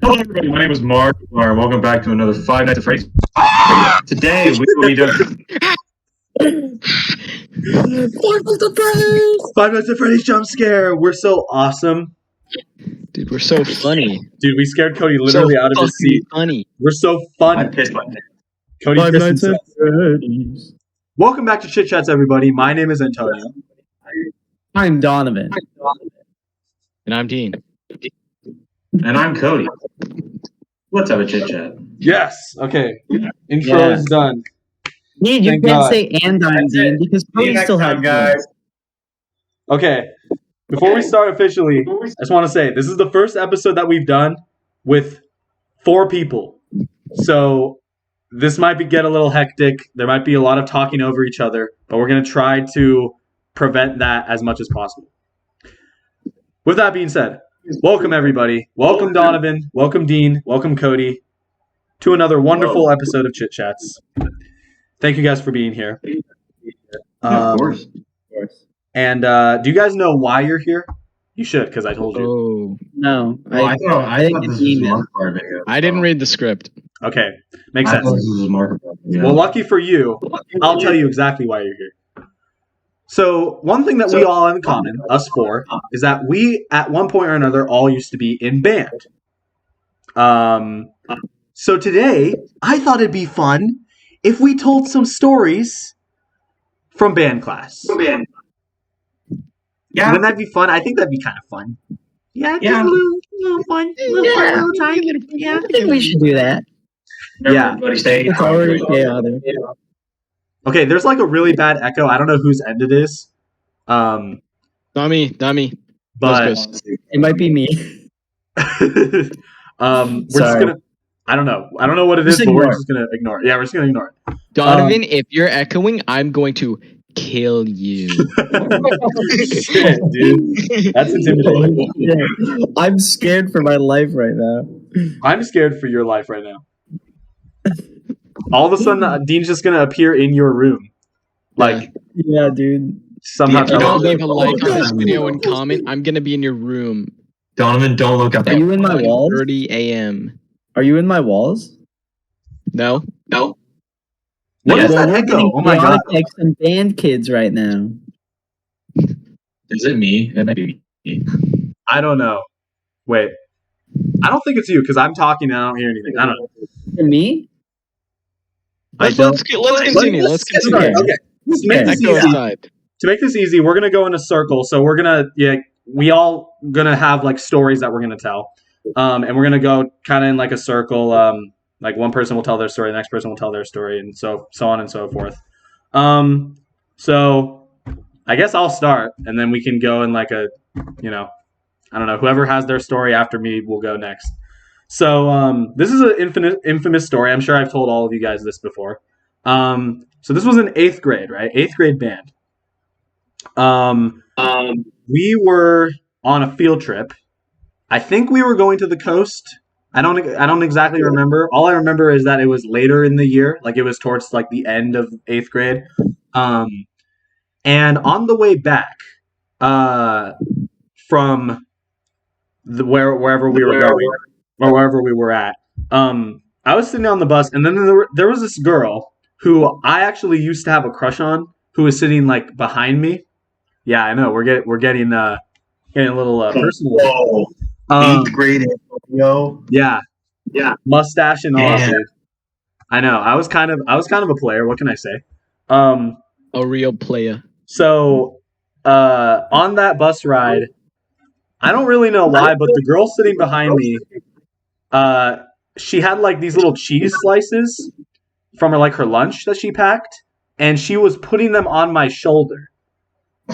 Hello, everybody. My name is Mark. Welcome back to another Five Nights at Freddy's. Today, we will be doing... Five Nights at Freddy's jump scare. We're so awesome. Dude, we're so funny. Dude, we scared Cody literally out of his seat. Funny. We're so I funny. pissed my pants. Cody Five pissed Nights at himself. Freddy's. Welcome back to Chit Chats, everybody. My name is Antonio. I'm Donovan. And I'm Dean. And I'm Cody. Let's have a chit chat. Yes. Okay. Intro is done. Dean, you Thank can't God. say and I'm Dean because Cody still has guys. Okay. Before we start officially, I just want to say this is the first episode that we've done with 4 people. So this might get a little hectic. There might be a lot of talking over each other, but we're going to try to prevent that as much as possible. With that being said, welcome everybody. Welcome Donovan. Welcome Dean. Welcome Cody to another wonderful episode of Chit Chats. Thank you guys for being here. Of course. And do you guys know why you're here? You should, because I told you. Oh. No. I thought this was Mark part of it. I didn't read the script. Okay. Makes I sense. thought this was Mark part of it. Well, lucky for you, I'll tell you exactly why you're here. So, one thing that we all have in common, us 4, is that we, at one point or another, all used to be in band. So today, I thought it'd be fun if we told some stories from band class. Yeah. Wouldn't that be fun? I think that'd be kind of fun. Yeah, just Yeah. a little fun. Little time. Yeah. I think we should do that. Yeah. Everybody stay. It's already chaotic. Okay, there's like a really bad echo. I don't know whose end it is. Not me. But It might be me. we're just Sorry. gonna. I don't know what it is, Just but we're ignore it. just gonna ignore it. Yeah, we're just gonna ignore it. Donovan, if you're echoing, I'm going to kill you. Shit, dude, that's intimidating. Yeah. I'm scared for my life right now. I'm scared for your life right now. All of a sudden, Dean's just gonna appear in your room, like Yeah, dude. somehow. If you don't leave a Oh, like on this God. video and comment, I'm going to be in your room. Donovan, don't look up. Are you in my walls? 30 a.m. Are you in my walls? No? What Yeah. is that We're echo? getting Oh my god! chaotic like some band kids right now. Is it me? It might be me. I don't know. Wait, I don't think it's you because I'm talking and I don't hear anything. I don't know. For me? Let's continue. Let's get continue. started. Okay. To make this Echo easy, aside. we're gonna go in a circle. So we're gonna we all gonna have like stories that we're gonna tell, and we're gonna go kind of in like a circle. Like one person will tell their story, the next person will tell their story, and so on and so forth. So I guess I'll start, and then we can go in like a, I don't know, whoever has their story after me will go next. So this is an infamous story. I'm sure I've told all of you guys this before. So this was in 8th grade, right? 8th grade band. We were on a field trip. I think we were going to the coast. I don't exactly remember. All I remember is that it was later in the year, like it was towards like the end of 8th grade. And on the way back, from wherever we were going or wherever we were at, I was sitting on the bus, and then there was this girl who I actually used to have a crush on, who was sitting like behind me. Yeah, I know we're getting a little personal. Whoa. 8th grade, Antonio. Yeah, mustache and all. Yeah. Dude. I know. I was kind of a player. What can I say? A real player. So on that bus ride, I don't really know why, but the girl sitting behind me, she had like these little cheese slices from her lunch that she packed, and she was putting them on my shoulder.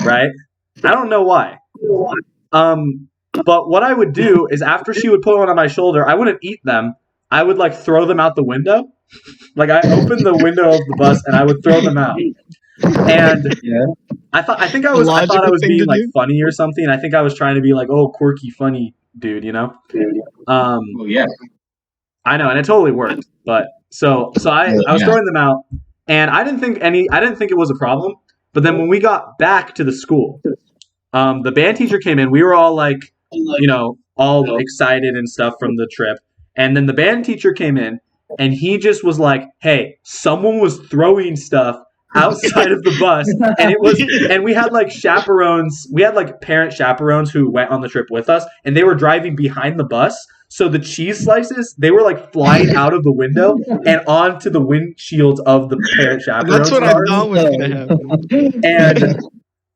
Right? I don't know why. But what I would do is after she would put one on my shoulder, I wouldn't eat them. I would like throw them out the window. Like I opened the window of the bus and I would throw them out. And I thought I was being like funny or something. I think I was trying to be like, oh, quirky, funny dude, you know? Oh, yeah. I know, and it totally worked. But so I was throwing them out, and I didn't think it was a problem. But then when we got back to the school, the band teacher came in. We were all like, all excited and stuff from the trip. And then the band teacher came in, and he just was like, "Hey, someone was throwing stuff outside of the bus," and we had like chaperones. We had like parent chaperones who went on the trip with us, and they were driving behind the bus. So the cheese slices, they were like flying out of the window and onto the windshields of the parent chaperones. That's what I cars. thought was gonna happen. And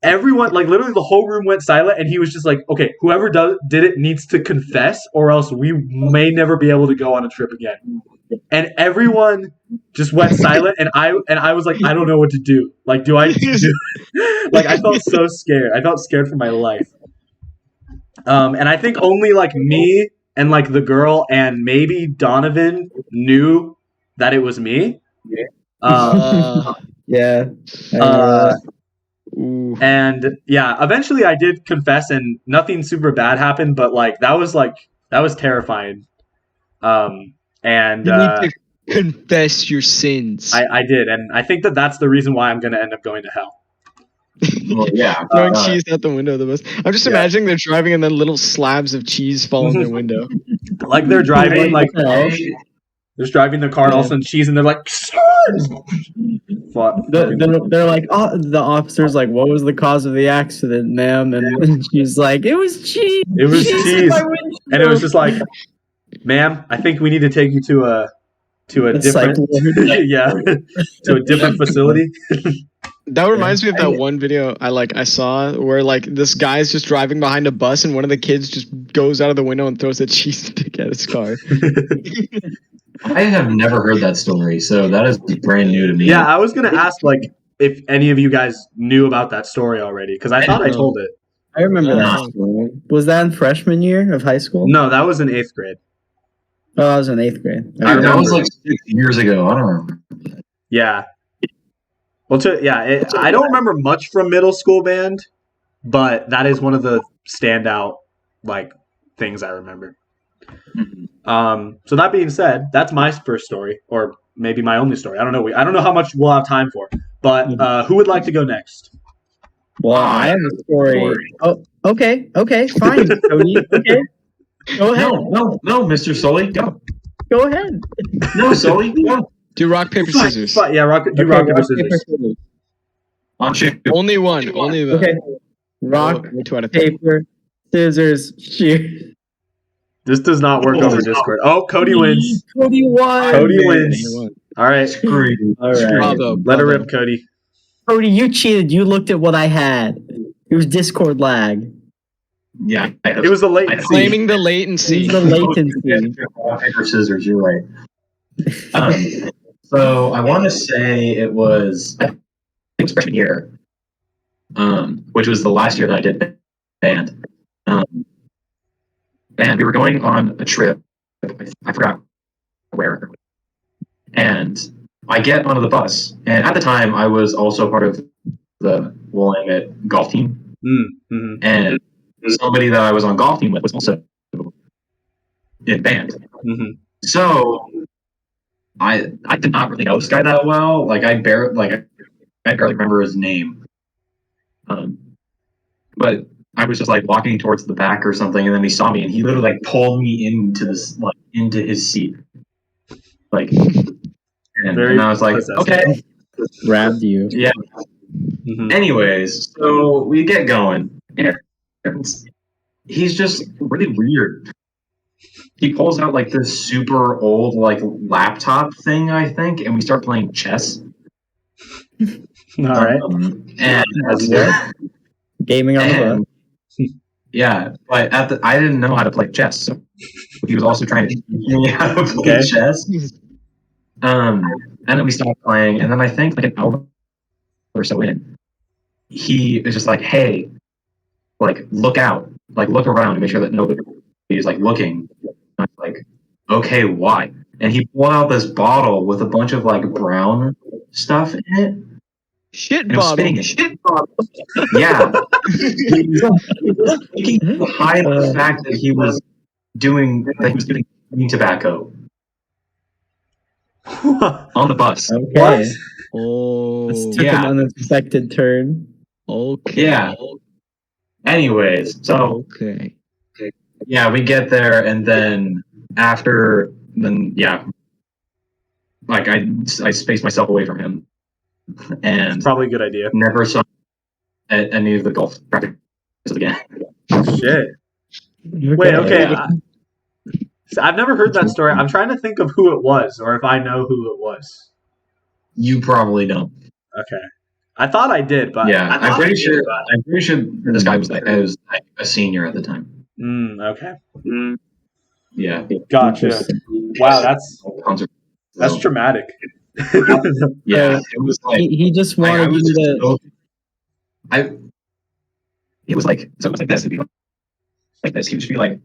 everyone, like literally the whole room went silent, and he was just like, "Okay, whoever did it needs to confess, or else we may never be able to go on a trip again." And everyone just went silent, and I was like, I don't know what to do. Like, do I do? Like, I felt so scared. I felt scared for my life. And I think only like me and like the girl and maybe Donovan knew that it was me. Yeah. Ooh. And yeah, eventually I did confess, and nothing super bad happened. But like that was terrifying. And You need to confess your sins. I did, and I think that's the reason why I'm going to end up going to hell. Well, yeah. Throwing cheese out the window of the bus. I'm just Yeah. imagining they're driving and then little slabs of cheese fall in their window. Like they're driving, like Hey, they're driving their car, and all of a sudden cheese, and they're like, Fuck. They're like, oh, the officer's like, what was the cause of the accident, ma'am? And she's like, it was cheese. It was in cheese. my windshield." And it was just like, ma'am, I think we need to take you to a different yeah, to a different facility. That reminds me of that one video I saw where like this guy's just driving behind a bus and one of the kids just goes out of the window and throws a cheese stick at his car. I have never heard that story, so that is brand new to me. Yeah, I was gonna ask like if any of you guys knew about that story already, because I thought I told it. I remember No. that story. Was that in freshman year of high school? No, that was in 8th grade. Oh, I was in 8th grade. That was like 6 years ago. I don't remember. Yeah. Well, I don't remember much from middle school band, but that is one of the standout like things I remember. So that being said, that's my first story, or maybe my only story. I don't know. I don't know how much we'll have time for, but who would like to go next? Well, I have a story. Oh, okay, fine. Cody, okay. Go ahead. No, Mr. Sully, go. Go ahead. No, Sully, go. Do rock, paper, scissors. Yeah, rock paper, scissors. On shoot. Only one. Only the. Okay. Rock, 2 out of 10. paper, scissors, shoot. This does not work over Discord. Oh, Cody wins. Cody won. Cody He wins. won. All right. Screw you. All right. Bravo. Let her bravo. rip, Cody. Cody, you cheated. You looked at what I had. It was Discord lag. Yeah. It was the latency. Claiming the It latency. was the latency. Rock, paper, scissors, you're right. So I want to say it was freshman year, which was the last year that I did band. And we were going on a trip. I forgot where. And I get onto the bus. And at the time, I was also part of the Willamette golf team. Mm-hmm. And somebody that I was on golf team with was also in band. Mm-hmm. So I did not really know this guy that well. Like I barely remember his name. But I was just like walking towards the back or something, and then he saw me, and he literally like pulled me into his seat. Like, and I was like, okay, Grabbed you. yeah. Mm-hmm. Anyways, so we get going, and he's just really weird. He pulls out like this super old like laptop thing, I think, and we start playing chess. All right. And Gaming on the bus. yeah, but I didn't know how to play chess, so he was also trying to teach me how to play chess. And then we stopped playing, and then I think like an hour or so in, he is just like, "Hey, like look out, like look around to make sure that nobody is like looking." I'm like, "Okay, why?" And he pulled out this bottle with a bunch of like brown stuff in it. Shit And it was bottle. spinning it. Shit bottle. Yeah. He was making to hide the fact that he was doing green tobacco on the bus. Okay. Oh. This took Yeah. an unexpected turn. Okay. Yeah. Anyways, so Okay. yeah, we get there, and then after then yeah, like I spaced myself away from him, and Probably a good idea. never saw any of the golf practices again. Shit. Wait, okay. I've never heard that story. I'm trying to think of who it was, or if I know who it was. You probably don't. Okay. I thought I did, but Yeah, I'm pretty sure this guy was like a senior at the time. Okay. Yeah. Gotcha. Wow, that's traumatic. Yeah, it was like he just wanted you to. It was like this. It'd be like this. He would just be like,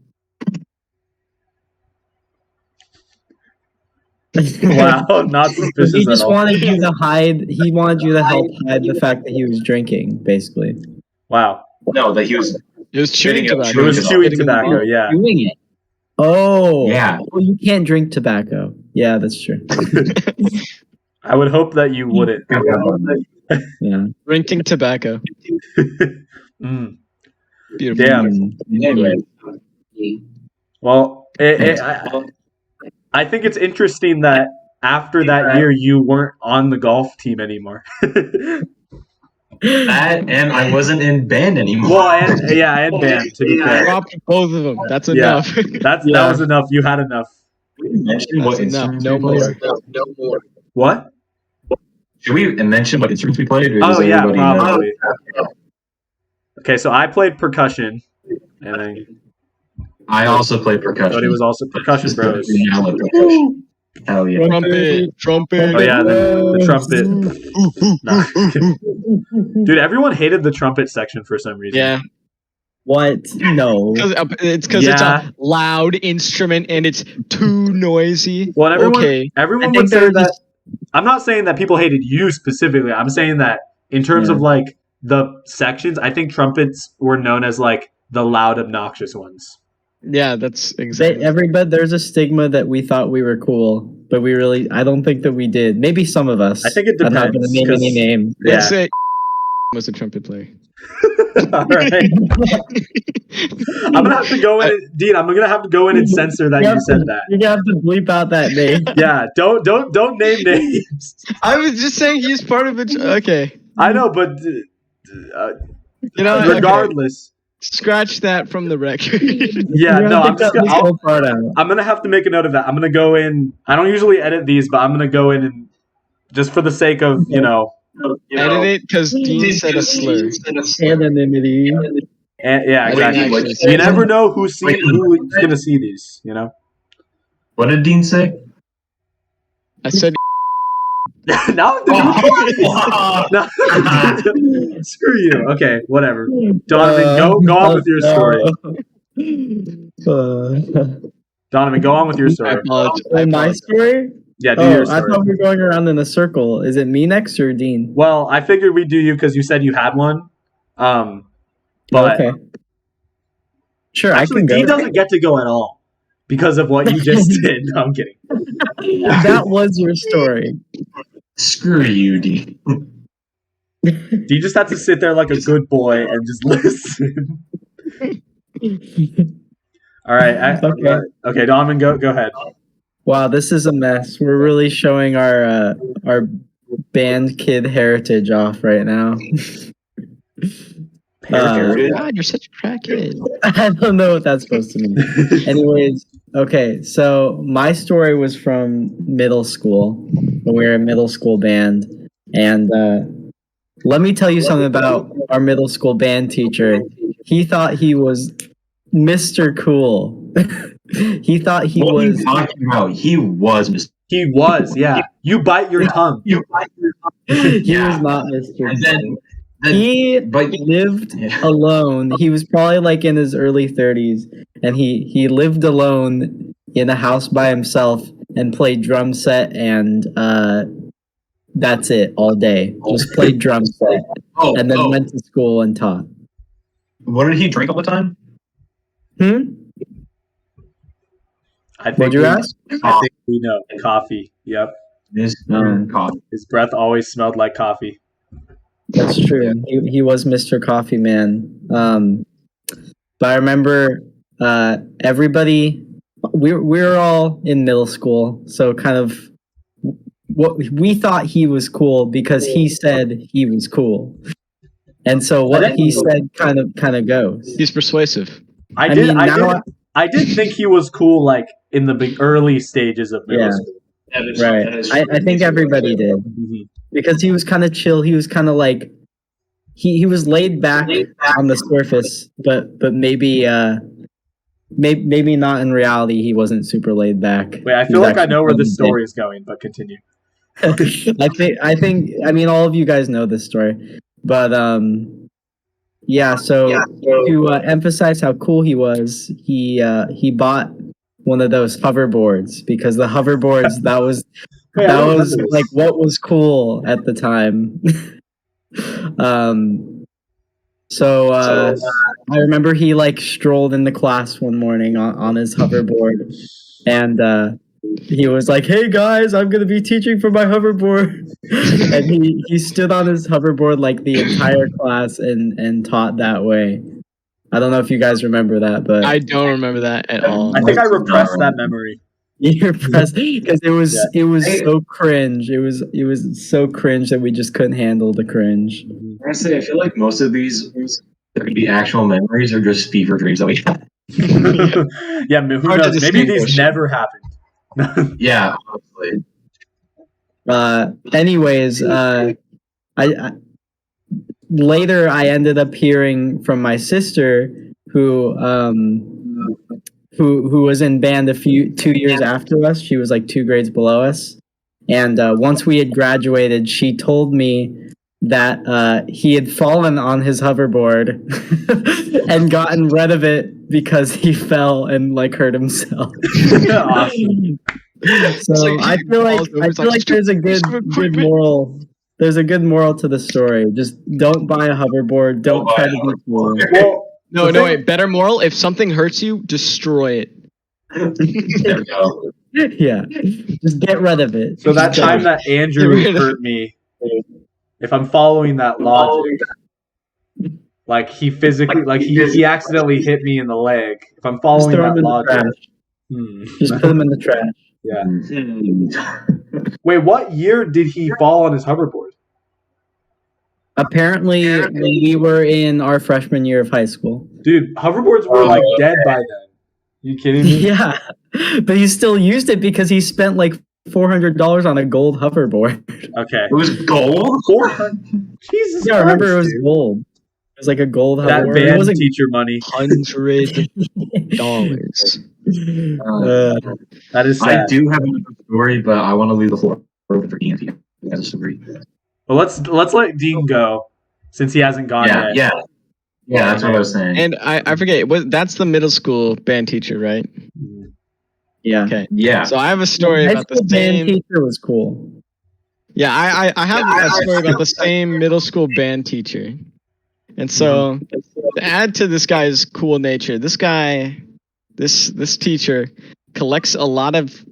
wow, not suspicious He just at all. wanted you to hide. He wanted you to help hide the fact that he was drinking, basically. Wow. no, that he was. It was chewing Hitting up tobacco. It was Chewing chewing tobacco. tobacco, yeah. Doing it. Oh. Yeah. Well, you can't drink tobacco. Yeah, that's true. I would hope that you wouldn't. Yeah. Drinking tobacco. Mm. Beautiful. Damn. Anyway, Well, I think it's interesting that after that year you weren't on the golf team anymore. that and I wasn't in band anymore. Well, and band, to be fair. Drop both of them. That's Yeah. enough. That was enough. You had enough. Mention what That's enough. instruments No we played? more. What? Should we mention what instruments we played? Or Oh does yeah, everybody know? probably. Okay, so I played percussion, and then I also played percussion. Cody was also percussion bros. Hell yeah. Trumpet. Oh yeah, the trumpet. No. Dude, everyone hated the trumpet section for some reason. Yeah. What? No. It's because it's a loud instrument and it's too noisy. Well, everyone I would think say they're that. just- I'm not saying that people hated you specifically. I'm saying that in terms of like the sections, I think trumpets were known as like the loud, obnoxious ones. Yeah, that's exactly. Everybody, there's a stigma that we thought we were cool, but I don't think that we did. Maybe some of us. I think it I'm not depends, going to name any 'cause- names. Let's say was a trumpet player. All right. I'm gonna have to go in, Dean. I'm gonna have to go in and censor that you said that. You're gonna have to bleep out that name. Yeah, don't name names. I was just saying he's part of it. Okay. I know, but You know, regardless. Scratch that from the record. Yeah, You're no, gonna I'm just take gonna. that whole part out. I'm gonna have to make a note of that. I'm gonna go in. I don't usually edit these, but I'm gonna go in and just for the sake of Edit it because Dean said a slur. Anonymity. And, yeah, exactly. Actually, You never know who's gonna see these. You know. What did Dean say? I said Now no. Screw you. Okay, whatever. Donovan, go on with your story. Donovan, go on with your I story. apologize. My story? Yeah, do your I story. thought we were going around in a circle. Is it me next or Dean? Well, I figured we'd do you because you said you had one. But Okay. Sure, actually, I can Dean go. doesn't get to go at all because of what you just did. No, I'm kidding. That was your story. Screw you, Dean. You just have to sit there like a good boy and just listen. All right. Okay, Donovan, go ahead. Wow, this is a mess. We're really showing our band kid heritage off right now. God, you're such a crackhead. I don't know what that's supposed to mean. Anyways, okay, so my story was from middle school when we were a middle school band. And let me tell you something about our middle school band teacher. He thought he was Mr. Cool. He thought he What are was. you talking about? He was Mr. He was, yeah. You bite your tongue. He was not Mr. And Cool. then He but lived yeah. alone. He was probably like in his early 30s, and he lived alone in a house by himself and played drum set, and that's it all day. Just played drum set, and then went to school and taught. What did he drink all the time? I think What'd you ask? I think we know. Coffee. Yep. Coffee. His breath always smelled like coffee. That's true. He was Mr. Coffee Man. But I remember everybody we're all in middle school, so kind of what we thought he was cool because he said he was cool, and so what he said kind of goes. He's persuasive. I did think he was cool, like in the early stages of middle school. Right. I think everybody did because he was kind of chill. He was kind of like he was laid back on the surface, but maybe maybe not in reality. He wasn't super laid back. Wait, I feel like I know where the story is going, but continue. I think I mean all of you guys know this story, but yeah. So to emphasize how cool he was, he bought one of those hoverboards because the hoverboards that was like what was cool at the time. So I remember he like strolled into class one morning on his hoverboard, and he was like, "Hey guys, I'm gonna be teaching from my hoverboard," and he stood on his hoverboard like the entire class and taught that way. I don't know if you guys remember that, but I don't remember that at all. I think I repressed that memory. You repressed because it was so cringe. It was so cringe that we just couldn't handle the cringe. I say I feel like most of these that could be actual memories or just fever dreams that we had. Yeah, who knows? Maybe these never happened. Yeah, honestly. Anyways, I later I ended up hearing from my sister who was in band 2 years after us. She was like 2 grades below us, and once we had graduated, she told me that he had fallen on his hoverboard and gotten rid of it because he fell and like hurt himself. Awesome. So I feel like there's a good moral. There's a good moral to the story. Just don't buy a hoverboard. Don't try to be cool. Well, no, wait. Better moral: if something hurts you, destroy it. There we go. Yeah, just get rid of it. So that time that Andrew hurt me, if I'm following that logic, like he physically, like he accidentally hit me in the leg. If I'm following that logic, just put him in the trash. Yeah. Wait, what year did he fall on his hoverboard? Apparently, when we were in our freshman year of high school. Dude, hoverboards were like dead by then. You kidding me? Yeah, but he still used it because he spent like $400 on a gold hoverboard. Okay. It was gold? Jesus Yeah, I remember it was gold. It was like a gold hoverboard. That band teacher money. $100. That is sad. I do have another story, but I want to leave the floor open for Ian if he has a story. Well, let's let Dean go since he hasn't gone yet. Yeah, that's what I was saying. And I forget, that's the middle school band teacher, right? Yeah. Okay. Yeah. So I have a story about the same band teacher was cool. Yeah, I have a story about the same middle school band teacher. And so to add to this guy's cool nature, this teacher collects a lot of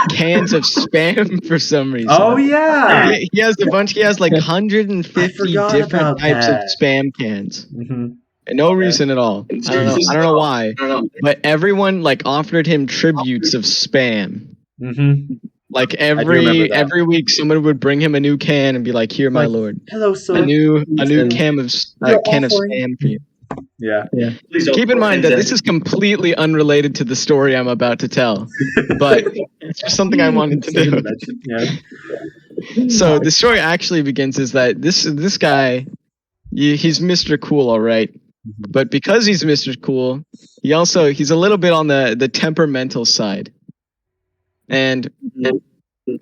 cans of spam for some reason. Oh yeah. He has a bunch. He has like 150 different types of spam cans. Mm-hmm. And no reason at all. I don't know why. But everyone like offered him tributes of spam. Mm-hmm. Like every week, someone would bring him a new can and be like, "Here, my lord, hello, sir. A new can of spam for you." Yeah. Keep in mind that this is completely unrelated to the story I'm about to tell, but it's just something I wanted to do. Yeah. So the story actually begins is that this guy, he's Mr. Cool, all right, but because he's Mr. Cool, he's a little bit on the temperamental side, and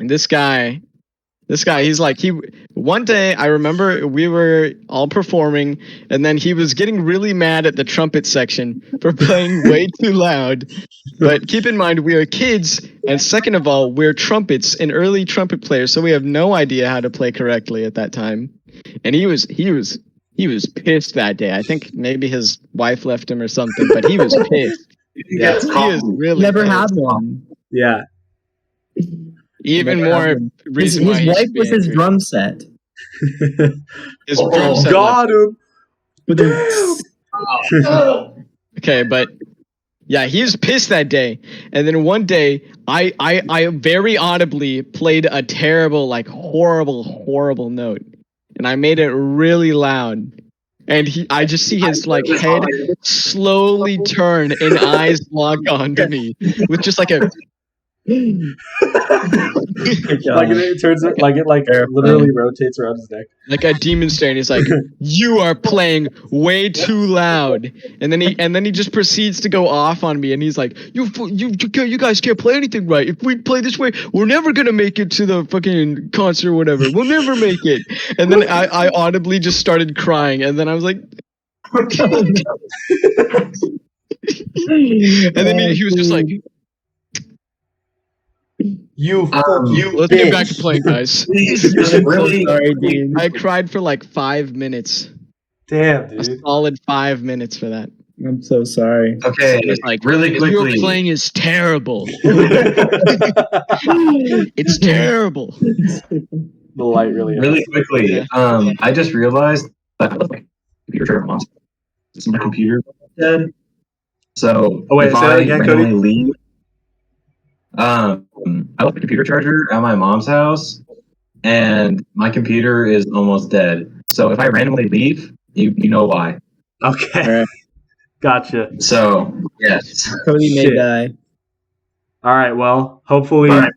this guy, he's like, one day I remember we were all performing and then he was getting really mad at the trumpet section for playing way too loud. But keep in mind, we are kids. And second of all, we're trumpets and early trumpet players. So we have no idea how to play correctly at that time. And he was pissed that day. I think maybe his wife left him or something, but he was pissed. Yeah, he was really never pissed. had one. Yeah. Even more reason his why wife was his drum set. His drum set got him. Okay, but Yeah, he was pissed that day. And then one day, I very audibly played a terrible, like horrible note, and I made it really loud. And I just see his like head slowly turn and eyes lock onto me with just like a. Like it turns it like it literally rotates around his neck. Like a demon stare, and he's like, "You are playing way too loud." And then he just proceeds to go off on me, and he's like, "You guys can't play anything right. If we play this way, we're never gonna make it to the fucking concert or whatever. We'll never make it." And then I audibly just started crying, and then I was like, and then he was just like, Let's get back to playing, guys. Really? Sorry, dude. I cried for like 5 minutes. Damn, A dude. solid 5 minutes for that. I'm so sorry. Okay, It's like, really what you're quickly. playing is terrible. It's terrible. The light really. Really quickly. Yeah. I just realized that I left my computer charger on. So my computer dead. So Oh, wait, if say that I again, randomly Cody? leave, I left the computer charger at my mom's house, and my computer is almost dead. So if I randomly leave, you know why. Okay. All right. Gotcha. So yes. Cody may Shit. die. All right. Well, hopefully. All right.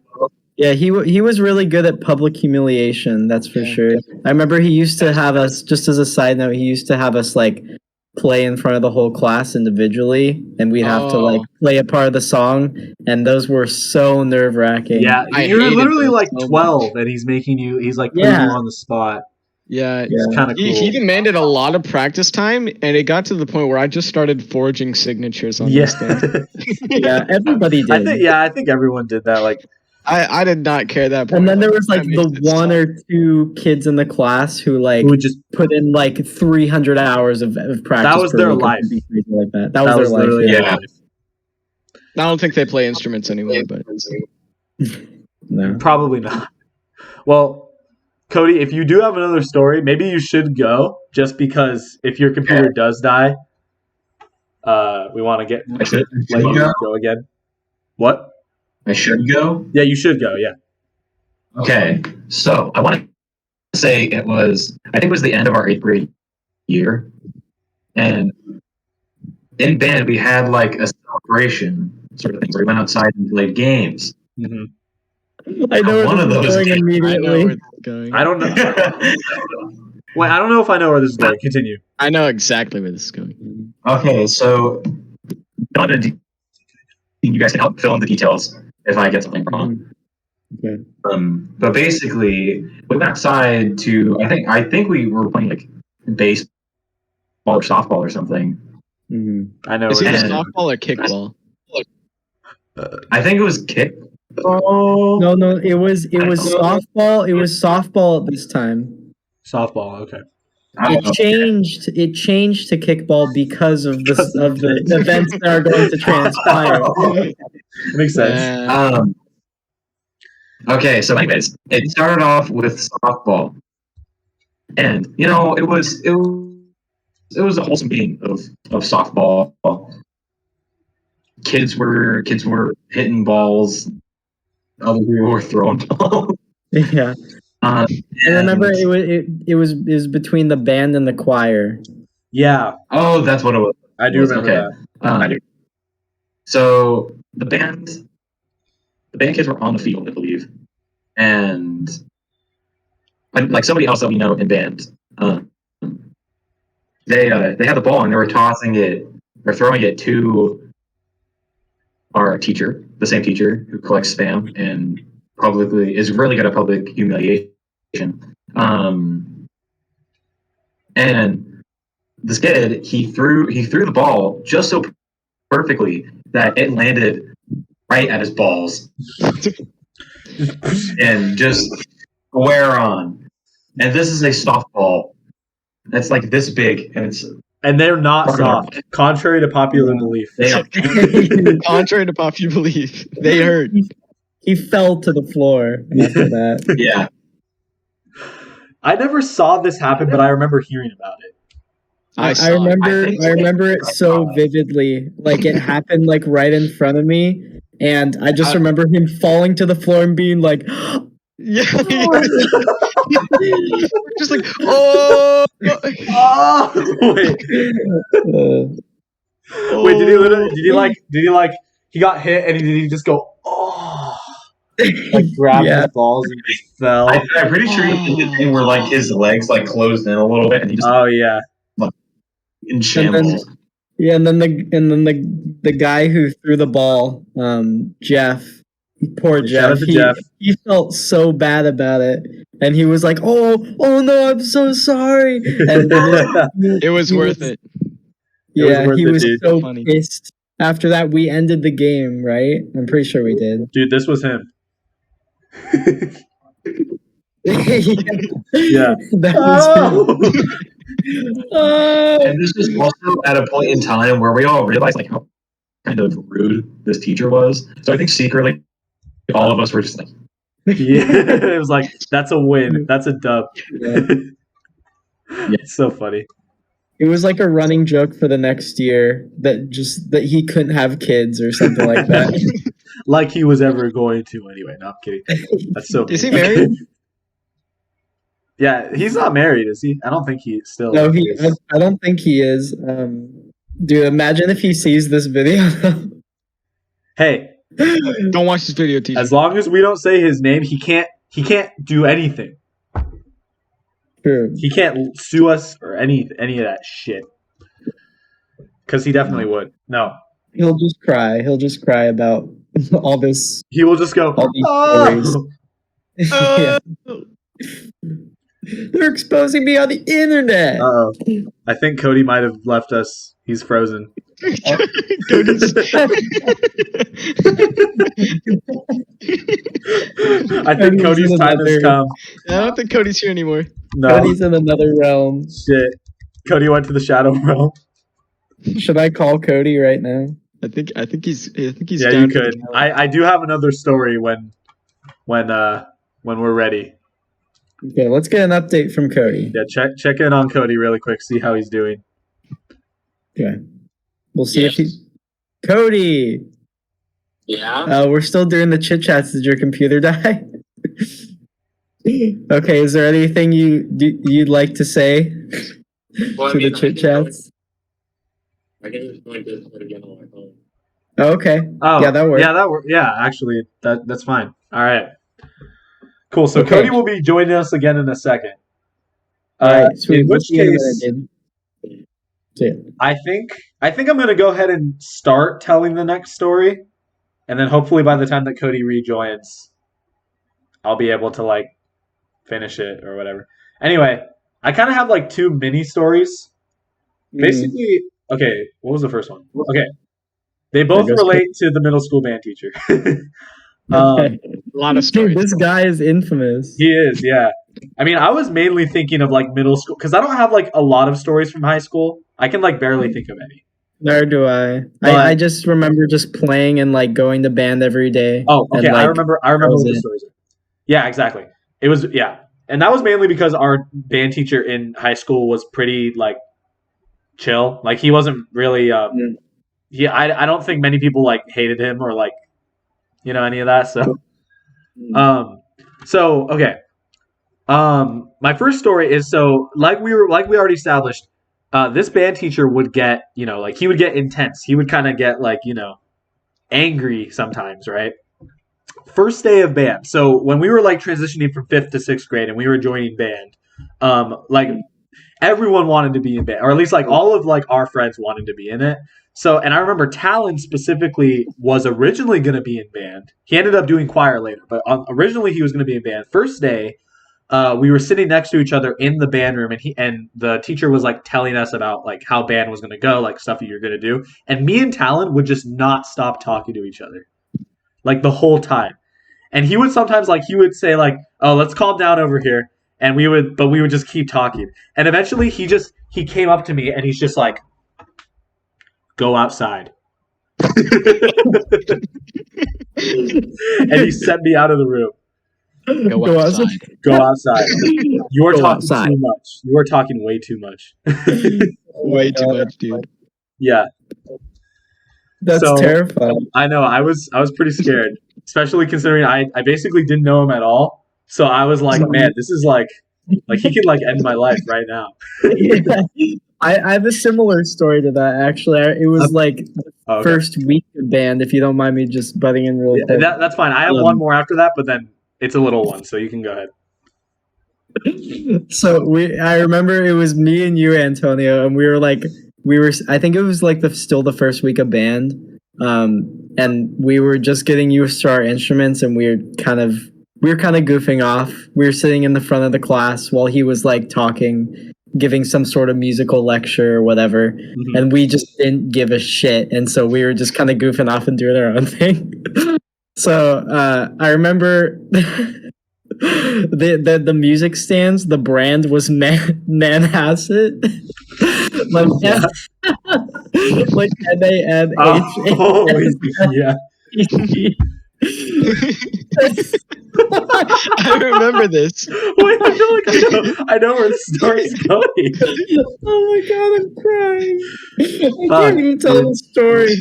Yeah, he was really good at public humiliation. That's for sure. I remember he used to have us. Just as a side note, he used to have us like play in front of the whole class individually, and we'd have to like play a part of the song, and those were so nerve-wracking. Yeah, I you're hated literally those like so 12, and he's making you. He's like putting Yeah. you on the spot. Yeah, It's kind of cool. he demanded a lot of practice time, and it got to the point where I just started forging signatures on these things. Yeah, everybody did. I think everyone did that. Like, I did not care that point. And then there was like That the makes it one suck. or two kids in the class who like who would just put in like 300 hours of practice. That was per their week or life. something crazy like that. That was their life. literally yeah. their life. I don't think they play instruments anymore, but No. Probably not. Well, Cody, if you do have another story, maybe you should go. Just because if your computer does die, we want to I should let you go. go again. What? I should go. Yeah, you should go. Yeah. Okay, so I want to say I think it was the end of our 8th grade year, and in band we had like a celebration sort of thing where we went outside and played games. Mm-hmm. I know One where of this is those going games. I know immediately. where this is going. I don't know. Wait, I don't know if I know where this is going. Continue. I know exactly where this is going. Okay, so you guys can help fill in the details if I get something wrong. Okay. But basically, we went outside to I think we were playing like baseball or softball or something. Mhm. I know. Is where it this is. softball or kickball? I think it was kick. No, it was softball. It was softball at this time. Softball. Okay. It changed to kickball because of the events that are going to transpire. Makes sense. Okay, so anyways, it started off with softball, and it was a wholesome game of softball. Kids were hitting balls, other people were throwing balls. Yeah. I remember it was between the band and the choir. Yeah. Oh, that's what it was. I do remember that. So the band kids were on the field, I believe, and like somebody else that we know in band, they had the ball and they were tossing it or throwing it to our teacher, the same teacher who collects spam and publicly is really good at public humiliation. And this kid, he threw the ball just so perfectly that it landed right at his balls and just square on. And this is a softball that's like this big, and they're not soft, contrary to popular belief. They are. Contrary to popular belief, they hurt. He fell to the floor after that. Yeah. I never saw this happen, but I remember hearing about it. I remember it so vividly. Like it happened like right in front of me, and I just remember him falling to the floor and being like, Yeah. Just like, oh. Oh wait. Wait, did he like he got hit and did he just go oh like grabbed Yeah. his balls and just fell? I'm pretty sure he did the thing where like his legs like closed in a little bit and he just Oh yeah. in shambles. And then the guy who threw the ball, Jeff, poor Shout out Jeff. to Jeff. He felt so bad about it, and he was like, "Oh no, I'm so sorry." And It was worth it. Yeah, worth he it, was dude. so Funny. pissed. After that, we ended the game, right? I'm pretty sure we did. Dude, this was him. Yeah, that was him. And this is also at a point in time where we all realized like how kind of rude this teacher was. So I think secretly all of us were just like, Yeah, it was like that's a win. That's a dub. Yeah. It's so funny. It was like a running joke for the next year that he couldn't have kids or something like that. Like he was ever going to anyway. No, I'm kidding. That's so Is he mean. married? Yeah, he's not married, is he? I don't think he still No, is. I don't think he is. Dude, imagine if he sees this video. Hey, Don't watch this video, teacher. as long as we don't say his name, he can't do anything. True. He can't sue us or any of that shit. Because he definitely would. No. He'll just cry. He'll just cry about all this. He will just go, All these oh! Yeah. They're exposing me on the internet. Uh-oh. I think Cody might have left us. He's frozen. Cody's- I think Cody's time has come. I don't think Cody's here anymore. No. Cody's in another realm. Shit. Cody went to the shadow realm. Should I call Cody right now? I think he's Yeah, down you for the could. challenge. I do have another story when we're ready. Okay, let's get an update from Cody. Yeah, check in on Cody really quick, see how he's doing. Okay. We'll see if he. Cody! Yeah. We're still doing the chit chats. Did your computer die? Okay, is there anything you'd like to say Well, to the chit chats? I can just join Discord again on my phone. Okay. Oh, Yeah, that works. Yeah, yeah, actually, that's fine. All right. Cool. So Okay. Cody will be joining us again in a second. Alright, sweet. In We'll which see you in a case, minute, dude. See ya. I think I'm gonna go ahead and start telling the next story, and then hopefully by the time that Cody rejoins, I'll be able to like finish it or whatever. Anyway, I kind of have like two mini stories. Basically, okay, what was the first one? Okay, they both There goes relate to the middle school band teacher. Okay. A lot of stories. Dude, this guy is infamous. He is, yeah. I mean, I was mainly thinking of like middle school because I don't have like a lot of stories from high school. I can like barely think of any. Nor do I. But- I just remember just playing and like going to band every day. Oh, okay. And, I like, remember that was what the it. stories are. Yeah, exactly. It was and that was mainly because our band teacher in high school was pretty like chill. Like he wasn't really. I don't think many people like hated him or like, any of that. So, okay. My first story is like we already established. This band teacher would get like he would get intense. He would kind of get like angry sometimes, right? First day of band. So when we were like transitioning from 5th to 6th grade and we were joining band, like everyone wanted to be in band, or at least like all of like our friends wanted to be in it. So, and I remember Talon specifically was originally going to be in band. He ended up doing choir later, but originally he was going to be in band. First day, we were sitting next to each other in the band room, and the teacher was like telling us about like how band was going to go, like stuff that you're going to do. And me and Talon would just not stop talking to each other, like the whole time. And he would sometimes he would say like, "Oh, let's calm down over here," and we would just keep talking. And eventually, he came up to me and he's just like, "Go outside," and he sent me out of the room. Go outside. Go outside. You are Go talking outside. too much. You are talking way too much. Way too much, dude. Yeah. That's So- terrifying. I know. I was pretty scared, especially considering I basically didn't know him at all. So I was like, man, this is like he could like end my life right now. I have a similar story to that actually. It was like the Oh, okay. first week of band. If you don't mind me just butting in really Yeah, quick. that's fine. I have one more after that, but then it's a little one, so you can go ahead. So I remember it was me and you, Antonio, and we were I think it was like still the first week of band, and we were just getting used to our instruments, and we were kind of goofing off. We were sitting in the front of the class while he was like talking, giving some sort of musical lecture or whatever, and we just didn't give a shit, and so we were just kind of goofing off and doing our own thing. So I remember the music stands. The brand was Manhasset, like like MANHASSET. Oh, yeah. I remember this. Wait, I feel like I know where the story's going. Oh my god, I'm crying. I can't even tell the story.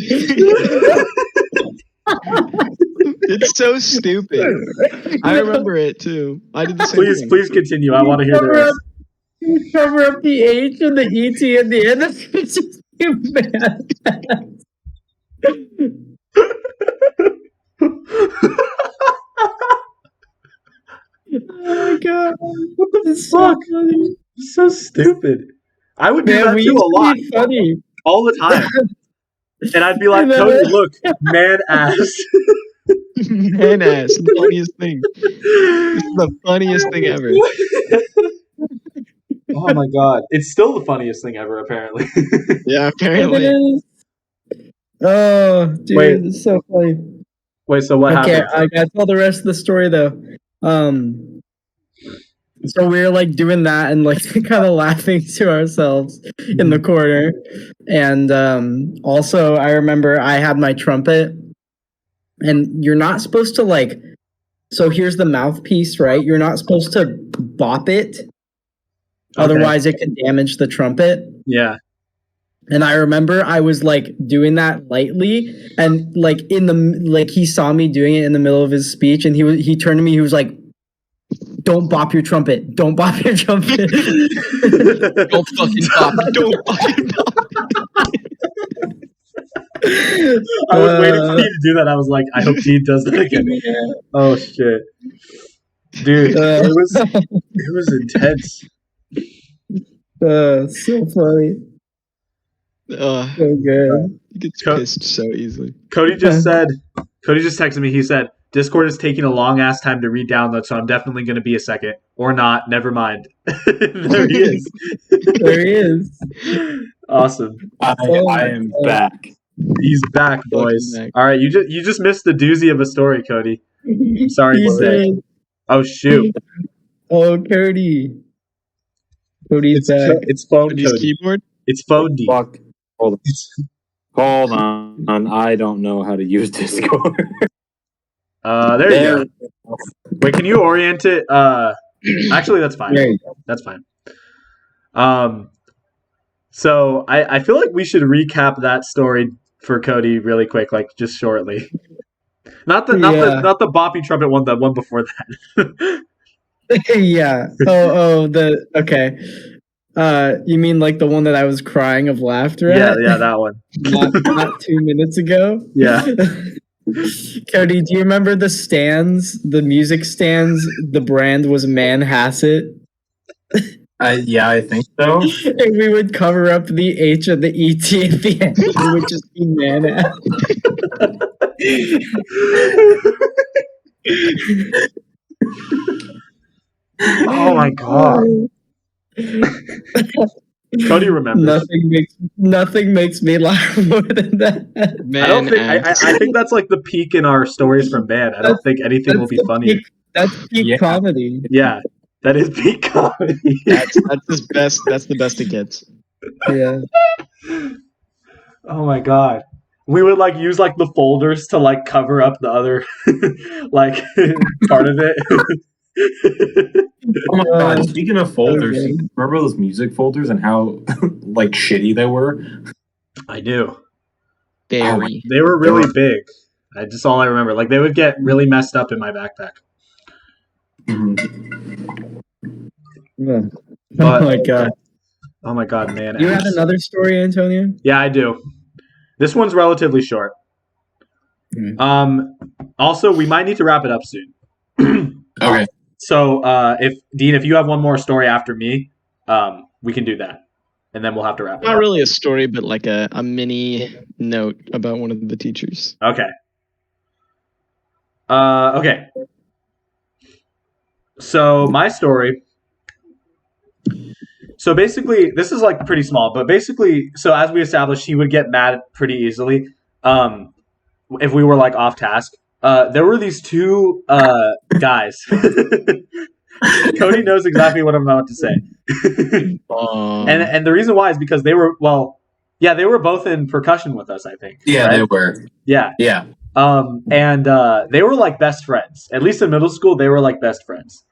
It's so stupid. I remember it too. I did the same thing. Please continue. I want to hear the rest. You cover up the H and the ET at the end. It's just bad. Oh my god. What the It's so fuck? funny. So stupid. I would do Man, that we too used a lot, to be funny. all the time. And I'd be like, I know. Cody, look, man ass. Man ass, the funniest thing. This is the funniest thing ever. Oh my god. It's still the funniest thing ever, apparently. Yeah, It apparently. is. Oh, dude, Wait. it's so funny. Wait, so what Okay, happened? I gotta tell the rest of the story though. So we were like doing that and like kind of laughing to ourselves in the corner. And also I remember I had my trumpet, and you're not supposed to like, so here's the mouthpiece, right? You're not supposed to bop it. Otherwise it could damage the trumpet. Yeah. And I remember I was like doing that lightly, and like he saw me doing it in the middle of his speech, and he turned to me, he was like, "Don't bop your trumpet. Don't bop your trumpet." Don't fucking bop it. Don't fucking bop I was waiting for you to do that. I was like, I hope he does that again. Yeah. Oh shit. Dude, it was intense. So funny. So good. He gets pissed so easily. Cody just texted me, he said, Discord is taking a long ass time to re-download, so I'm definitely going to be a second. Or not, never mind. There he is. There he is. Awesome. I am back. He's back, boys. Back. All right, you just missed the doozy of a story, Cody. Sorry He to say. did. Oh shoot. Oh, Cody. Cody's back. It's phone Cody's Cody. keyboard? It's phone D. Fuck. Hold on. I don't know how to use Discord. There you go. Wait, can you orient it? Actually, that's fine. There you go. That's fine. So I feel like we should recap that story for Cody really quick, like just shortly. Not the boppy trumpet one, the one before that. Yeah. Okay. You mean like the one that I was crying of laughter at? Yeah, that one. Not 2 minutes ago. Yeah. Cody, do you remember the stands, the music stands? The brand was Manhasset. Yeah, I think so. And we would cover up the H and the ET at the end. It would just be Oh my god. Cody remembers. Nothing makes me laugh more than that. Man, I think that's like the peak in our stories from band. I don't think anything will be funny. That's peak comedy. Yeah, that is peak comedy. that's his best. That's the best it gets. Yeah. Oh my god. we would like use like the folders to like cover up the other like part of it. Oh my god! Speaking of folders, you remember those music folders and how like shitty they were? I do. Very. They were really big. Just all I remember. Like they would get really messed up in my backpack. Yeah. But, oh my god! Oh my god, man! You have another story, Antonio? Yeah, I do. This one's relatively short. Also, we might need to wrap it up soon. Okay. So, if you have one more story after me, we can do that, and then we'll have to wrap it Not up. really a story, but like a mini note about one of the teachers. Okay. Okay. So my story. So basically, this is like pretty small, but basically, so as we established, he would get mad pretty easily, if we were like off task. There were these two guys. Cody knows exactly what I'm about to say. And the reason why is because they were they were both in percussion with us, I think. Yeah, right? they were. Yeah. Yeah. And they were like best friends. At least in middle school, they were like best friends.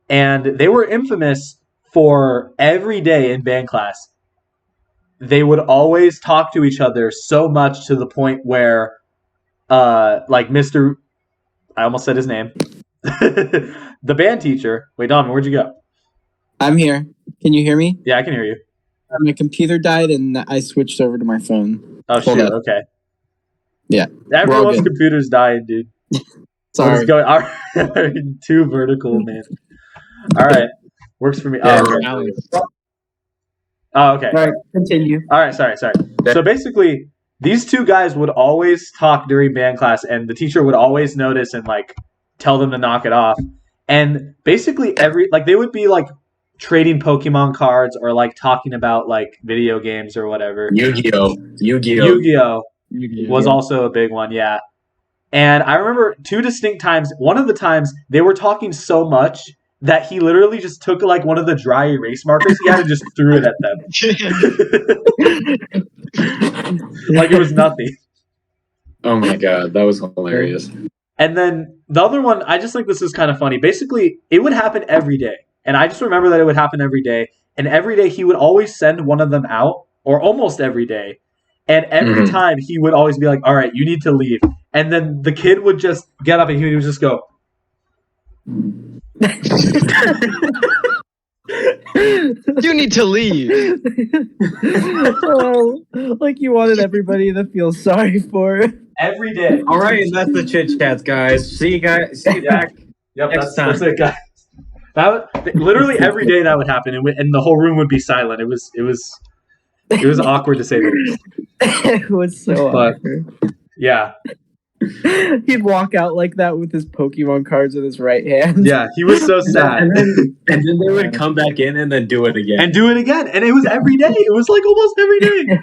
And they were infamous for every day in band class. They would always talk to each other so much to the point where, like Mr. I almost said his name. The band teacher. Wait, Donovan, where'd you go? I'm here. Can you hear me? Yeah, I can hear you. My computer died and I switched over to my phone. Oh, Hold shoot. up. Okay. Yeah. Everyone's good. computer's dying, dude. Sorry. All right. Too vertical, man. All right. Works for me. Yeah, Oh, okay. All right, continue. All right. Sorry. So basically, these two guys would always talk during band class, and the teacher would always notice and like tell them to knock it off. And basically, they would be like trading Pokemon cards or like talking about like video games or whatever. Yu-Gi-Oh was also a big one, yeah. And I remember two distinct times. One of the times they were talking so much that he literally just took like one of the dry erase markers he had and just threw it at them. Like it was nothing. Oh my god, that was hilarious. And then the other one, I just think this is kind of funny. Basically, it would happen every day. And I just remember that it would happen every day. And every day he would always send one of them out, or almost every day. And every time he would always be like, all right, you need to leave. And then the kid would just get up and he would just go, You need to leave. Oh, like you wanted everybody to feel sorry for. every day. All right, and that's the Chit Chats, guys. See you guys. See you back. Yep, Next that's it, guys. Literally every day that would happen, and the whole room would be silent. It was awkward to say the least. It was so awkward. Yeah. He'd walk out like that with his Pokemon cards in his right hand. Yeah, he was so sad. And then they would come back in and then do it again. And do it again. And it was every day. It was like almost every day.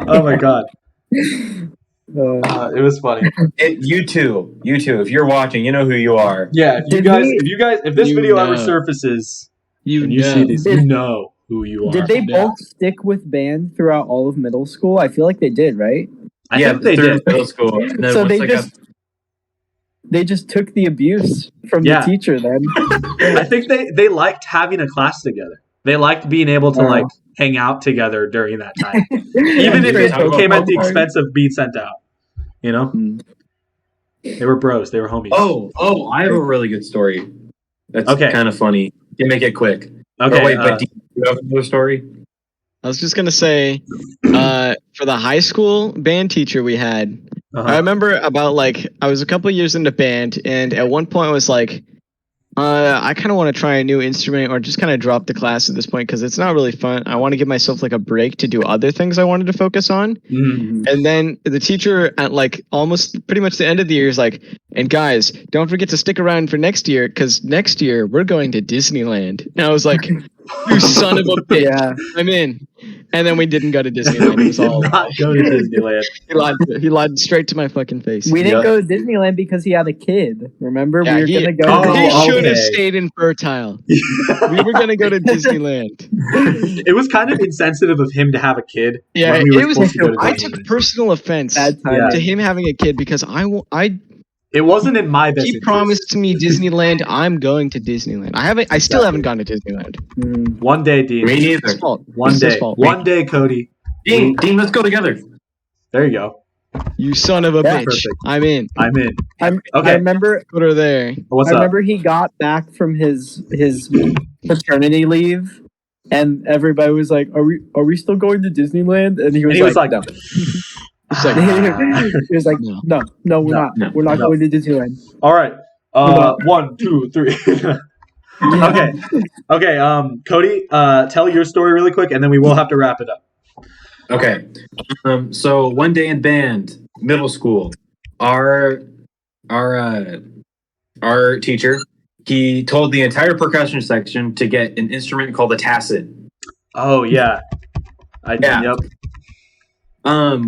Oh my god. It was funny. You two, if you're watching, you know who you are. Yeah, if this video ever surfaces and you see these, you know who you are. Did they both stick with band throughout all of middle school? I feel like they did, right? I think they did. Middle school. And then So they just took the abuse from the teacher then. I think they liked having a class together. They liked being able to like hang out together during that time. Even if it came at the expense of being sent out. You know? They were bros. They were homies. Oh, I have a really good story. That's kind of funny. You make it quick. Okay. Oh, wait, but do you have another story? I was just gonna say, for the high school band teacher we had, I remember about like I was a couple years into band, and at one point I was like, I kind of want to try a new instrument or just kind of drop the class at this point because it's not really fun. I want to give myself like a break to do other things I wanted to focus on. Mm-hmm. And then the teacher at like almost pretty much the end of the year is like, and guys, don't forget to stick around for next year because next year we're going to Disneyland. And I was like, you son of a bitch. Yeah. I'm in. And then we didn't go to Disneyland. It was all did not go to Disneyland. he lied straight to my fucking face. We didn't go to Disneyland because he had a kid. Remember, Yeah, we were he- gonna go. Oh, He should have okay. stayed in Fertile. We were gonna go to Disneyland. It was kind of insensitive of him to have a kid. Yeah, when we were it was. supposed to go to I Disneyland. took personal offense Bad Yeah. timing. to him having a kid because It wasn't in my best he interest. promised me Disneyland. I'm going to Disneyland. I still haven't gone to Disneyland. Mm. One day, Dean. Me It's his neither. fault. One It's his day. fault. One day, Cody. Dean, let's go together. There you go. You son of a Yeah. bitch. Perfect. I'm in. I'm in. I Okay. remember. Put her there. What's I up? remember he got back from his paternity leave, and everybody was like, "Are we still going to Disneyland?" And he was, like, "No." It's like, He was like, No. "No, we're No. not. No. We're not No. going to Disneyland." All right. No. 1, 2, 3. Okay. Okay. Cody, tell your story really quick, and then we will have to wrap it up. Okay. So one day in band, middle school, our teacher, he told the entire percussion section to get an instrument called a tacit. Oh yeah. Yeah. Yep.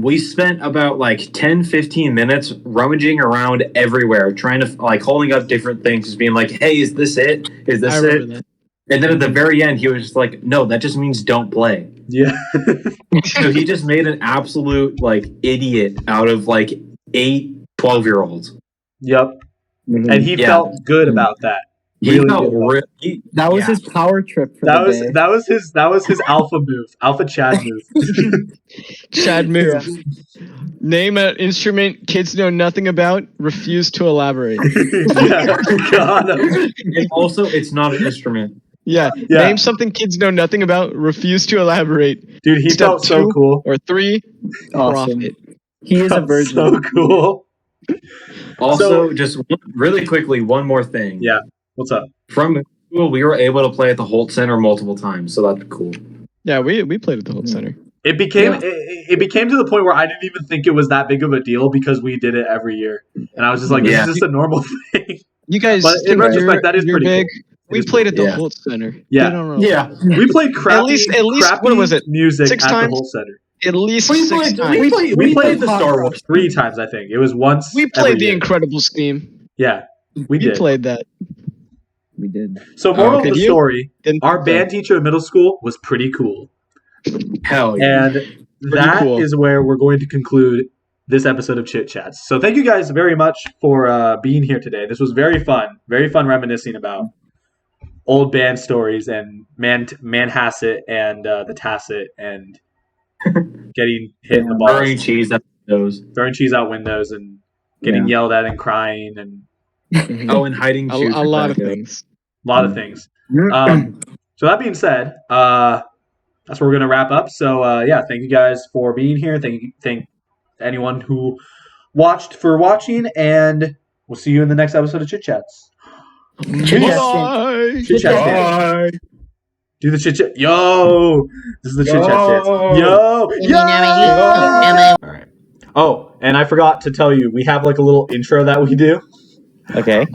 We spent about like 10-15 minutes rummaging around everywhere, trying to like holding up different things, just being like, "Hey, is this it? Is this I it?" remember that. And then at the very end, he was just like, "No, that just means don't play." Yeah. So he just made an absolute like idiot out of like 12-year-olds. Yep. Mhm. And he Yeah. felt good about that. He Really felt good about really, That was yeah. his power trip for That the was day. that was his alpha move, alpha Chad move. Chad move. Name an instrument kids know nothing about. Refuse to elaborate. Yeah, got him. And also, it's not an instrument. Yeah. Yeah. Name something kids know nothing about. Refuse to elaborate. Dude, he Step felt so 2 cool. or 3. Awesome. Profit. He is a Felt virgin. so cool. Also, just really quickly, one more thing. Yeah. What's up? From middle school, we were able to play at the Holt Center multiple times, so that's cool. Yeah, we played at the Holt Center. It became Yeah. it became to the point where I didn't even think it was that big of a deal because we did it every year, and I was just like, "This Yeah. is just a normal thing." You guys But in think retrospect, that is you're pretty big. cool. We is played at the Yeah. Holt Center. Yeah. They don't know. Yeah. We played crappy, least- crappy what was it? music 6 at times? the Holt Center. At least We 6 played, times. we played the Star Wars. 3 times, I think. It was once. We every played the year. Incredibles theme. Yeah, we We did. played that. We did. So, moral okay, of the you- story: Didn't our think so. band teacher in middle school was pretty cool, Hell yeah. and that is cool. where we're going to conclude this episode of Chit Chats. So, thank you guys very much for being here today. This was very fun reminiscing about old band stories and Manhasset and the Tacit and getting hit in the balls, Throwing cheese at those. throwing cheese out windows, and getting yelled at and crying and Oh, and hiding A shoes. lot of things. a lot of things. So that being said, that's where we're gonna wrap up. So yeah, thank you guys for being here. Thank anyone who watched for watching, and we'll see you in the next episode of Chit Chats. Chit Chats. Bye. Chit Chats dance. Do the chit chat. Yo, this is the chit chat dance. Yo, yo. All right. Oh, and I forgot to tell you, we have like a little intro that we do. Okay.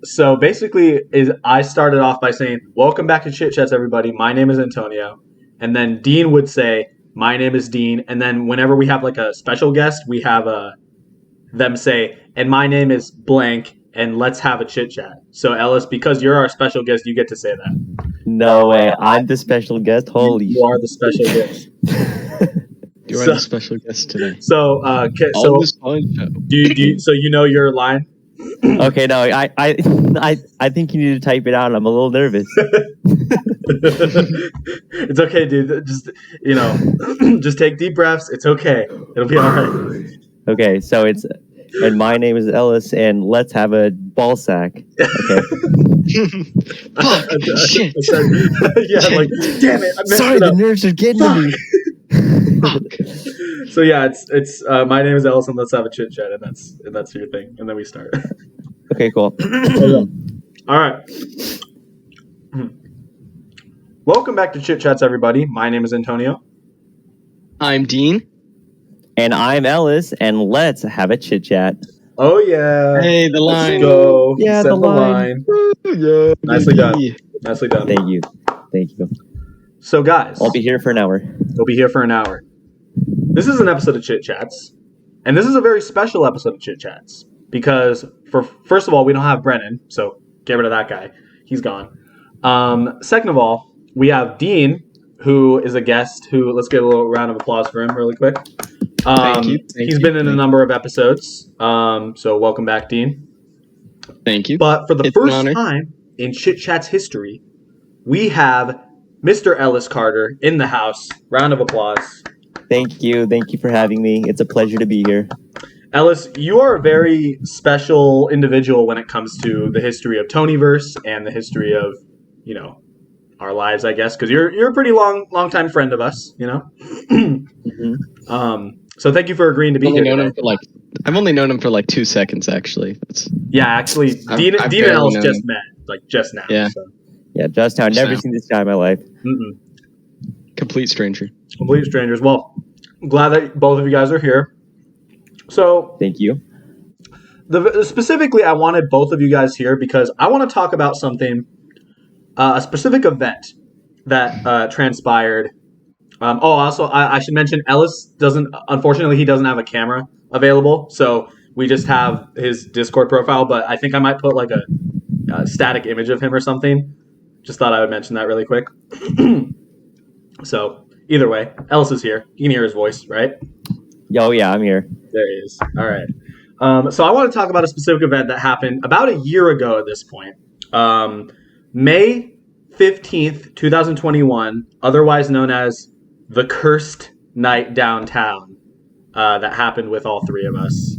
So basically, I started off by saying, "Welcome back to Chit Chats, everybody. My name is Antonio," and then Dean would say, "My name is Dean," and then whenever we have like a special guest, we have them say, "And my name is blank," and let's have a chit chat. So Ellis, because you're our special guest, you get to say that. No way. I'm the special guest. Holy You are the special guest. You are So- the special guest today. So, On this fun show. so you know your line? Okay, no, I think you need to type it out. I'm a little nervous. It's okay, dude. Just just take deep breaths. It's okay. It'll be all right. Okay, so it's and my name is Ellis, and let's have a ball sack. Okay. Fuck. Shit. Yeah, like damn it, I messed Sorry, it the up. nerves are getting to me. So yeah, it's my name is Ellis, and let's have a chit chat, and that's your thing, and then we start. Okay, cool. All right. Welcome back to Chit Chats, everybody. My name is Antonio. I'm Dean. And I'm Ellis, and let's have a chit chat. Oh yeah. Hey, the Let's line. go. Yeah, Said the line. Nicely done. Nicely done. Thank you. So, guys, I'll be here for an hour. we'll be here for an hour. This is an episode of Chit Chats, and this is a very special episode of Chit Chats because, first of all, we don't have Brennan, so get rid of that guy. He's gone. Second of all, we have Dean, who is a guest. Let's get a little round of applause for him really quick. Thank you. He's been in a number of episodes, so welcome back, Dean. Thank you. But for the It's an first honor. time in Chit Chat's history, we have Mr. Ellis Carter in the house. Round of applause. Thank you for having me. It's a pleasure to be here. Ellis, you are a very special individual when it comes to the history of Tonyverse and the history of, our lives, I guess, because you're a pretty long time friend of us, Mm-hmm. So thank you for agreeing to be here today. I've only known him for like 2 seconds, actually. Actually, Dean and Ellis just met, just now. Yeah. So. Yeah, just now. Never seen this guy in my life. Mm-mm. Complete stranger. Complete strangers. Well, I'm glad that both of you guys are here. So, Thank you. Specifically, I wanted both of you guys here because I want to talk about something, a specific event that transpired. Also, I should mention Ellis unfortunately, he doesn't have a camera available, so we just have his Discord profile, but I think I might put like a static image of him or something. Just thought I would mention that really quick. So, either way, Ellis is here. You can hear his voice, right? Oh, yeah, I'm here. There he is. All right. So I want to talk about a specific event that happened about a year ago at this point. May 15th, 2021, otherwise known as the Cursed Night Downtown, that happened with all three of us.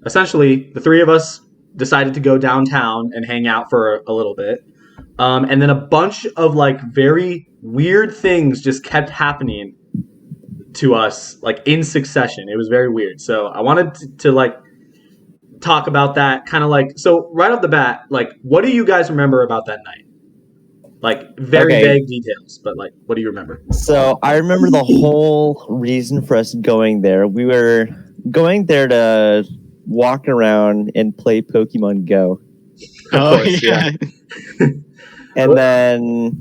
Essentially, the three of us decided to go downtown and hang out for a little bit. And then a bunch of very weird things just kept happening to us in succession. It was very weird. So I wanted to talk about that so right off the bat, what do you guys remember about that night? Very vague details, but what do you remember? So I remember the whole reason for us going there. We were going there to walk around and play Pokemon Go. Oh, yeah. And then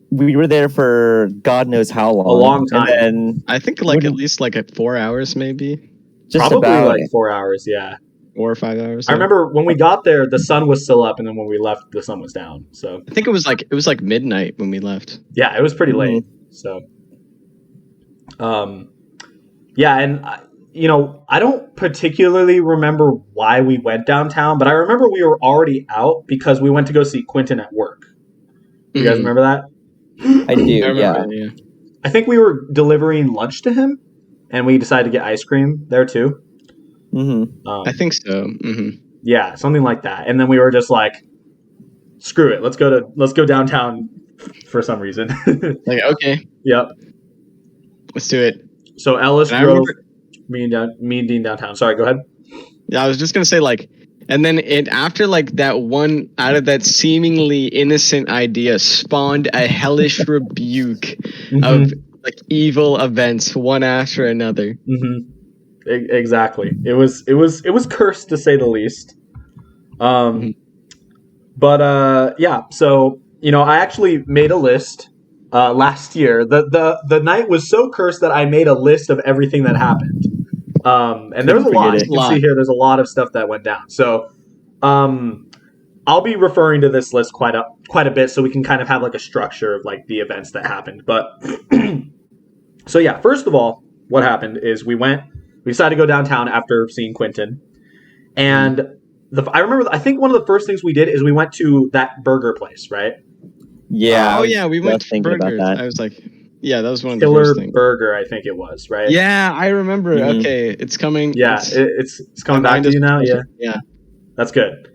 we were there for God knows how long. A long time. And then I think at least 4 hours, maybe. just Probably about 4 hours, yeah. 4 or 5 hours. I remember when we got there, the sun was still up, and then when we left, the sun was down. So I think it was midnight when we left. yeah, it was pretty late. So, yeah, and I don't particularly remember why we went downtown, but I remember we were already out because we went to go see Quentin at work. You guys remember that? I do, I remember, yeah. I think we were delivering lunch to him, and we decided to get ice cream there too. Mm-hmm. I think so. Mm-hmm. Yeah, something like that. And then we were just like, "Screw it, let's go downtown." For some reason. Okay. Yep. Let's do it. So Ellis And I drove remember- me and Dean downtown. Sorry, go ahead. Yeah, I was just gonna say and then after that one out of that seemingly innocent idea spawned a hellish rebuke of evil events one after another. Mm-hmm. Exactly. It was cursed to say the least. But yeah. So I actually made a list last year. The night was so cursed that I made a list of everything that happened. And there's a lot. You can see here. There's a lot of stuff that went down. So, I'll be referring to this list quite a bit, so we can kind of have a structure of the events that happened. But so yeah, first of all, what happened is we decided to go downtown after seeing Quentin, and I remember. I think one of the first things we did is we went to that burger place, right? Yeah. We went to thinking burgers. about that. I was like, yeah, that was one of the Killer first things. Burger, I think it was, right? Yeah, I remember. Mhm. Okay, it's coming. Yeah, it's coming back to you now. Yeah, Yeah. that's good.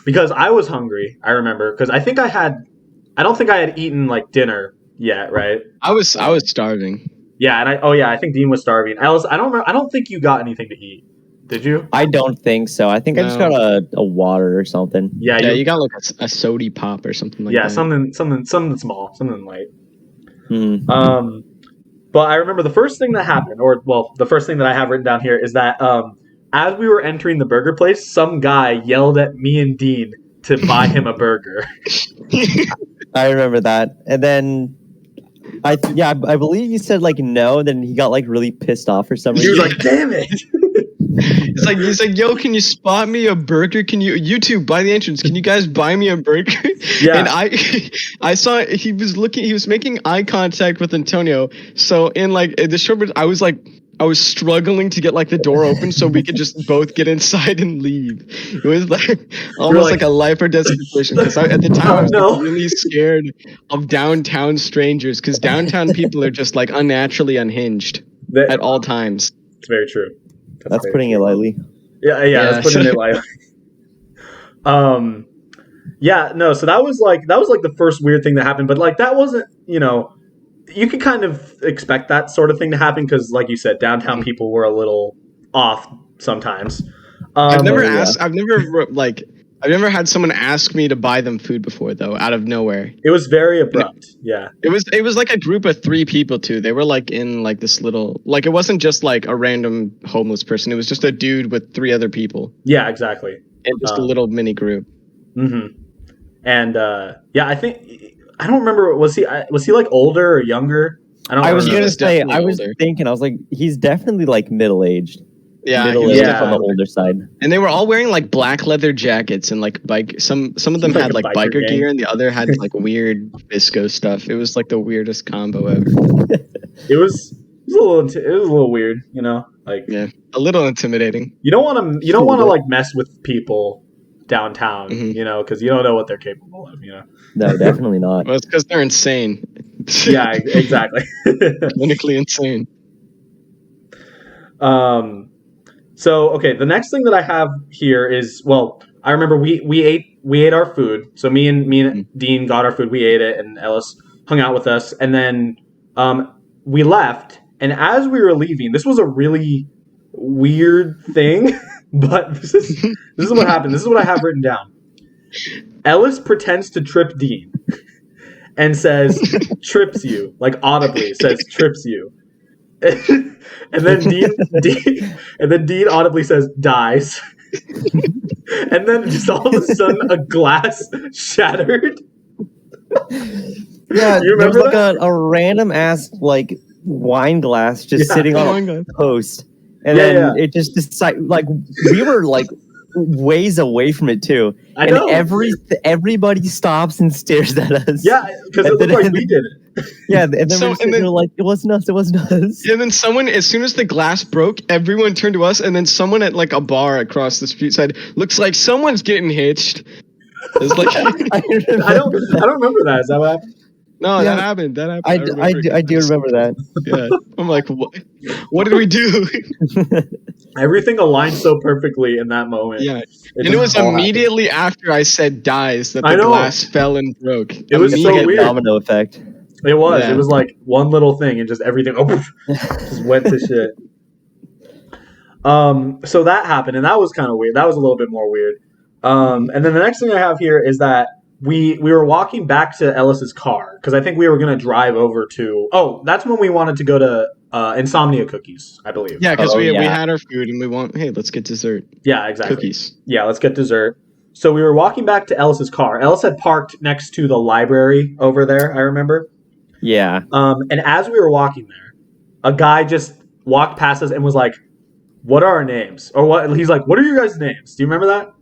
Because I was hungry. I remember because I don't think I had eaten dinner yet, right? I was starving. Yeah, and I think Dean was starving. Alice, I don't think you got anything to eat. Did you? I don't think so. I think I just No. got a water or something. Yeah, Yeah, you got a sody pop or something like that. something small, something light. Mm-hmm. But I remember the first thing that happened, the first thing that I have written down here is that as we were entering the burger place, some guy yelled at me and Dean to buy him a burger. I remember that. And then I believe you said like no, and then he got like really pissed off for some He reason. was like, "Damn it!" He's like, yo, can you spot me a burger? Can you two by the entrance? Can you guys buy me a burger? Yeah. And I saw he was making eye contact with Antonio. So in like the short bit, I was struggling to get like the door open so we could just both get inside and leave. It was like almost like a life or death situation. Because at the time I was like, really scared of downtown strangers. Because downtown people are just like unnaturally unhinged at all times. It's very true. That's putting it lightly. Yeah, that's putting it lightly. Yeah, no. So that was like the first weird thing that happened, but like that wasn't, you could kind of expect that sort of thing to happen because, like you said, downtown people were a little off sometimes. I've never had someone ask me to buy them food before though, out of nowhere. It was very abrupt. Yeah. It was like a group of 3 people too. They were like in like this little, like it wasn't just like a random homeless person. It was just a dude with 3 other people. Yeah, exactly. And just a little mini group. Mm-hmm. And I don't remember. Was he like older or younger? I was gonna say. I was older. thinking. I was like, he's definitely like middle aged. Yeah, middle aged on the older side. And they were all wearing like black leather jackets and like bike. Some of them had like biker gear, and the other had like weird visco stuff. It was like the weirdest combo ever. It was a little weird, like a little intimidating. You don't want to like mess with people downtown, because you don't know what they're capable of, No, definitely not. Well, it's because they're insane. Yeah, exactly. Clinically insane. So okay, the next thing that I have here is, well, I remember we ate our food. So me and Dean got our food. We ate it, and Ellis hung out with us, and then we left. And as we were leaving, this was a really weird thing, but this is what happened. This is what I have written down. Ellis pretends to trip Dean and says, "Trips you," like audibly says, "Trips you." And then Dean audibly says, "Dies." And then just all of a sudden a glass shattered. Yeah, there was like a random ass like wine glass just sitting on a post. And then it just decided, like, we were like ways away from it too. I know. Everybody stops and stares at us. Yeah, because it looked like we did it. Yeah, and then we're like, it wasn't us. And then someone, as soon as the glass broke, everyone turned to us, and then someone at like a bar across the street said, "Looks like someone's getting hitched." It's like I don't remember that. Is that what happened? No, that happened. I do remember that. Yeah, I'm like, what did we do? Everything aligned so perfectly in that moment. Yeah, and it was immediately after I said "dies" that the glass fell and broke. It was so like weird. A domino effect. It was. Yeah. It was like one little thing, and just everything just went to shit. So that happened, and that was kind of weird. That was a little bit more weird. And then the next thing I have here is that we were walking back to Ellis's car because I think we were going to drive over to. Oh, that's when we wanted to go to Insomnia Cookies, I believe. Yeah, because we had our food and hey, let's get dessert. Yeah, exactly. Cookies. Yeah, let's get dessert. So we were walking back to Ellis's car. Ellis had parked next to the library over there, I remember. Yeah. And as we were walking there, a guy just walked past us and was like, "What are our names?" Or what? He's like, "What are your guys' names?" Do you remember that?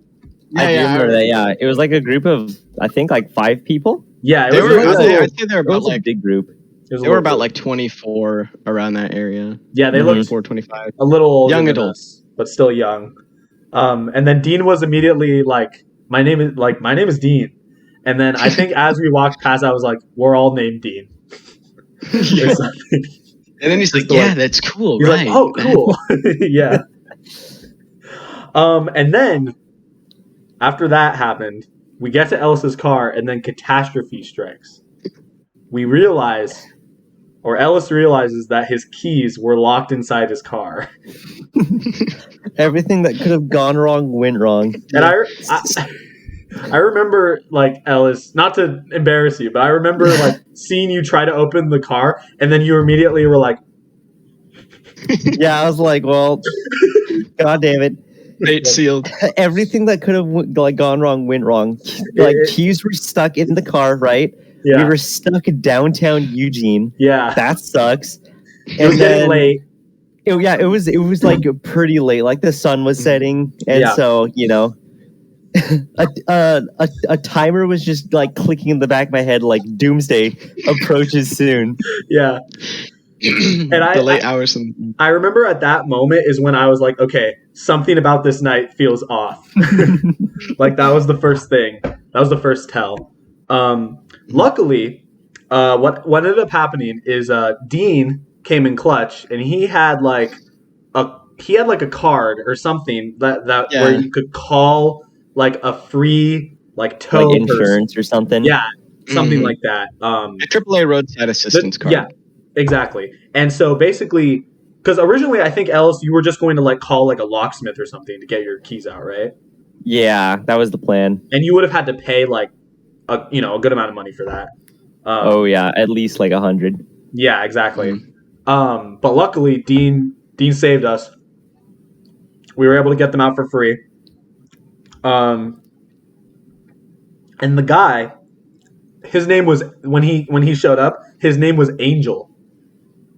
I do remember that. Yeah, it was like a group of, I think, like 5 people. Yeah, I'd say they were about like a big group. They were about like 24 around that area. Yeah, they looked 25. A little older young than adults, us, but still young. And then Dean was immediately like, "My name is Dean." And then I think as we walked past, I was like, "We're all named Dean." Yeah. And then he's like, "Yeah, that's cool." He's right. like, "Oh, cool." Yeah. And then after that happened, we get to Ellis's car, and then catastrophe strikes. We realize, or Ellis realizes, that his keys were locked inside his car. Everything that could have gone wrong went wrong. And I remember, like, Ellis, not to embarrass you, but I remember like seeing you try to open the car, and then you immediately were like, "Yeah," I was like, "Well, god damn it." Fate sealed. Everything that could have like gone wrong went wrong. Like keys were stuck in the car, right? Yeah. We were stuck downtown Eugene. Yeah. That sucks. It was getting late. It was like pretty late. Like the sun was setting, and so a timer was just like clicking in the back of my head, like doomsday approaches soon. Yeah. And the late hours. I remember at that moment is when I was like, okay, something about this night feels off. Like that was the first thing. That was the first tell. Luckily, what ended up happening is Dean came in clutch, and he had like a card or something that where you could call like a free like tow like insurance person. Or something. Yeah, something like that. A AAA roadside assistance card. Yeah, exactly. And so basically, because originally I think Ellis, you were just going to like call like a locksmith or something to get your keys out, right? Yeah, that was the plan. And you would have had to pay like a good amount of money for that. Oh yeah, at least like 100. Yeah, exactly. But luckily, Dean saved us. We were able to get them out for free. And the guy, his name was when he showed up, his name was Angel.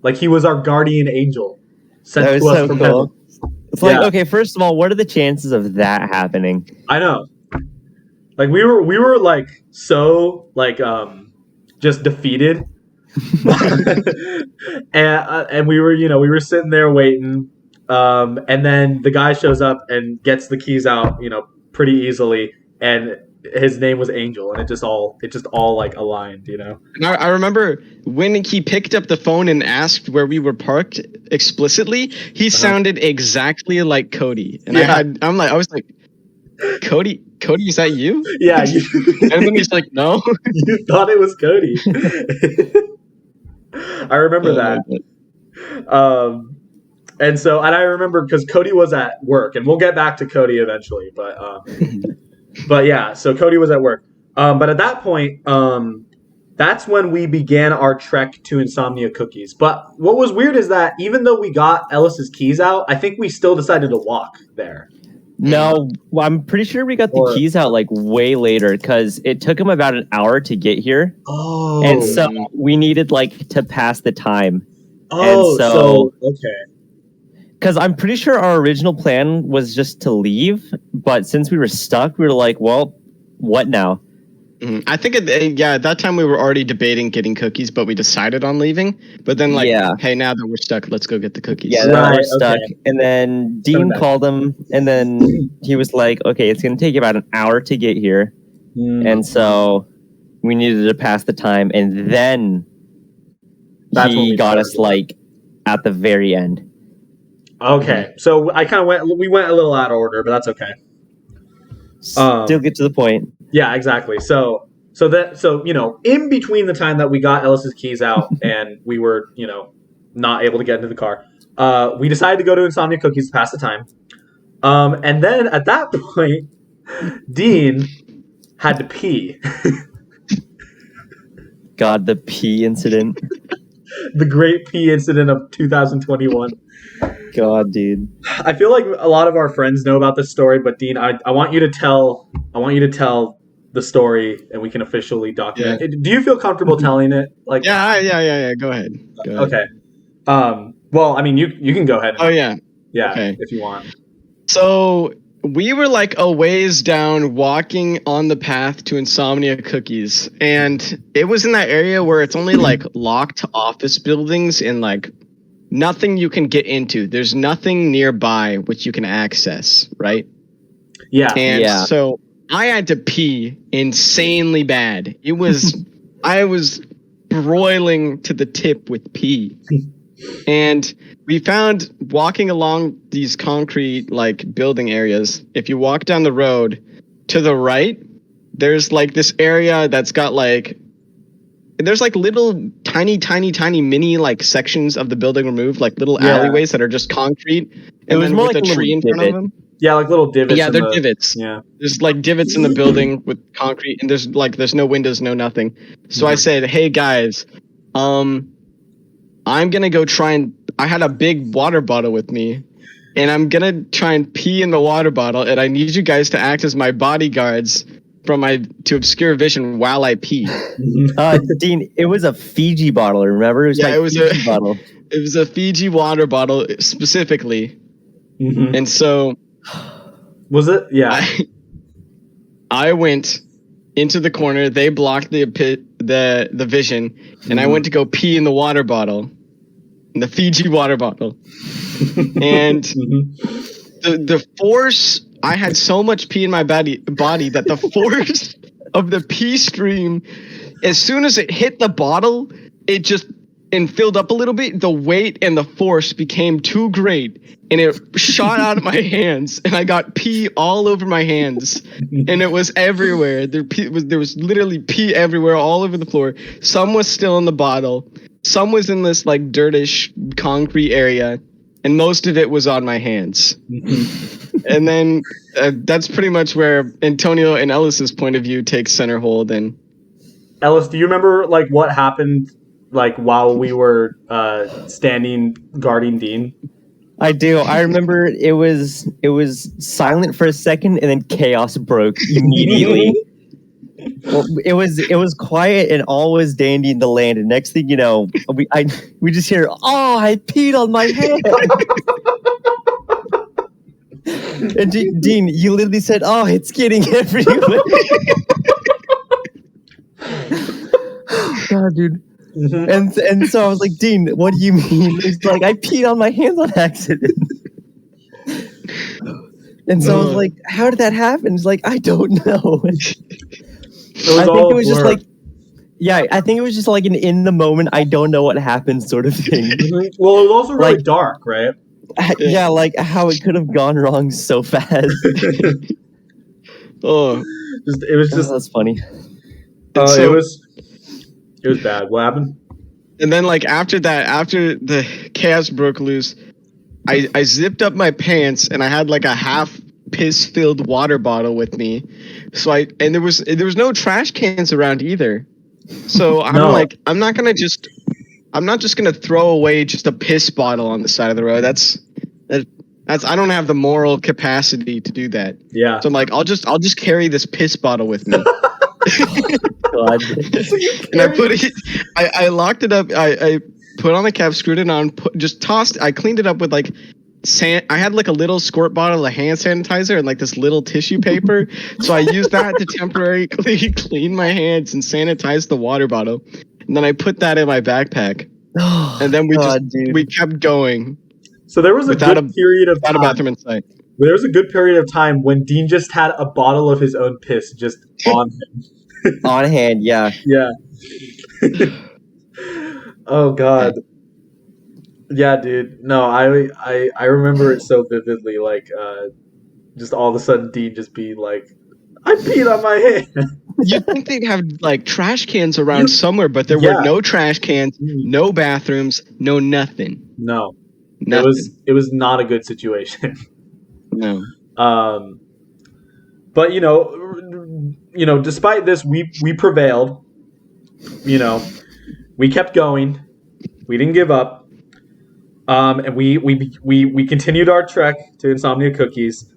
Like he was our guardian angel. Sent That was to us so from cool. heaven. It's like, okay, first of all, what are the chances of that happening? I know. Like we were like so like just defeated. and we were sitting there waiting. And then the guy shows up and gets the keys out, pretty easily, and his name was Angel, and it just all like aligned, And I remember when he picked up the phone and asked where we were parked explicitly, he sounded exactly like Cody, and I was like, Cody, is that you? Yeah. And then he's like, no. You thought it was Cody. I remember that. And I remember because Cody was at work, and we'll get back to Cody eventually, but yeah, so Cody was at work. But at that point, that's when we began our trek to Insomnia Cookies. But what was weird is that even though we got Ellis's keys out, I think we still decided to walk there. No, I'm pretty sure we got the keys out like way later because it took him about an hour to get here. Oh. And so we needed like to pass the time. Oh, and so okay. Because I'm pretty sure our original plan was just to leave, but since we were stuck, we were like, well, what now? I think at that time we were already debating getting cookies, but we decided on leaving. But then hey, now that we're stuck, let's go get the cookies. Yeah, now we're stuck. Okay. And then Dean called him, and then he was like, okay, it's going to take you about an hour to get here. And so we needed to pass the time, and then he got us like at the very end. Okay, so we went a little out of order, but that's okay. Still get to the point. Yeah, exactly. So in between the time that we got Ellis's keys out and we were, not able to get into the car, we decided to go to Insomnia Cookies to pass the time. And then at that point, Dean had to pee. God, the pee incident. The great pee incident of 2021. God, dude. I feel like a lot of our friends know about this story, but Dean, I want you to tell the story, and we can officially document it. Do you feel comfortable telling it? Like, yeah. Go ahead. Okay. Well, I mean, you can go ahead. Oh yeah. Yeah. Okay. If you want. So we were like a ways down, walking on the path to Insomnia Cookies, and it was in that area where it's only like locked office buildings and like nothing you can get into. There's nothing nearby which you can access, right? Yeah. And so I had to pee insanely bad. It was, I was broiling to the tip with pee. And we found walking along these concrete like building areas, if you walk down the road to the right, there's like this area that's got like, there's like little tiny mini like sections of the building removed, like little alleyways that are just concrete. And then with a tree in front of them. Yeah, like little divots. Yeah, they're divots. Yeah. There's like divots in the building with concrete, and there's no windows, no nothing. So I said, hey guys, I'm gonna go try and I had a big water bottle with me. and I'm gonna try and pee in the water bottle, and I need you guys to act as my bodyguards to obscure vision while I pee. Dean, it was a Fiji bottle. Remember, it was a Fiji bottle. It was a Fiji water bottle specifically, and so was it? Yeah. I went into the corner. They blocked the vision, and I went to go pee in the water bottle, in the Fiji water bottle, and the force. I had so much pee in my body that the force of the pee stream, as soon as it hit the bottle, it just filled up a little bit. The weight and the force became too great, and it shot out of my hands, and I got pee all over my hands, and it was everywhere. There was literally pee everywhere, all over the floor. Some was still in the bottle, some was in this like dirtish concrete area, and most of it was on my hands. And then that's pretty much where Antonio and Ellis's point of view takes center hold. And Ellis, do you remember like what happened like while we were standing guarding Dean? I do. I remember it was silent for a second, and then chaos broke immediately. Well, it was quiet and all was dandy in the land. And next thing you know, we just hear, "Oh, I peed on my hand." And Dean, you literally said, "Oh, it's getting everywhere." God, dude. And so I was like, "Dean, what do you mean?" He's like, "I peed on my hands on accident." And so I was like, "How did that happen?" He's like, "I don't know." I think it was just like, I think it was just like an in the moment, I don't know what happened sort of thing. Well, it was also really dark, right? Yeah, like how it could have gone wrong so fast. It was just that's funny. So, it was bad. What happened? And then like after the chaos broke loose, I zipped up my pants, and I had like a half piss filled water bottle with me. So there was no trash cans around either. So I'm like, I'm not just gonna throw away just a piss bottle on the side of the road. That's I don't have the moral capacity to do that. Yeah. So I'm like, I'll just carry this piss bottle with me. God. And I put it. I locked it up. I put on the cap, screwed it on, just tossed. I cleaned it up with like I had like a little squirt bottle of hand sanitizer and like this little tissue paper. So I used that to temporarily clean my hands and sanitize the water bottle. And then I put that in my backpack. And then we kept going. So there was a good period of time. Without a bathroom in sight. There was a good period of time when Dean just had a bottle of his own piss just on him. On hand, yeah. Yeah. Oh God. Yeah, dude. No, I remember it so vividly. Like, just all of a sudden, Dean just being like, "I peed on my hand." You'd think they'd have like trash cans around somewhere, but there were no trash cans, no bathrooms, no nothing. No, nothing. It was not a good situation. No. But you know, despite this, we prevailed. You know, we kept going. We didn't give up. And we continued our trek to Insomnia Cookies.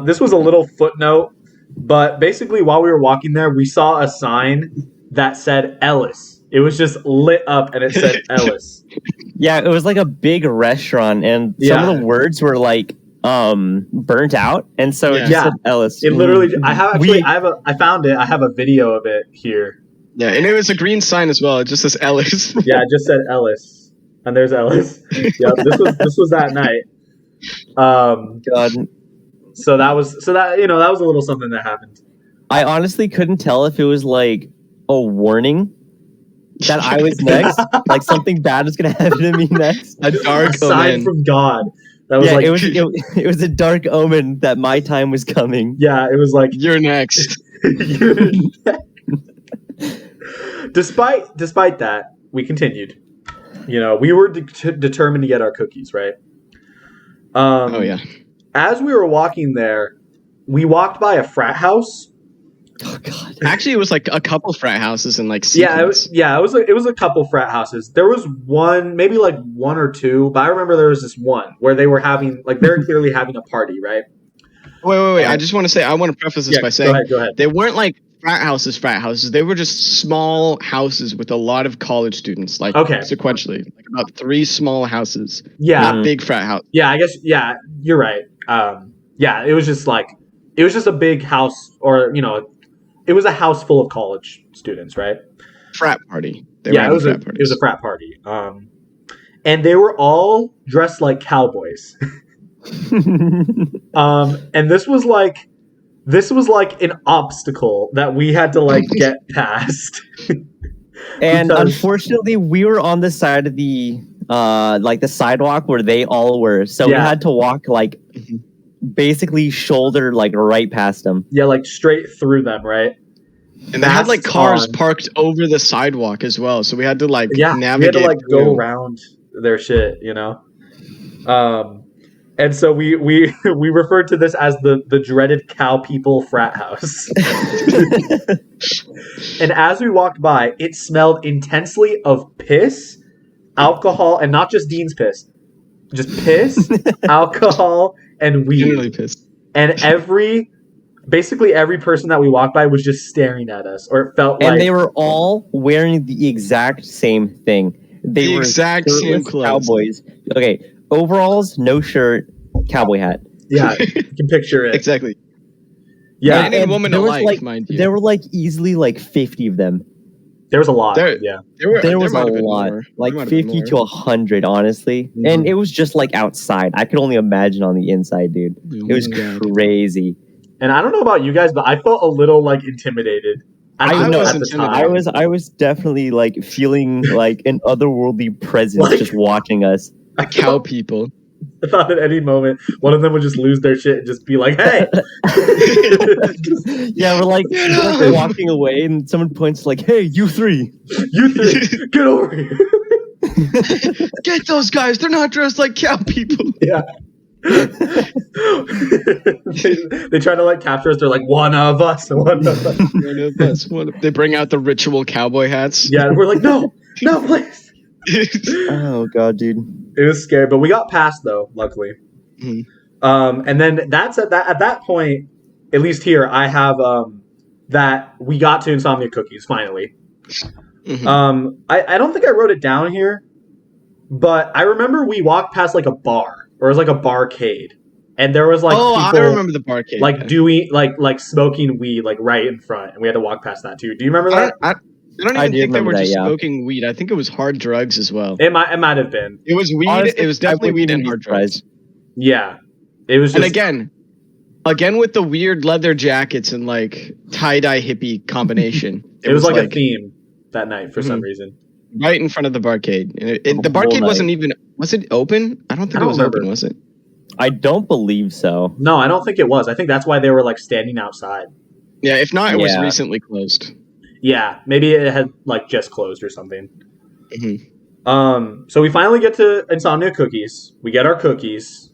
This was a little footnote, but basically while we were walking there, we saw a sign that said Ellis. It was just lit up and it said Ellis. Yeah, it was like a big restaurant, and some of the words were like burnt out, and so it just said Ellis. It literally. I found it. I have a video of it here. Yeah, and it was a green sign as well. It just says Ellis. Yeah, it just said Ellis. And there's Ellis. Yeah, this was that night. God. So that was that was a little something that happened. I honestly couldn't tell if it was like a warning that I was next, like something bad was gonna happen to me next. A dark sign from God. That was it was a dark omen that my time was coming. Yeah, it was like you're next. You're next. Despite that, we continued. You know, we were determined to get our cookies, right? Oh, yeah. As we were walking there, we walked by a frat house. Oh God. Actually, it was like a couple frat houses in like Yeah, sequence. it was a couple frat houses. There was one, maybe like one or two, but I remember there was this one where they were having like they're clearly having a party, right? Wait. I just want to say, I want to preface this by saying go ahead. they weren't like frat houses. They were just small houses with a lot of college students, like sequentially, like about 3 small houses. Yeah. Not big frat house. Yeah, I guess, yeah, you're right. Yeah, it was just a big house, or, you know, it was a house full of college students, right? Frat party. It was a frat party. And they were all dressed like cowboys. And this was like an obstacle that we had to like get past. And unfortunately, we were on the side of the like the sidewalk where they all were, so we had to walk like basically shoulder like right past them. Yeah, like straight through them, right? And they had like cars parked over the sidewalk as well, so we had to like navigate. We had to like go around their shit, you know. And so we referred to this as the dreaded cow people frat house. And as we walked by, it smelled intensely of piss, alcohol, and not just Dean's piss. Just piss, alcohol, and weed. Generally piss. And basically every person that we walked by was just staring at us, or it felt like... And they were all wearing the exact same thing. They were exact same clothes. Cowboys. Okay, overalls, no shirt, cowboy hat. Yeah, you can picture it. Exactly. Yeah, Man and woman alike, like, mind you. There were like easily like 50 of them. There was a lot. There was a lot, like 50 to 100, honestly. Mm-hmm. And it was just like outside. I could only imagine on the inside, dude. It was crazy. And I don't know about you guys, but I felt a little like intimidated. I was definitely like feeling like an otherworldly presence just watching us. The cow people. I thought at any moment one of them would just lose their shit and just be like, "Hey!" Yeah, we're like walking away, and someone points like, "Hey, you three, get over here! Get those guys! They're not dressed like cow people." Yeah. They try to like capture us. They're like, one of us. They bring out the ritual cowboy hats. Yeah, and we're like, no, please. Oh god, dude, it was scary, but we got past though, luckily. Mm-hmm. And then that's at that point, at least here, I have that we got to Insomnia Cookies finally. Mm-hmm. I don't think I wrote it down here, but I remember we walked past like a bar, or it was like a barcade, and there was like people, I remember the barcade, like doing like smoking weed like right in front, and we had to walk past that too. Do you remember that? I don't even think they were just smoking weed. I think it was hard drugs as well. It might have been. It was weed. Honestly, it was definitely weed and hard drugs. Yeah, it was. And again with the weird leather jackets and like tie-dye hippie combination. It was like a theme that night for some reason. Right in front of the barcade. The barcade wasn't even. Was it open? I don't think it was open. Was it? I don't believe so. No, I don't think it was. I think that's why they were like standing outside. Yeah, if not, it was recently closed. Yeah, maybe it had like just closed or something. Mm-hmm. So we finally get to Insomnia Cookies. We get our cookies,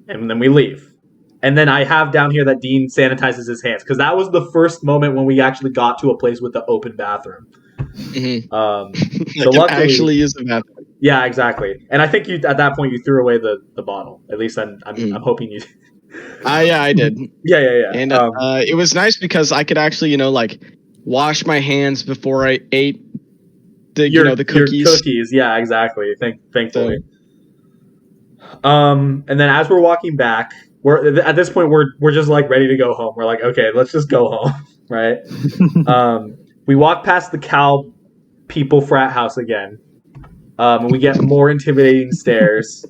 and then we leave. And then I have down here that Dean sanitizes his hands, because that was the first moment when we actually got to a place with the open bathroom. Mm-hmm. So luckily, actually use the bathroom. Yeah, exactly. And I think you at that point you threw away the bottle. At least I'm hoping you. Yeah, I did. Yeah. And it was nice because I could actually like wash my hands before I ate the the cookies. Your cookies, yeah, exactly. Thankfully. And then as we're walking back, at this point we're just like ready to go home. We're like, okay, let's just go home, right? We walk past the cow people frat house again, and we get more intimidating stares.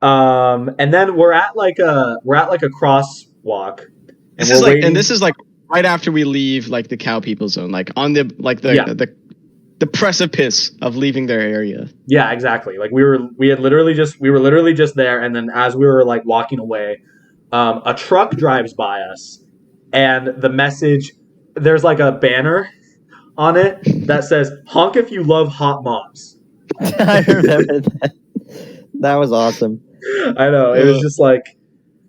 And then we're at like a crosswalk. And this is like right after we leave like the cow people zone, like on the precipice of leaving their area. Yeah, exactly. Like we were literally just there, and then as we were like walking away, a truck drives by us, and the message, there's like a banner on it that says "Honk if you love hot moms." I remember that. That was awesome. I know, it was just like,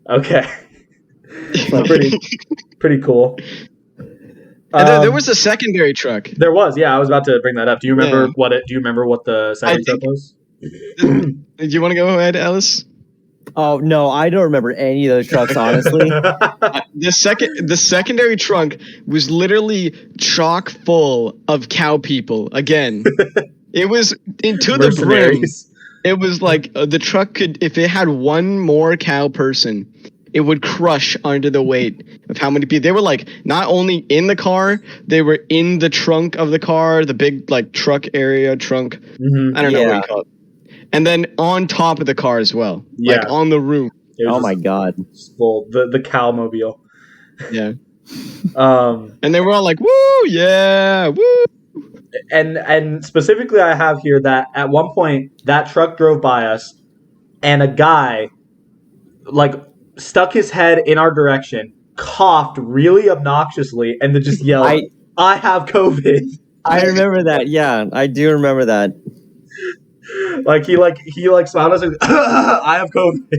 okay, pretty cool. And there was a secondary truck. There was, yeah. I was about to bring that up. Do you remember Yeah. Do you remember what the second truck was? Do you want to go ahead, Ellis? Oh no, I don't remember any of those trucks, honestly. The secondary trunk was literally chock full of cow people. Again, it was into the brim. Mercenaries. It was like the truck could, if it had one more cow person, it would crush under the weight of how many people. They were like not only in the car, they were in the trunk of the car, the big like truck area trunk. Mhm. I don't know Yeah. what you call it. And then on top of the car as well, Yeah. like on the roof. It was Oh my god. full, the cowmobile. Yeah. Um, And they were all like, "Woo, yeah, woo." and specifically, I have here that at one point that truck drove by us, and a guy like stuck his head in our direction, coughed really obnoxiously, and then just yelled, "I have COVID." I remember that. Yeah, I do remember that. he smiled at us and I have COVID.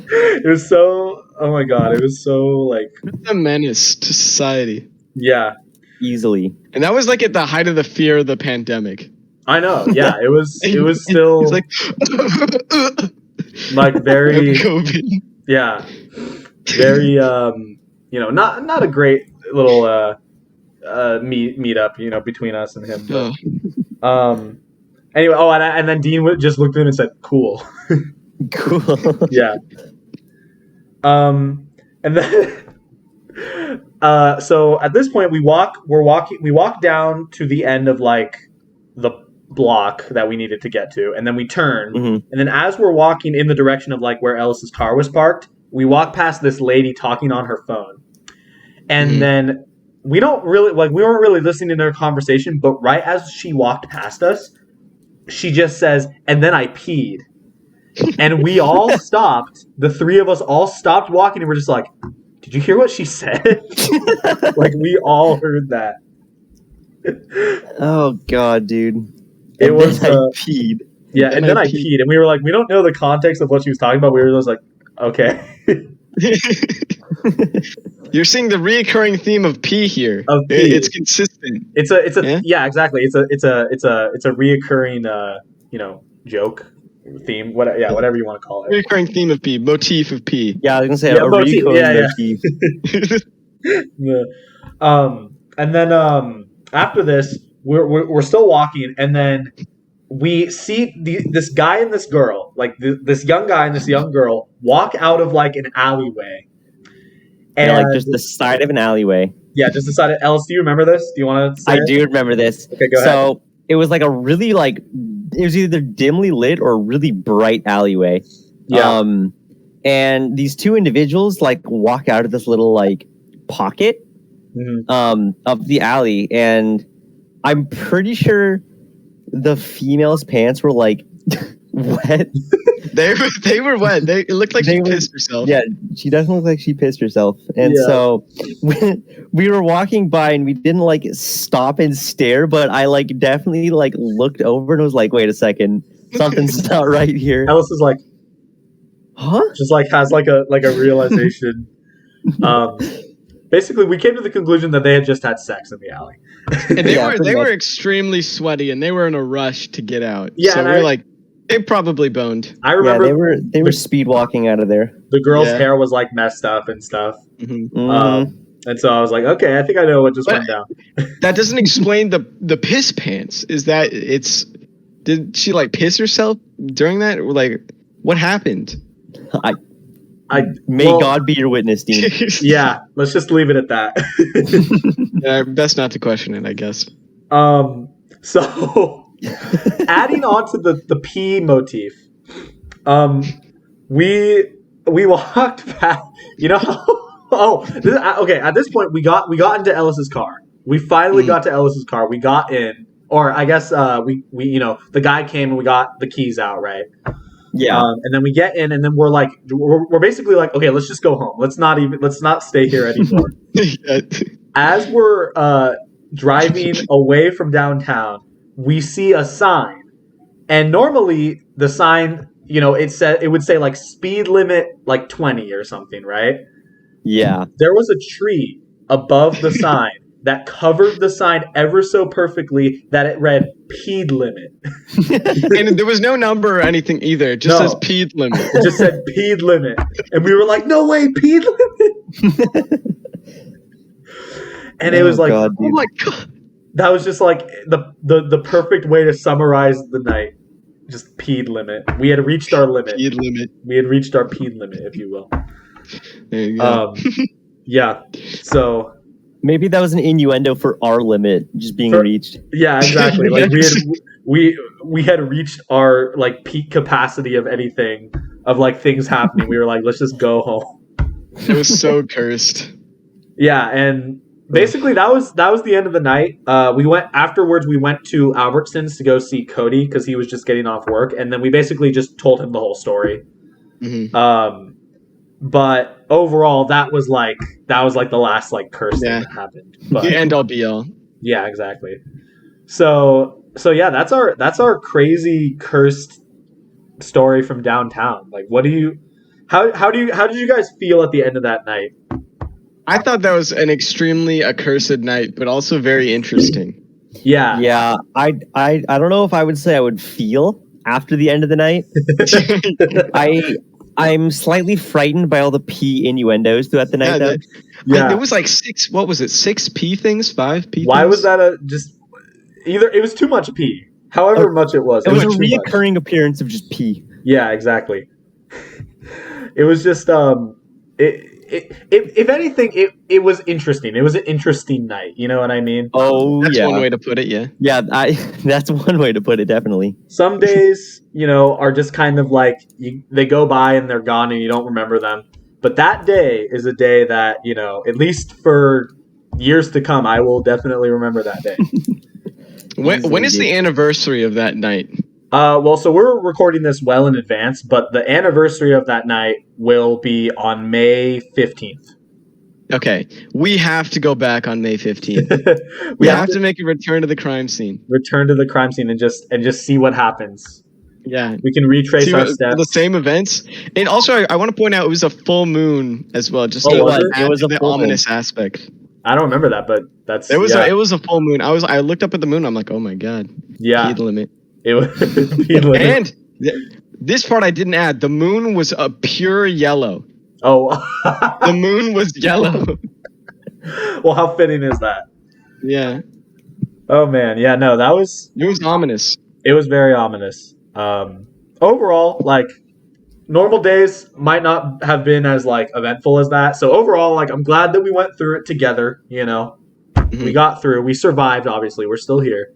It was so, oh my god, it was so like A menace to society. yeah. Easily. And that was like at the height of the fear of the pandemic. I know, yeah. It was still He's like very COVID. yeah. Very not a great little meet up, between us and him. But, anyway, and then Dean just looked at him and said, "Cool." Cool. Yeah. And then so at this point we walk down to the end of like the block that we needed to get to, and then we turn, and then as we're walking in the direction of like where Ellis's car was parked, we walk past this lady talking on her phone. And then we weren't really listening to her conversation, but right as she walked past us, she just says, "And then I peed." And we all stopped. The three of us all stopped walking, and we're just like, "Did you hear what she said?" Like, we all heard that. Oh god, dude. It was I peed. Yeah, and then I peed, and we were like, we don't know the context of what she was talking about. We were just like, okay. You're seeing the reoccurring theme of pee here. Of pee. It's consistent. It's a yeah, exactly. It's a reoccurring joke theme. Whatever you want to call it. Reoccurring theme of pee, motif of pee. Yeah, I was gonna say Yeah, a motif, motif. And then after this, we're still walking, and then we see this guy and this girl, like this young guy and this young girl, walk out of like an alleyway. And like just the side of an alleyway. Yeah, just the side of. Ellis, do you remember this? Do you want to say I do remember this. Okay, go ahead. So it was like a really like, it was either dimly lit or a really bright alleyway. Yeah. And these two individuals like walk out of this little like pocket of the alley, and I'm pretty sure the female's pants were like wet. They were wet. It looked like she pissed herself. Yeah, she doesn't look like she pissed herself. And so we were walking by, and we didn't like stop and stare, but I like definitely like looked over and was like, wait a second, something's not right here. Ellis is like, huh? Just like has like a realization. Basically, we came to the conclusion that they had just had sex in the alley. And they were extremely sweaty, and they were in a rush to get out. Yeah, so we were like, they probably boned. I remember they were speed walking out of there. The girl's hair was like messed up and stuff. And so I was like, okay, I think I know what just went down. That doesn't explain the piss pants. Is that did she like piss herself during that? Or like, what happened? May God be your witness, Dean. Yeah, let's just leave it at that. Best not to question it, I guess. So adding on to the pee motif, we walked past. You know, okay. At this point, we got into Ellis's car. We finally got to Ellis's car. We got in, or I guess we the guy came and we got the keys out, right? Yeah. And then we get in, and then we're basically like, okay, let's just go home. Let's not stay here anymore. As we're driving away from downtown, we see a sign, and normally the sign, it would say like speed limit like 20 or something, right? Yeah. There was a tree above the sign that covered the sign ever so perfectly that it read "Peed limit." And there was no number or anything either. It just No. says peed limit. It just said "Peed limit," and we were like, "No way, peed limit!" And it was like, God, Oh dude. my god. that was just like the perfect way to summarize the night. Just peed limit. We had reached our limit. Peed limit. We had reached our peed limit, if you will. There you go. Yeah. So Maybe that was an innuendo for our limit just being For- reached. yeah, exactly. Like we had reached our like peak capacity of anything, of like things happening. We were like, let's just go home. It was so cursed. Yeah, and basically that was the end of the night. We went to Albertsons to go see Cody because he was just getting off work, and then we basically just told him the whole story. Mhm. But overall, that was like the last like curse thing that happened. But The end all be all. yeah, exactly. So yeah, that's our crazy cursed story from downtown. Like, how did you guys feel at the end of that night? I thought that was an extremely accursed night, but also very interesting. Yeah. Yeah, I don't know if I would say I would feel after the end of the night. I'm slightly frightened by all the pee innuendos throughout the night, though. There was like 6. What was it? 6 P things? 5 P. Why things? was that either it was too much pee, however much it was. It was a too much. reoccurring appearance of just pee. Yeah, exactly. It was just if anything, it was interesting. It was an interesting night. You know what I mean? Oh, That's yeah. one way to put it. Yeah. Yeah, that's one way to put it. Definitely. Some days, are just kind of like they go by and they're gone and you don't remember them. But that day is a day that at least for years to come, I will definitely remember that day. When is the anniversary of that night? Well, so we're recording this well in advance, but the anniversary of that night will be on May 15th. Okay, we have to go back on May 15th. We have to make a return to the crime scene. Return to the crime scene and just see what happens. Yeah, we can retrace our steps. The same events, and also I want to point out it was a full moon as well. Just it was a the full ominous aspect. I don't remember that, but that's it was a full moon. I looked up at the moon. I'm like, oh my god. Yeah. Speed limit. It was speed limit. And this part I didn't add. The moon was a pure yellow. Oh. The moon was yellow. Well, how fitting is that? Yeah. Oh man, yeah, no, it was ominous. It was very ominous. Overall, like normal days might not have been as like eventful as that. So overall, like I'm glad that we went through it together, Mm-hmm. We got through. We survived, obviously. We're still here.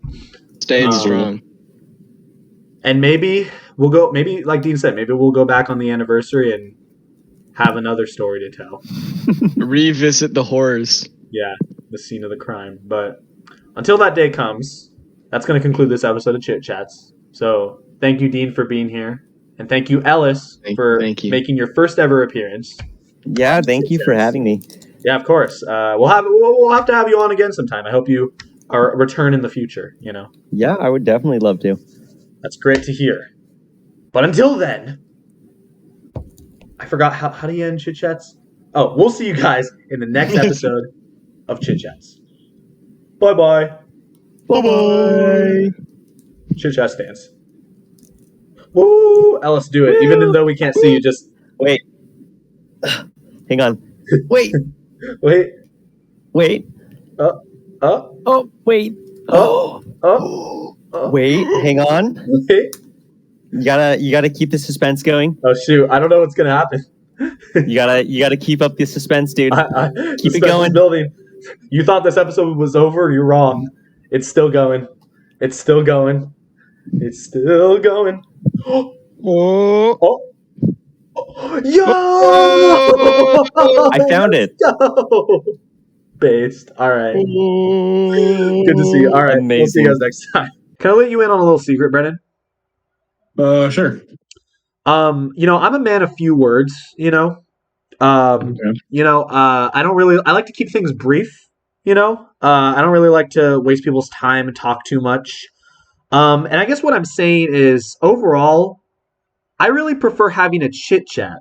Stayed strong. And maybe like Dean said, maybe we'll go back on the anniversary and have another story to tell. Revisit the horrors. Yeah, the scene of the crime. But until that day comes, that's going to conclude this episode of Chit Chats. So thank you, Dean, for being here. And thank you, Ellis, for making your first ever appearance. Yeah, thank you for having me. Yeah, of course. We'll have to have you on again sometime. I hope you return in the future, Yeah, I would definitely love to. That's great to hear. But until then, I forgot how do you end Chit Chats? Oh, we'll see you guys in the next episode of Chit Chats. Bye-bye. Bye-bye. Chit Chat stance. Woo! Ellis, do it. Even though we can't see you, just... Wait. Hang on. Wait. Wait. Wait. Oh, wait. Wait, hang on. Wait. You gotta keep the suspense going. Oh shoot, I don't know what's gonna happen. You gotta keep up the suspense, dude. Keep it going. Building. You thought this episode was over? You're wrong. It's still going. It's still going. It's still going. Oh. Yo! I found it. Yo! Based. All right. Good to see you. All right. Amazing. We'll see you guys next time. Can I let you in on a little secret, Brennan? Sure. I'm a man of few words, okay. I like to keep things brief, I don't really like to waste people's time and talk too much. And I guess what I'm saying is overall, I really prefer having a chit chat.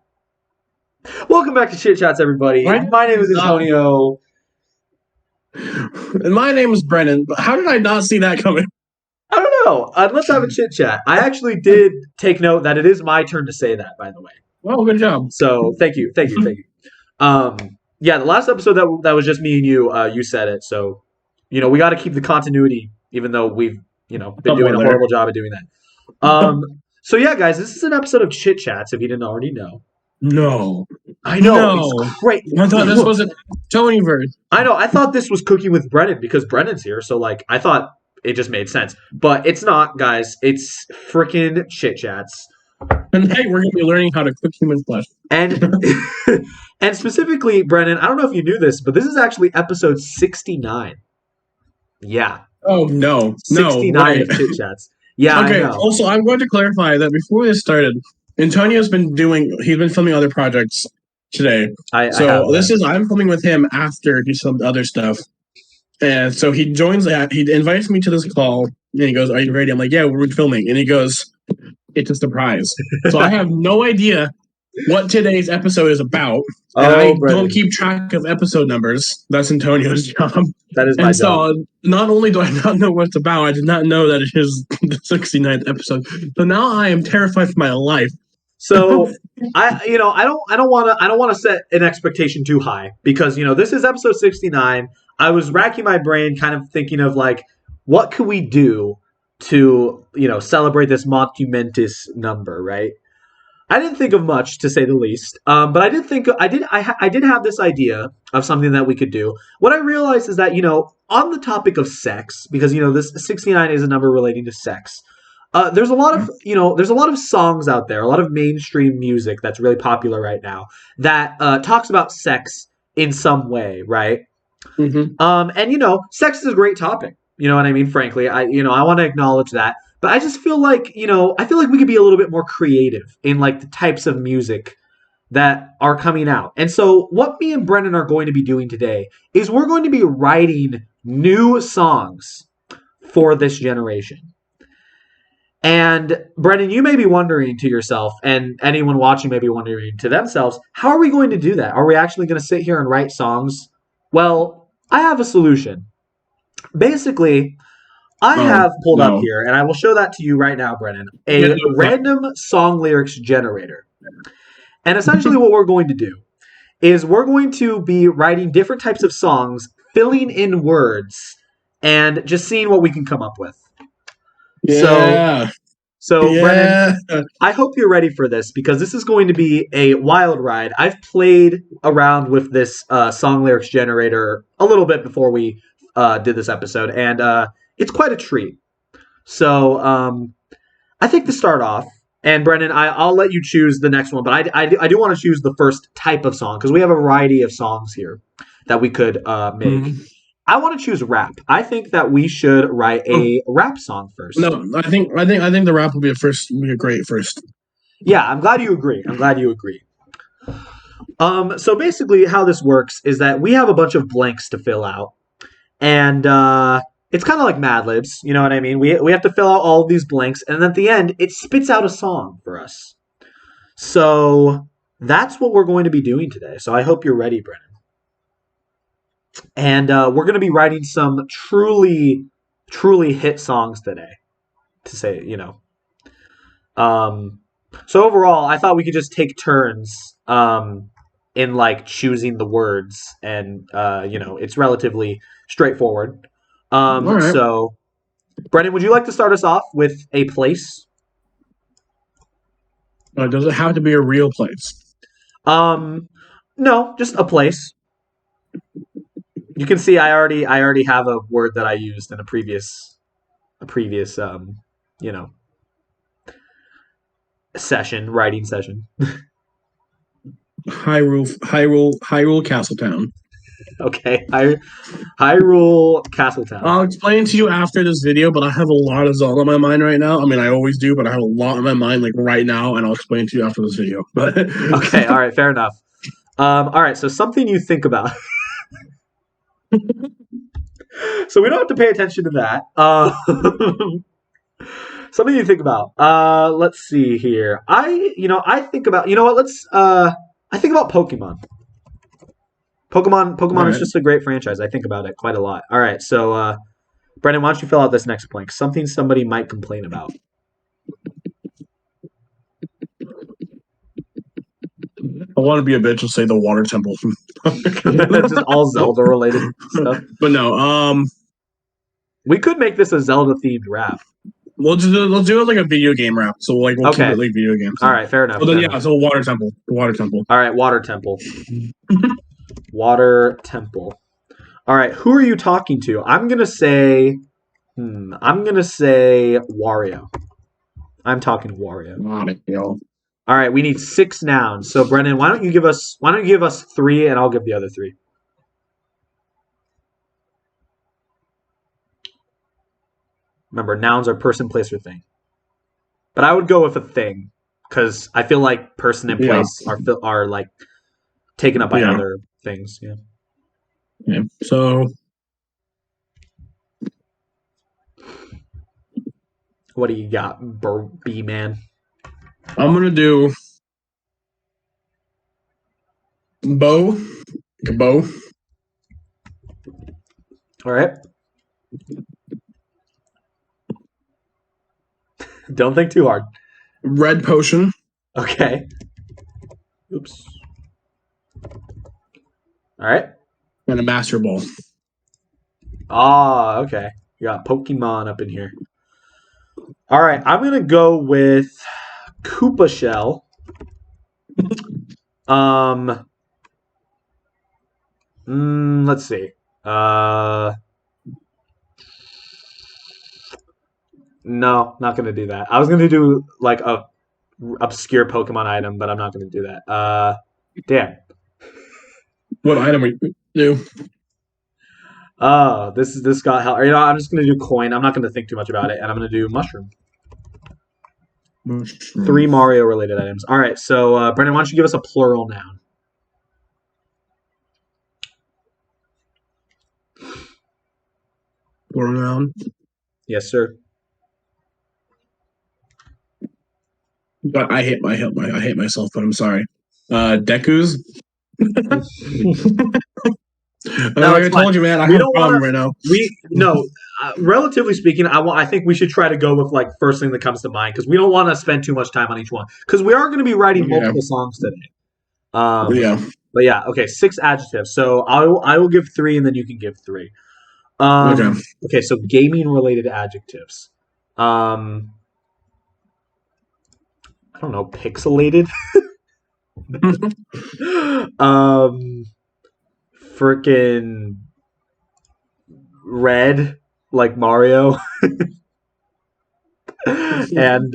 Welcome back to Chit Chats, everybody. My name is Antonio. And my name is Brennan. But how did I not see that coming? I don't know. Let's have a chit chat. I actually did take note that it is my turn to say that, by the way. Well, good job. So thank you. Yeah, the last episode that was just me and you, you said it. So, we got to keep the continuity, even though we've, been doing a horrible job at doing that. So yeah, guys, this is an episode of Chit Chats. If you didn't already know. No. I know. No. It's great. I thought this was a Tonyverse. I know. I thought this was Cooking with Brennan because Brennan's here. So I thought it just made sense, but it's not, guys. It's freaking Chit Chats. And hey, we're gonna be learning how to cook human flesh. And and specifically, Brennan, I don't know if you knew this, but this is actually episode 69. Yeah. Oh no, 69 of Chit Chats. Yeah. Okay. I know. Also, I'm going to clarify that before this started, Antonio's been filming other projects today. I'm filming with him after he filmed other stuff. And so he joins that. He invites me to this call, and he goes, "Are you ready?" I'm like, "Yeah, we're filming." And he goes, "It's a surprise." So I have no idea what today's episode is about, and I don't keep track of episode numbers. That's Antonio's job. That is my job. So not only do I not know what it's about, I did not know that it is the 69th episode. So now I am terrified for my life. So I don't want to set an expectation too high because this is episode 69. I was racking my brain, kind of thinking of what could we do to celebrate this monumentous number, right? I didn't think of much, to say the least, but I did have this idea of something that we could do. What I realized is that on the topic of sex, because this 69 is a number relating to sex. There's a lot of songs out there, a lot of mainstream music that's really popular right now that talks about sex in some way, right? Mm-hmm. And sex is a great topic. You know what I mean? Frankly, I want to acknowledge that, but I just feel like we could be a little bit more creative in the types of music that are coming out. And so, what me and Brennan are going to be doing today is we're going to be writing new songs for this generation. And Brennan, you may be wondering to yourself, and anyone watching may be wondering to themselves, how are we going to do that? Are we actually going to sit here and write songs? Well, I have a solution. Basically, I have pulled up here, and I will show that to you right now, Brennan, a random song lyrics generator. And essentially what we're going to do is we're going to be writing different types of songs, filling in words, and just seeing what we can come up with. Yeah. So Brennan, I hope you're ready for this because this is going to be a wild ride. I've played around with this song lyrics generator a little bit before we did this episode, and it's quite a treat. So I think to start off, and Brennan, I'll let you choose the next one, but I do want to choose the first type of song because we have a variety of songs here that we could make. Mm-hmm. I want to choose rap. I think that we should write a rap song first. No, I think the rap will be a great first. Yeah, I'm glad you agree. So basically how this works is that we have a bunch of blanks to fill out. And it's kind of like Mad Libs, you know what I mean? We have to fill out all of these blanks, and at the end, it spits out a song for us. So that's what we're going to be doing today. So I hope you're ready, Brennan. And we're going to be writing some truly, truly hit songs today, to say, So overall, I thought we could just take turns in choosing the words, and it's relatively straightforward. Right. So, Brennan, would you like to start us off with a place? Does it have to be a real place? No, just a place. You can see I already have a word that I used in a previous writing session. Hyrule Castletown. Okay, Hyrule Castletown. I'll explain to you after this video, but I have a lot of Zelda on my mind right now. I mean, I always do, but I have a lot on my mind right now, and I'll explain to you after this video. But okay, all right, fair enough. All right, so something you think about. So we don't have to pay attention to that. Something you think about. Let's see here. I think about. You know what? I think about Pokemon. Pokemon is just a great franchise. I think about it quite a lot. All right, so Brendan, why don't you fill out this next blank? Something somebody might complain about. I want to be a bitch and say the water temple. Just all Zelda related stuff. But no, we could make this a Zelda themed rap. Let's do it like a video game rap. So we'll keep it like video games. All right, fair enough. Well, then so water temple. The water temple. All right, water temple. Water temple. All right, who are you talking to? I'm gonna say Wario. I'm talking Wario. All right, we need 6 nouns. So Brendan, why don't you give us 3 and I'll give the other 3. Remember, nouns are person, place, or thing. But I would go with a thing because I feel like person and place are like taken up by other things. Yeah. So, what do you got, B man? I'm gonna do bow. A bow. All right. Don't think too hard. Red potion. Okay. Oops. All right. And a master ball. Ah, okay. You got Pokemon up in here. All right. I'm going to go with Koopa Shell. Let's see. No, not going to do that. I was going to do like a obscure Pokemon item, but I'm not going to do that. Damn. What item are you do? Oh, this got hell. I'm just going to do coin. I'm not going to think too much about it, and I'm going to do mushroom. 3 Mario related items. All right, so Brendan, why don't you give us a plural noun? Plural noun. Yes, sir. But I hate myself, but I'm sorry. Deku's. No, I told you, man. I have a problem right now. Relatively speaking, I think we should try to go with like first thing that comes to mind because we don't want to spend too much time on each one because we are going to be writing multiple songs today. But yeah, okay, 6 adjectives. So I will give 3 and then you can give 3. Okay, so gaming related adjectives. I don't know, pixelated. Freaking red like Mario. and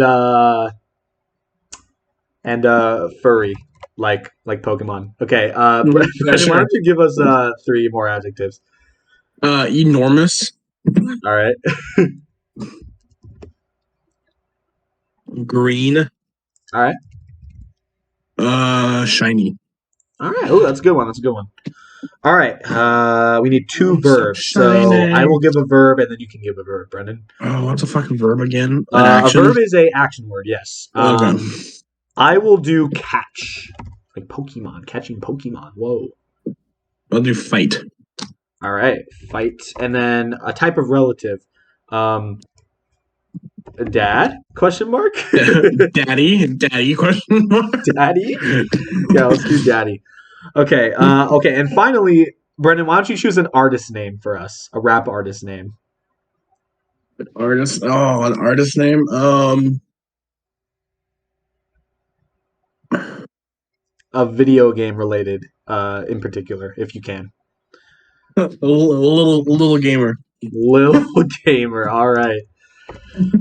furry like Pokemon. Okay, Brendan, why don't you give us 3 more adjectives? Enormous. All right. Green. All right. Shiny. All right. Oh, that's a good one. All right. We need 2 verbs. So I will give a verb and then you can give a verb, Brendan. Oh, what's a fucking verb again? A verb is a action word, yes. I will do catch. Like Pokemon, catching Pokemon. Whoa. I'll do fight. All right. Fight. And then a type of relative. Dad? Question mark? Daddy? Question mark? Daddy? Yeah, let's do daddy. Okay. Okay. And finally, Brendan, why don't you choose an artist name for us? A rap artist name. An artist name? A video game related, in particular, if you can. A little gamer. Little gamer. All right.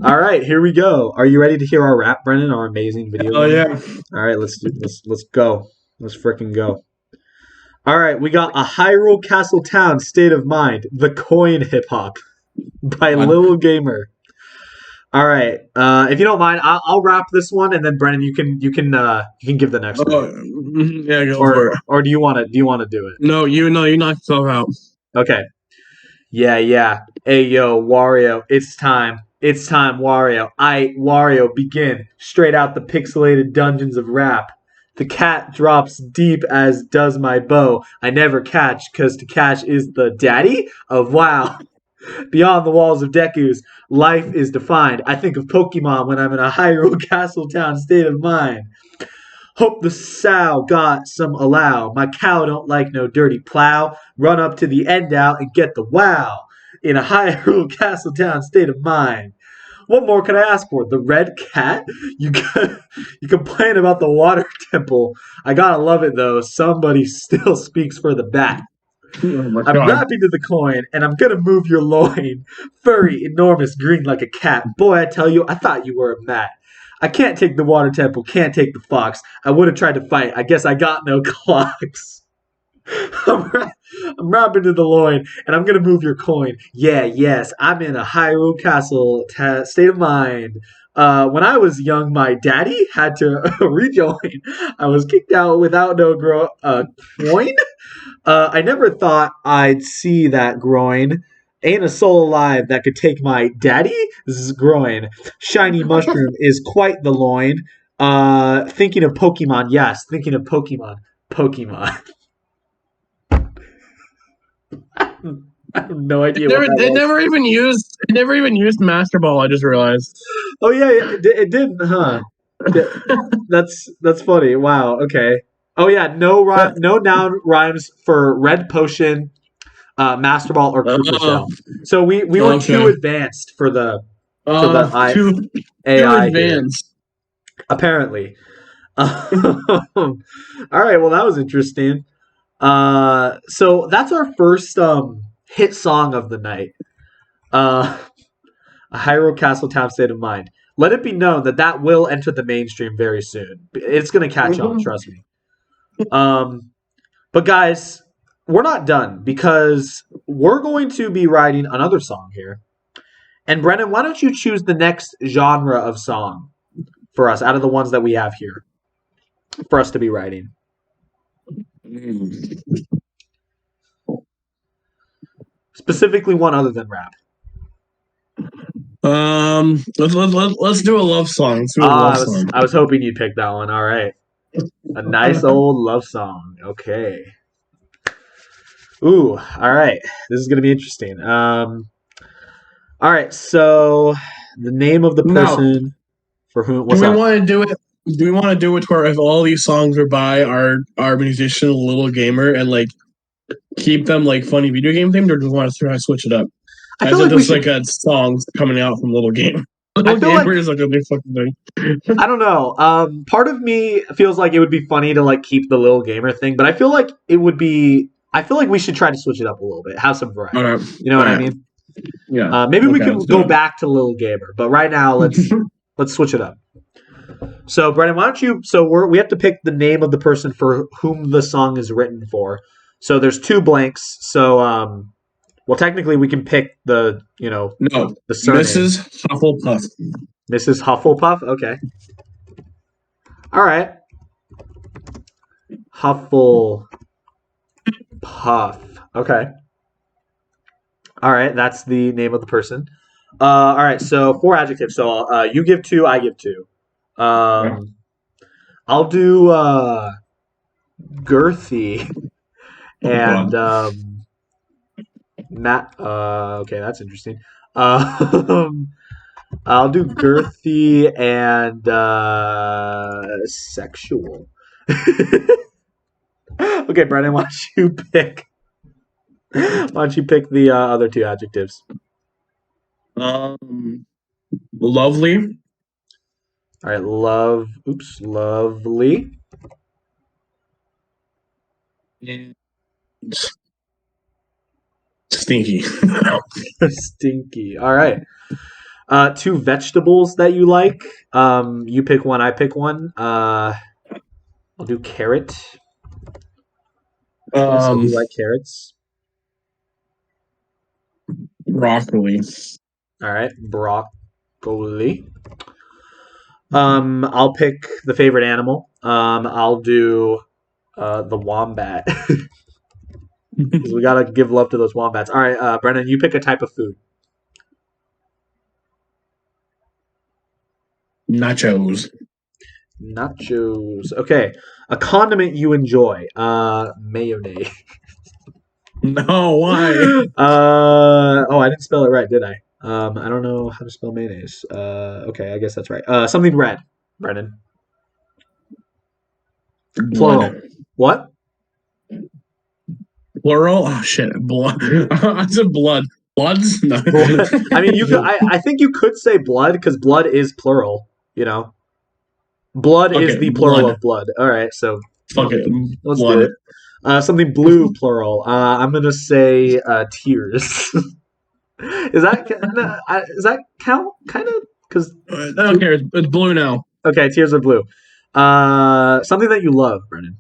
All right, here we go. Are you ready to hear our rap, Brendan? Our amazing video. Oh yeah. All right, let's go. Let's freaking go. All right, we got a Hyrule Castle Town State of Mind, the Coin Hip Hop by Lil Gamer. All right, if you don't mind, I'll wrap this one, and then Brendan, you can give the next one. Yeah, go for it. Or do you want to do it? No, you knock yourself out. Okay. Yeah. Hey yo, Wario, it's time, Wario. Wario, begin straight out the pixelated dungeons of rap. The cat drops deep as does my bow. I never catch, 'cause to catch is the daddy of WoW. Beyond the walls of Deku's, life is defined. I think of Pokemon when I'm in a Hyrule Castle Town state of mind. Hope the sow got some allow. My cow don't like no dirty plow. Run up to the end out and get the wow. In a Hyrule Castle Town state of mind. What more could I ask for? The red cat? You complain about the water temple. I gotta love it though. Somebody still speaks for the bat. I'm rapping to the coin, and I'm gonna move your loin. Furry, enormous, green like a cat. Boy, I tell you, I thought you were a mat. I can't take the water temple, can't take the fox. I would have tried to fight. I guess I got no clocks. I'm rapping to the loin, and I'm gonna move your coin. Yeah, yes, I'm in a Hyrule Castle state of mind. When I was young, my daddy had to rejoin. I was kicked out without no coin. I never thought I'd see that groin. Ain't a soul alive that could take my daddy's groin. Shiny mushroom is quite the loin. Thinking of Pokemon, yes, thinking of Pokemon. Pokemon. I have no idea. They never even used Master Ball. I just realized. Oh yeah, it didn't, huh? That's funny. Wow. Okay. Oh yeah, no noun rhymes for red potion, Master Ball, or Koopa Shell. So we were too advanced for the too AI advanced. Here, apparently. All right. Well, that was interesting. So that's our first hit song of the night. A Hyrule Castle Town State of Mind. Let it be known that will enter the mainstream very soon. It's going to catch on, trust me. But guys, we're not done because we're going to be writing another song here. And Brennan, why don't you choose the next genre of song for us out of the ones that we have here for us to be writing? Specifically one other than rap. Let's do a love song. Let's do a love song. I was hoping you'd pick that one. All right. A nice old love song. Okay. Ooh, all right. This is going to be interesting. All right, so the name of the person for whom... Do we want to do it? Do we want to do it where if all these songs are by our musician Little Gamer and like keep them like funny video game themed, or do we want to try to switch it up? I feel like just like a songs coming out from Little Gamer. Little Gamer is like a big fucking thing. I don't know. Part of me feels like it would be funny to like keep the Little Gamer thing, but I feel like it would be. I feel like we should try to switch it up a little bit, have some variety. You know what I mean? Yeah. Maybe we can go back to Little Gamer, but right now let's switch it up. So Brennan, why don't you? So we have to pick the name of the person for whom the song is written for. So there's 2 blanks. So well, technically we can pick the the surname. Mrs. Hufflepuff. Mrs. Hufflepuff. Okay. All right. Hufflepuff. Okay. All right, that's the name of the person. All right, so 4 adjectives. So you give 2, I give 2. I'll do girthy and Matt. Okay, that's interesting. I'll do girthy and sexual. Okay, Brennan, why don't you pick? Why don't you pick the other 2 adjectives? Lovely. All right, lovely. Stinky. Stinky. All right. 2 vegetables that you like. You pick one, I pick one. I'll do carrot. So you like carrots? Broccoli. All right, broccoli. I'll pick the favorite animal. I'll do the wombat. Because we gotta give love to those wombats. All right, Brennan, you pick a type of food. Nachos. Nachos. Okay. A condiment you enjoy. Mayonnaise. No, why? Oh, I didn't spell it right, did I? I don't know how to spell mayonnaise. Okay, I guess that's right. Something red, Brennan. Plural. Blood. What? Plural? Oh shit, blood. I said blood. Bloods? No. I mean, you could. I think you could say blood because blood is plural. You know, blood is Okay, the plural blood. of blood. All right, so Fuck it. let's Blood. do it. Something blue, plural. I'm gonna say tears. Is that count? Kind of because I don't care. It's blue now. okay, tears are blue. Something that you love, Brennan.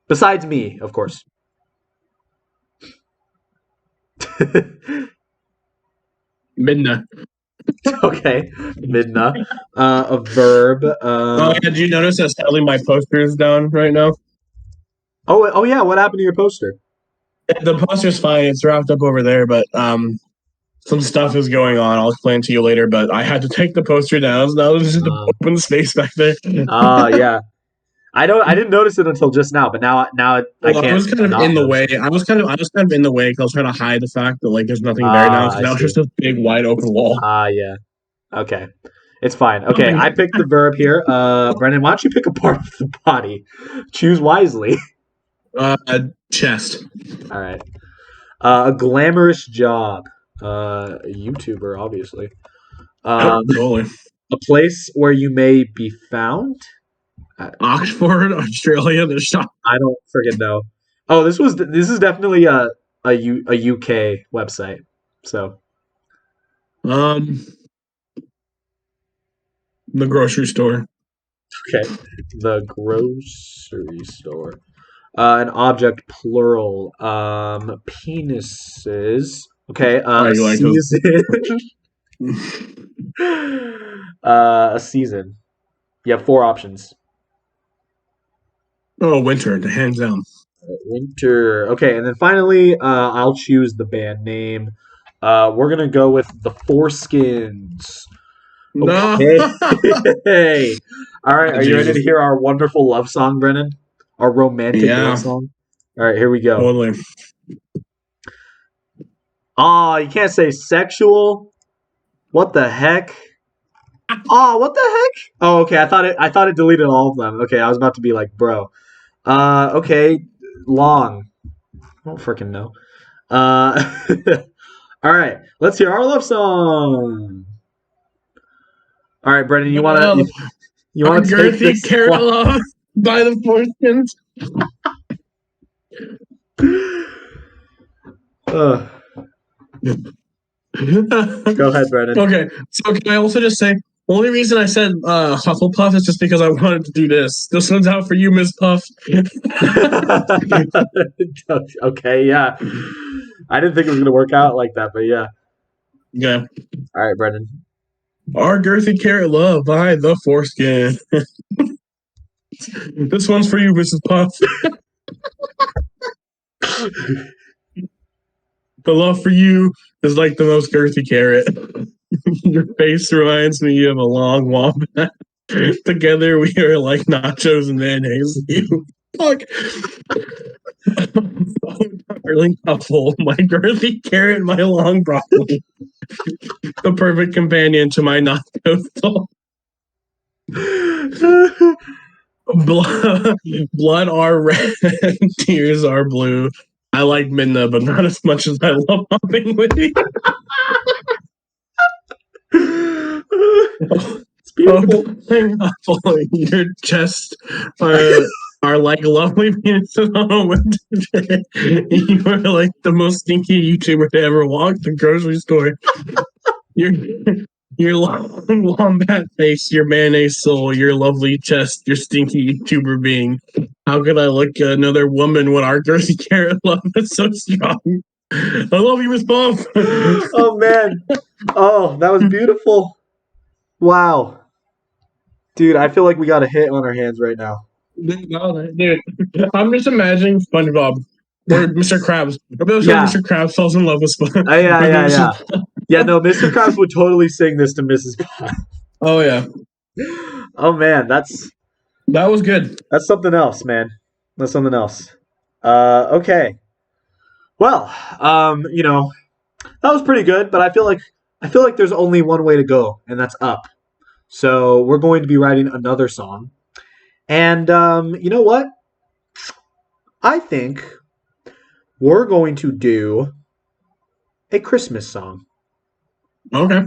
Besides me, of course. Midna. Okay, midna. A verb. Did you notice that sadly my poster is down right now? Oh yeah. What happened to your poster? The poster's fine. It's wrapped up over there, but some stuff is going on. I'll explain to you later. But I had to take the poster down. So now there's just an open space back there. Yeah. I didn't notice it until just now, but now I can't. I was kind of in the way. I was kind of in the way because I was trying to hide the fact that like there's nothing there now. Because now it's just a big wide open wall. Yeah. Okay. It's fine. Okay, I picked the verb here. Brendan, why don't you pick a part of the body? Choose wisely. Chest. All right. A glamorous job. A YouTuber, obviously. Totally. A place where you may be found. Oxford, Australia. The shop. I don't freaking know. Oh, this is definitely a UK website. So. The grocery store. Okay. The grocery store. An object, plural. Penises. Okay. Season. A season. You have 4 options. Oh, winter, hands down. Winter. Okay, and then finally, I'll choose the band name. We're gonna go with the Foreskins. Okay. No. All right, are you ready to hear our wonderful love song, Brennan? Our romantic love song? All right, here we go. Totally. Oh, you can't say sexual. What the heck? Oh, what the heck? Oh, okay. I thought it deleted all of them. Okay, I was about to be like, bro. Okay, long. I don't freaking know. All right, let's hear our love song. All right, Brendan, you want to take this? Carrot Love by the Foreskins. Go ahead, Brendan. Okay, so can I also just say, the only reason I said Hufflepuff is just because I wanted to do this. This one's out for you, Miss Puff. Okay, yeah. I didn't think it was going to work out like that, but yeah. Yeah. All right, Brendan. Our girthy carrot love by the Foreskin. This one's for you, Mrs. Puff. The love for you is like the most girthy carrot. Your face reminds me of a long wombat. Together we are like nachos and mayonnaise. You fuck. Oh, darling couple, my girthy carrot, my long broccoli. The perfect companion to my nacho soul. Blood are red, tears are blue. I like Minna, but not as much as I love hopping with you. It's beautiful. Your chest are like lovely penises on a winter day. You are like the most stinky YouTuber to ever walk the grocery store. Your long wombat face, your mayonnaise soul, your lovely chest, your stinky YouTuber being. How could I look at another woman when our girthy carrot love is so strong? I love you, Miss Puff. Oh, man. Oh, that was beautiful. Wow. Dude, I feel like we got a hit on our hands right now. Dude, I'm just imagining SpongeBob or Mr. Krabs. Mr. Krabs falls in love with SpongeBob. Yeah, no, Mr. Krabs would totally sing this to Mrs. Puff. Oh, yeah. Oh man, that was good. That's something else, man. That's something else. Okay. Well, that was pretty good, but I feel like there's only one way to go, and that's up. So we're going to be writing another song. And you know what? I think we're going to do a Christmas song. Okay.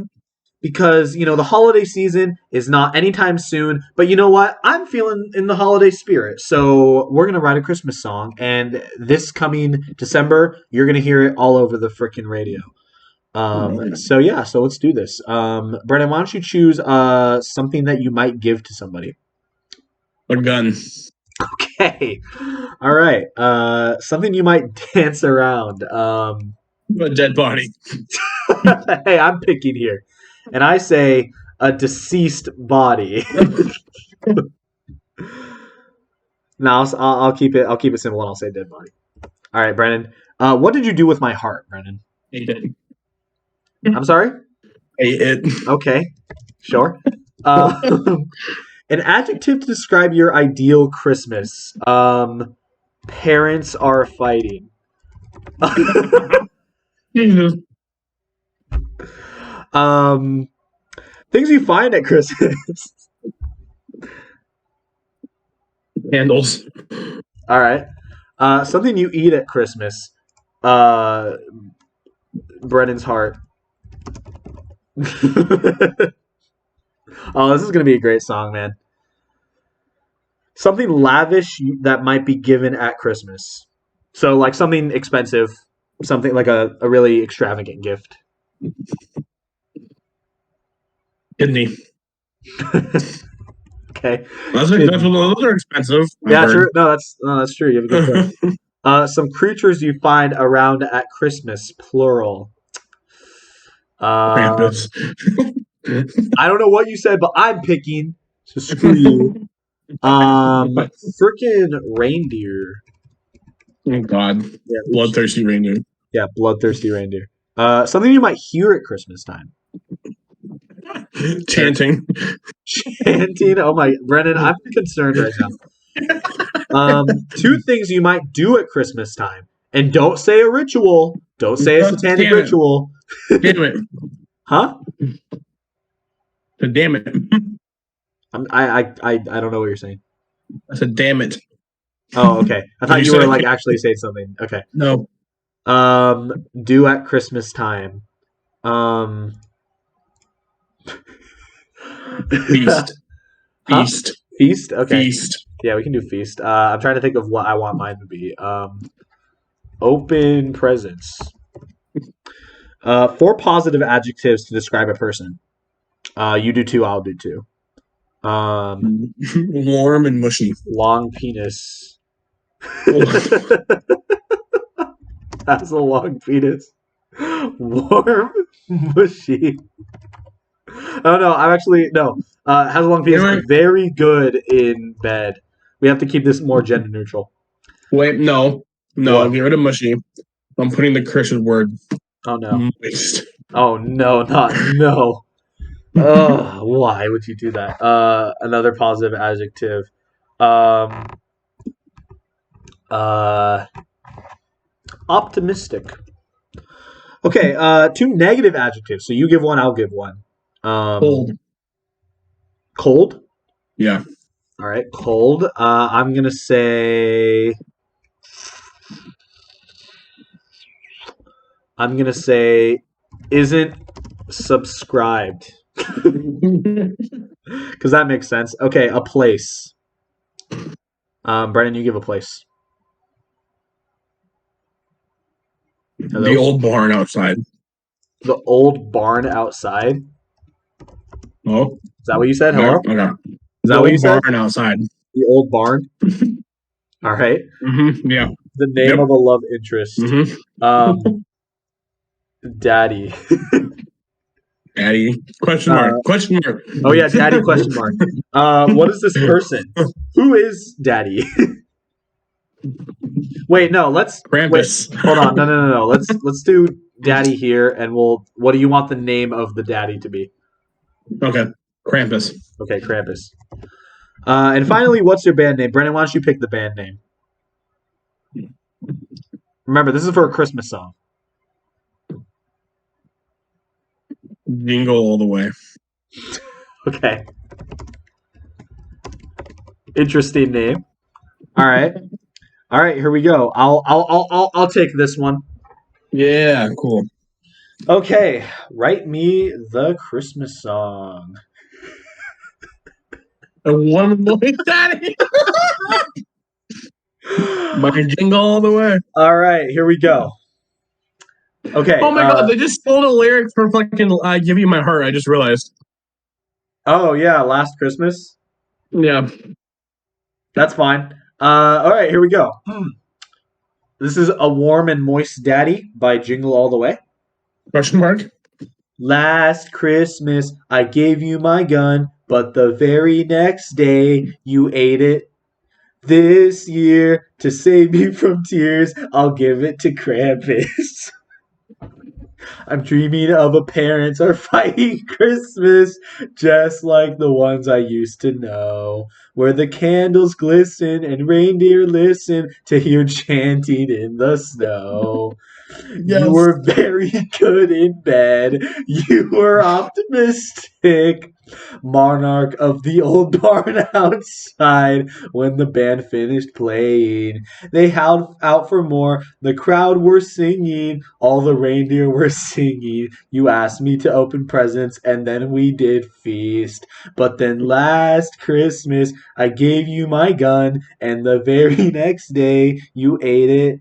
Because, the holiday season is not anytime soon. But you know what? I'm feeling in the holiday spirit. So we're going to write a Christmas song. And this coming December, you're going to hear it all over the freaking radio. So let's do this. Brennan, why don't you choose something that you might give to somebody? A gun. Okay. All right. Something you might dance around. A dead body. Hey, I'm picking here. And I say a deceased body. No, I'll keep it simple and I'll say dead body. All right, Brennan. What did you do with my heart, Brennan? Ate it. I'm sorry? Ate it. Okay. Sure. An adjective to describe your ideal Christmas. Parents are fighting. Jesus. Things you find at Christmas. Candles. All right. Something you eat at Christmas. Brennan's heart. Oh, this is gonna be a great song, man. Something lavish that might be given at Christmas. So, like something expensive, something like a really extravagant gift. Kidney. Okay. Those are expensive. Yeah, true. No, that's true. You have a good point. Some creatures you find around at Christmas, plural. Krampus. I don't know what you said, but I'm picking. So screw you. Freaking reindeer. Oh God. Yeah, bloodthirsty reindeer. Yeah, bloodthirsty reindeer. Something you might hear at Christmas time. Chanting. Oh my, Brennan, I'm concerned right now. 2 things you might do at Christmas time, and don't say a ritual. Don't say a satanic ritual. Damn it. Huh? Damn it. I don't know what you're saying. I said, damn it. Oh, okay. I thought you were like actually saying something. Okay. No. Do at Christmas time. Feast. Huh? Feast. Feast? Okay. Feast. Yeah, we can do feast. I'm trying to think of what I want mine to be. Open presents. 4 positive adjectives to describe a person. You do 2, I'll do 2. Warm and mushy. Long penis. That's a long penis. Warm, mushy. Oh no, I'm actually no. Has a long penis. Very good in bed. We have to keep this more gender neutral. Wait, no, What? get rid of mushy. I'm putting the cursed word. Oh no. Moist. Oh no, not no. Why would you do that? Another positive adjective. Optimistic. Okay, 2 negative adjectives. So you give one, I'll give one. Cold. Cold? Yeah. All right, cold. I'm going to say... isn't subscribed. Because that makes sense. Okay, a place. Brennan, you give a place. Hello? The old barn outside. The old barn outside? Oh. Is that what you said? Hello? Okay. Is that what you said? Barn outside. The old barn? All right. Mm-hmm. Yeah. The name of a love interest. Mm-hmm. Daddy. Daddy? Question mark. Question mark. Oh, yeah, daddy question mark. What is this person? Who is daddy? Wait, no, let's... Krampus. Wait, hold on. No. Let's do daddy here, and what do you want the name of the daddy to be? Okay. Krampus. Okay, Krampus. And finally, what's your band name? Brennan, why don't you pick the band name? Remember, this is for a Christmas song. Jingle all the way. Okay. Interesting name. All right. All right, here we go. I'll take this one. Yeah, cool. Okay, write me the Christmas song. A one boy daddy. My jingle all the way. All right, here we go. Okay. Oh my god, they just stole the lyric for fucking "I Give You My Heart." I just realized. Oh yeah, Last Christmas. Yeah. That's fine. All right, here we go. This is "A Warm and Moist Daddy" by Jingle All the Way. Question mark. Last Christmas, I gave you my gun, but the very next day, you ate it. This year, to save me from tears, I'll give it to Krampus. I'm dreaming of a parents are fighting Christmas, just like the ones I used to know, where the candles glisten and reindeer listen to hear chanting in the snow. Yes. You were very good in bed. You were optimistic. Monarch of the old barn outside when the band finished playing. They howled out for more. The crowd were singing. All the reindeer were singing. You asked me to open presents and then we did feast. But then last Christmas I gave you my gun and the very next day you ate it.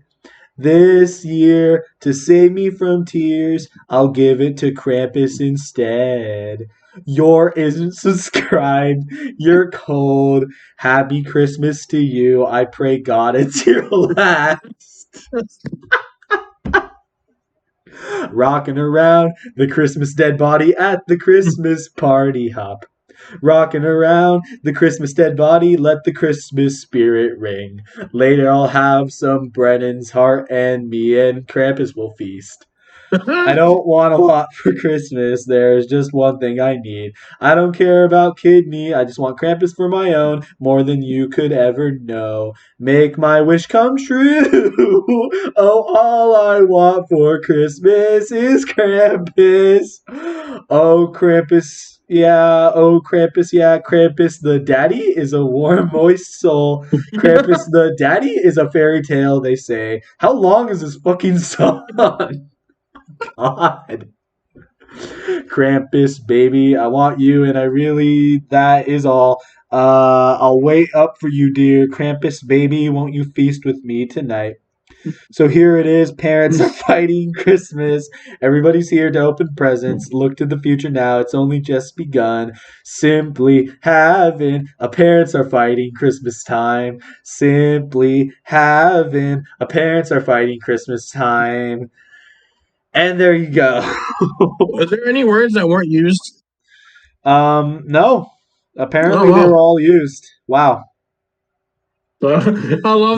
This year, to save me from tears, I'll give it to Krampus instead. Your isn't subscribed. You're cold. Happy Christmas to you. I pray God it's your last. Rocking around the Christmas dead body at the Christmas party hop. Rocking around the Christmas dead body, let the Christmas spirit ring. Later I'll have some Brennan's heart and me and Krampus will feast. I don't want a lot for Christmas. There's just one thing I need. I don't care about kidney. I just want Krampus for my own, more than you could ever know. Make my wish come true. Oh, all I want for Christmas is Krampus. Oh, Krampus. Yeah, oh Krampus, yeah, Krampus the daddy is a warm, moist soul. Krampus the daddy is a fairy tale, they say. How long is this fucking song? God. Krampus, baby, I want you, and that is all. I'll wait up for you, dear. Krampus, baby, won't you feast with me tonight? So here it is. Parents are fighting Christmas. Everybody's here to open presents. Look to the future now. It's only just begun. Simply having a parents are fighting Christmas time. Simply having a parents are fighting Christmas time. And there you go. Are there any words that weren't used? No. Apparently they were all used. Wow. I love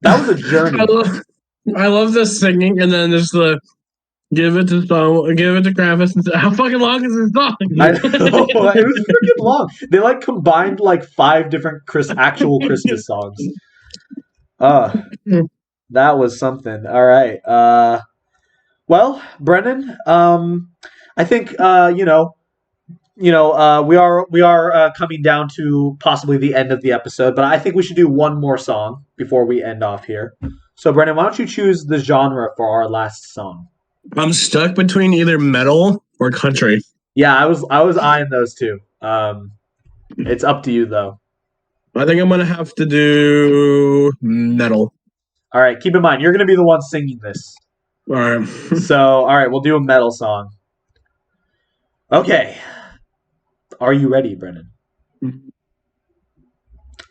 that was a journey. I love the singing and then just the give it to Krampus. And how fucking long is this song? I know. It was freaking long. They like combined like 5 different actual Christmas songs. That was something. All right. Well, Brennan, I think we are coming down to possibly the end of the episode, but I think we should do one more song before we end off here. So, Brennan, why don't you choose the genre for our last song? I'm stuck between either metal or country. Yeah, I was eyeing those two. It's up to you though. I think I'm gonna have to do metal. All right, keep in mind you're gonna be the one singing this. All right. All right, we'll do a metal song. Okay. Are you ready, Brennan?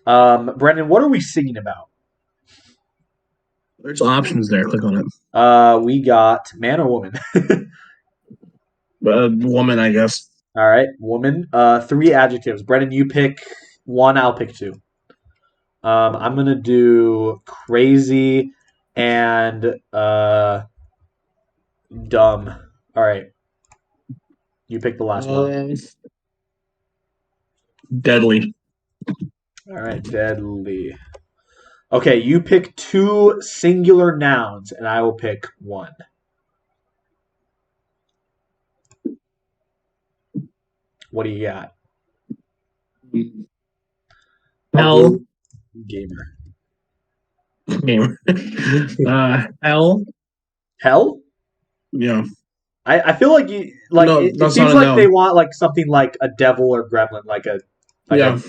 Brennan, what are we singing about? There's options there. Click on it. We got man or woman. Woman, I guess. All right, woman. 3 adjectives. Brennan, you pick 1. I'll pick 2. I'm gonna do crazy and dumb. All right. You pick the last one. Deadly. All right, deadly. Okay, you pick 2 singular nouns, and I will pick 1. What do you got? Hell. Gamer. Hell. Hell? Yeah. I feel like you like No, it that's seems not a like no. they want like something like a devil or gremlin, like a kind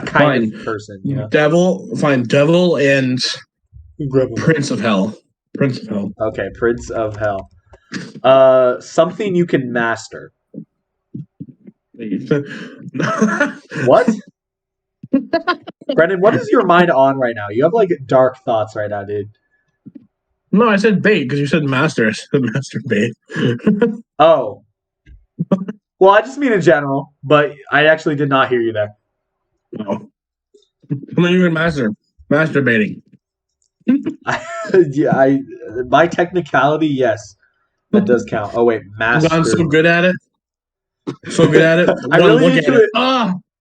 Fine. of person, you know. Devil, fine. Devil and Gremlin. Prince of Hell. Prince of Hell. Okay, Prince of Hell. Something you can master. What? Brendan, what is your mind on right now? You have like dark thoughts right now, dude. No, I said bait because you said master. I said master bait. Oh. Well, I just mean in general, but I actually did not hear you there. No. I'm not even masturbating. Yeah, by technicality, yes, that does count. Oh wait, I've master. gotten so good at it. So good at it.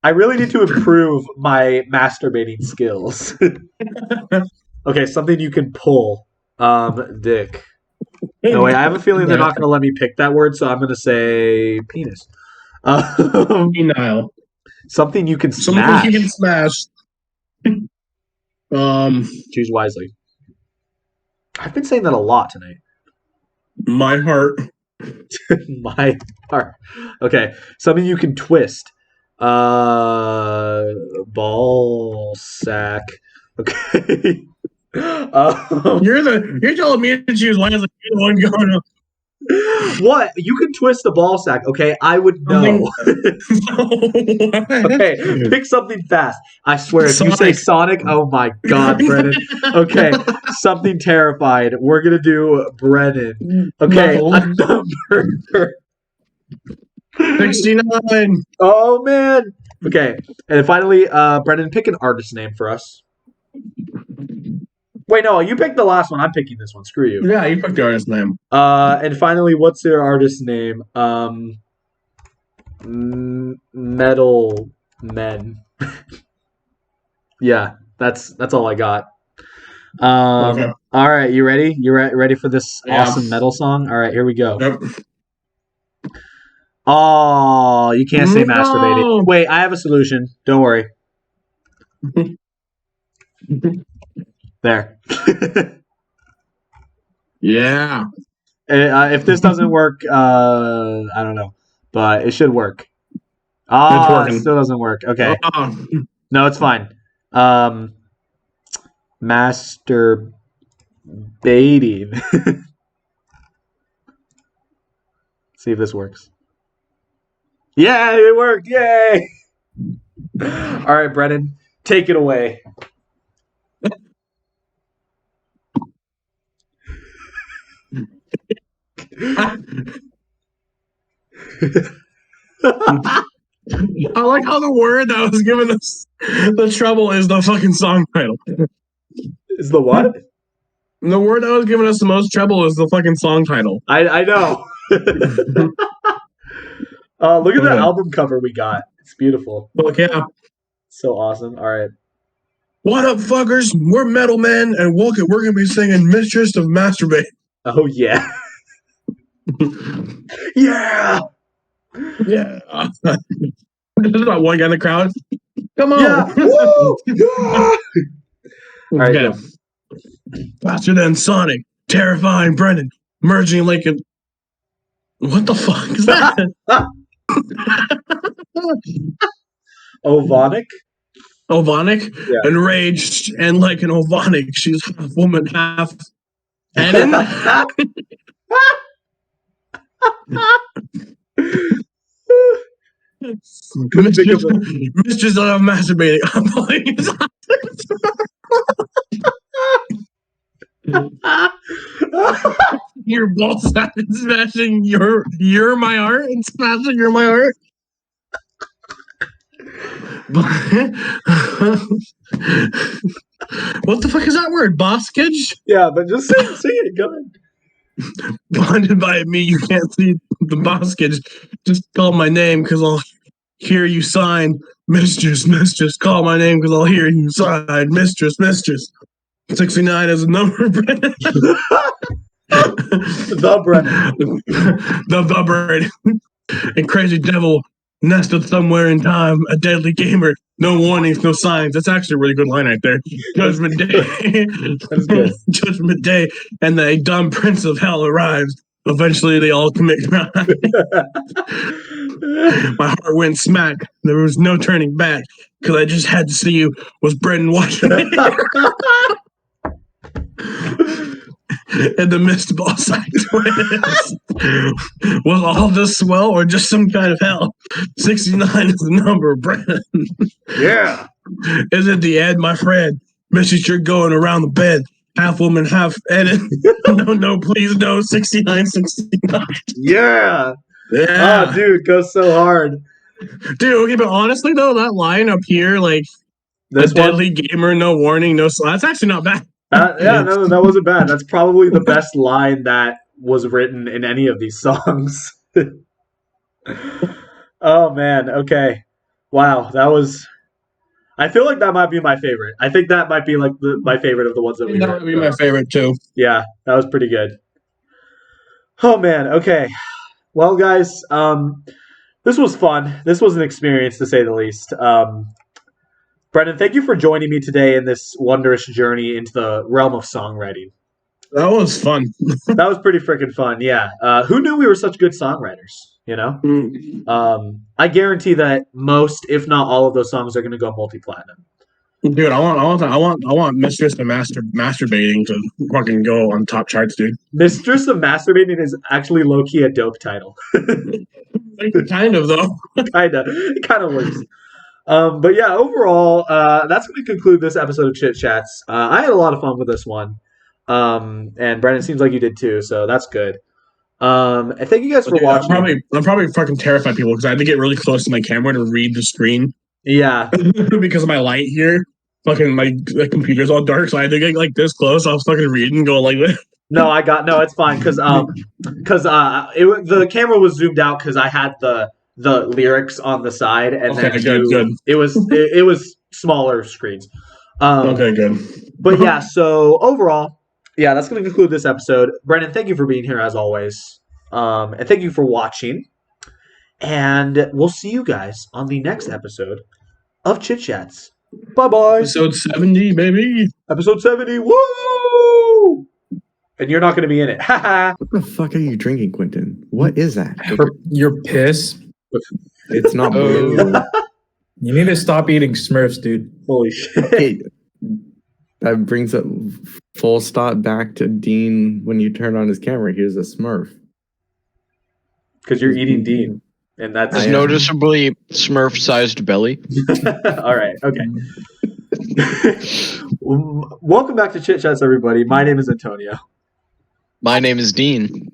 I really need to improve my masturbating skills. Okay, something you can pull. Dick. No wait, I have a feeling they're not going to let me pick that word, so I'm going to say penis. Penile. Something you can smash. Something you can smash. Choose wisely. I've been saying that a lot tonight. My heart. My heart. Okay, something you can twist. Ball sack. Okay. You're telling me to choose one as the one going up. What? You can twist a ball sack, okay? I would know. Okay, pick something fast. I swear, if you say Sonic, oh my god, Brennan. Okay, something terrified. We're gonna do Brennan. Okay, a number. 69. Oh man. Okay, and then finally, Brennan, pick an artist name for us. Wait, no, you picked the last one. I'm picking this one. Screw you. Yeah, you picked the artist name. And finally, what's their artist name? Metal Men. Yeah, that's all I got. Okay. All right, you ready? You ready for this awesome metal song? All right, here we go. Yep. Oh, you can't say masturbating. Wait, I have a solution. Don't worry. There. Yeah. If this doesn't work, I don't know, but it should work. It's working. It still doesn't work. Okay. No, it's fine. Masturbating. See if this works. Yeah, it worked. Yay! All right, Brennan, take it away. I like how the word that was giving us the trouble is the fucking song title. Is the what? The word that was giving us the most trouble is the fucking song title. I know. Look at the album cover we got. It's beautiful. Look, yeah. So awesome. All right. What up, fuckers? We're Metal Men, and we're going to be singing Mistress of Masturbate. Oh, yeah. Yeah. Yeah. There's not one guy in the crowd. Come on. Yeah. Woo! Yeah. All right, go. Faster than Sonic, terrifying Brennan, merging like a... What the fuck is that? Ovonic? Ovonic? Yeah. Enraged and like an Ovonic. She's half woman, half Enon. Mistress of masturbating. I'm playing. Your ball sack is smashing you're my heart and smashing you're my heart. What the fuck is that word? Boskage? Yeah, but just sing it. Go ahead. Blinded by me, you can't see the boss kids just call my name because I'll hear you sign, mistress, call my name because I'll hear you sign, mistress. 69 is a number, Brennan. The Brennan. The Brennan. And Crazy Devil nested somewhere in time, a deadly gamer. No warnings, no signs. That's actually a really good line right there. Judgment Day. That's good. Judgment Day, and the dumb prince of hell arrives. Eventually, they all commit crime. My heart went smack. There was no turning back because I just had to see you. Was Brendan watching me? And the mist ball sides was all this swell or just some kind of hell? 69 is the number, Brendan. Yeah. Is it the end, my friend? Message you're going around the bed. Half woman, half edit. No, please, no. 69. Yeah. Yeah. Oh, dude, goes so hard. Dude, okay, but honestly, though, that line up here, like, this deadly gamer, no warning, no... That's actually not bad. No, that wasn't bad. That's probably the best line that was written in any of these songs. Oh, man. Okay. Wow, that was... I feel like that might be my favorite. I think that might be like my favorite of the ones that we That heard. would be my favorite, too. Yeah, that was pretty good. Oh, man. Okay. Well, guys, this was fun. This was an experience, to say the least. Brendan, thank you for joining me today in this wondrous journey into the realm of songwriting. That was fun. That was pretty freaking fun, yeah. Who knew we were such good songwriters, you know? I guarantee that most, if not all of those songs are going to go multi-platinum. Dude, I want Mistress of Masturbating to fucking go on top charts, dude. Mistress of Masturbating is actually low-key a dope title. Kind of, though. It kind of works. But yeah, overall, that's going to conclude this episode of Chit Chats. I had a lot of fun with this one. And Brendan, seems like you did too, so that's good. And thank you guys for watching. I'm probably fucking terrified people because I had to get really close to my camera to read the screen. Yeah. Because of my light here. Fucking my computer's all dark, so I had to get like this close. I was fucking reading and go like this. No, it's fine because the camera was zoomed out because I had the lyrics on the side, and okay, then good. It was smaller screens. Okay, good. But yeah, so overall, yeah, that's going to conclude this episode. Brendan, thank you for being here as always, and thank you for watching. And we'll see you guys on the next episode of Chit Chats. Bye-bye. Episode 70, baby. Episode 70. Woo! And you're not going to be in it. What the fuck are you drinking, Quentin? What is that? Your piss. It's not blue. You need to stop eating Smurfs, dude. Holy shit. Hey, that brings up full stop back to Dean when you turn on his camera. Here's a Smurf. Because you're eating Dean. And that's noticeably Smurf-sized belly. All right, okay. Welcome back to Chit Chats, everybody. My name is Antonio. My name is Dean.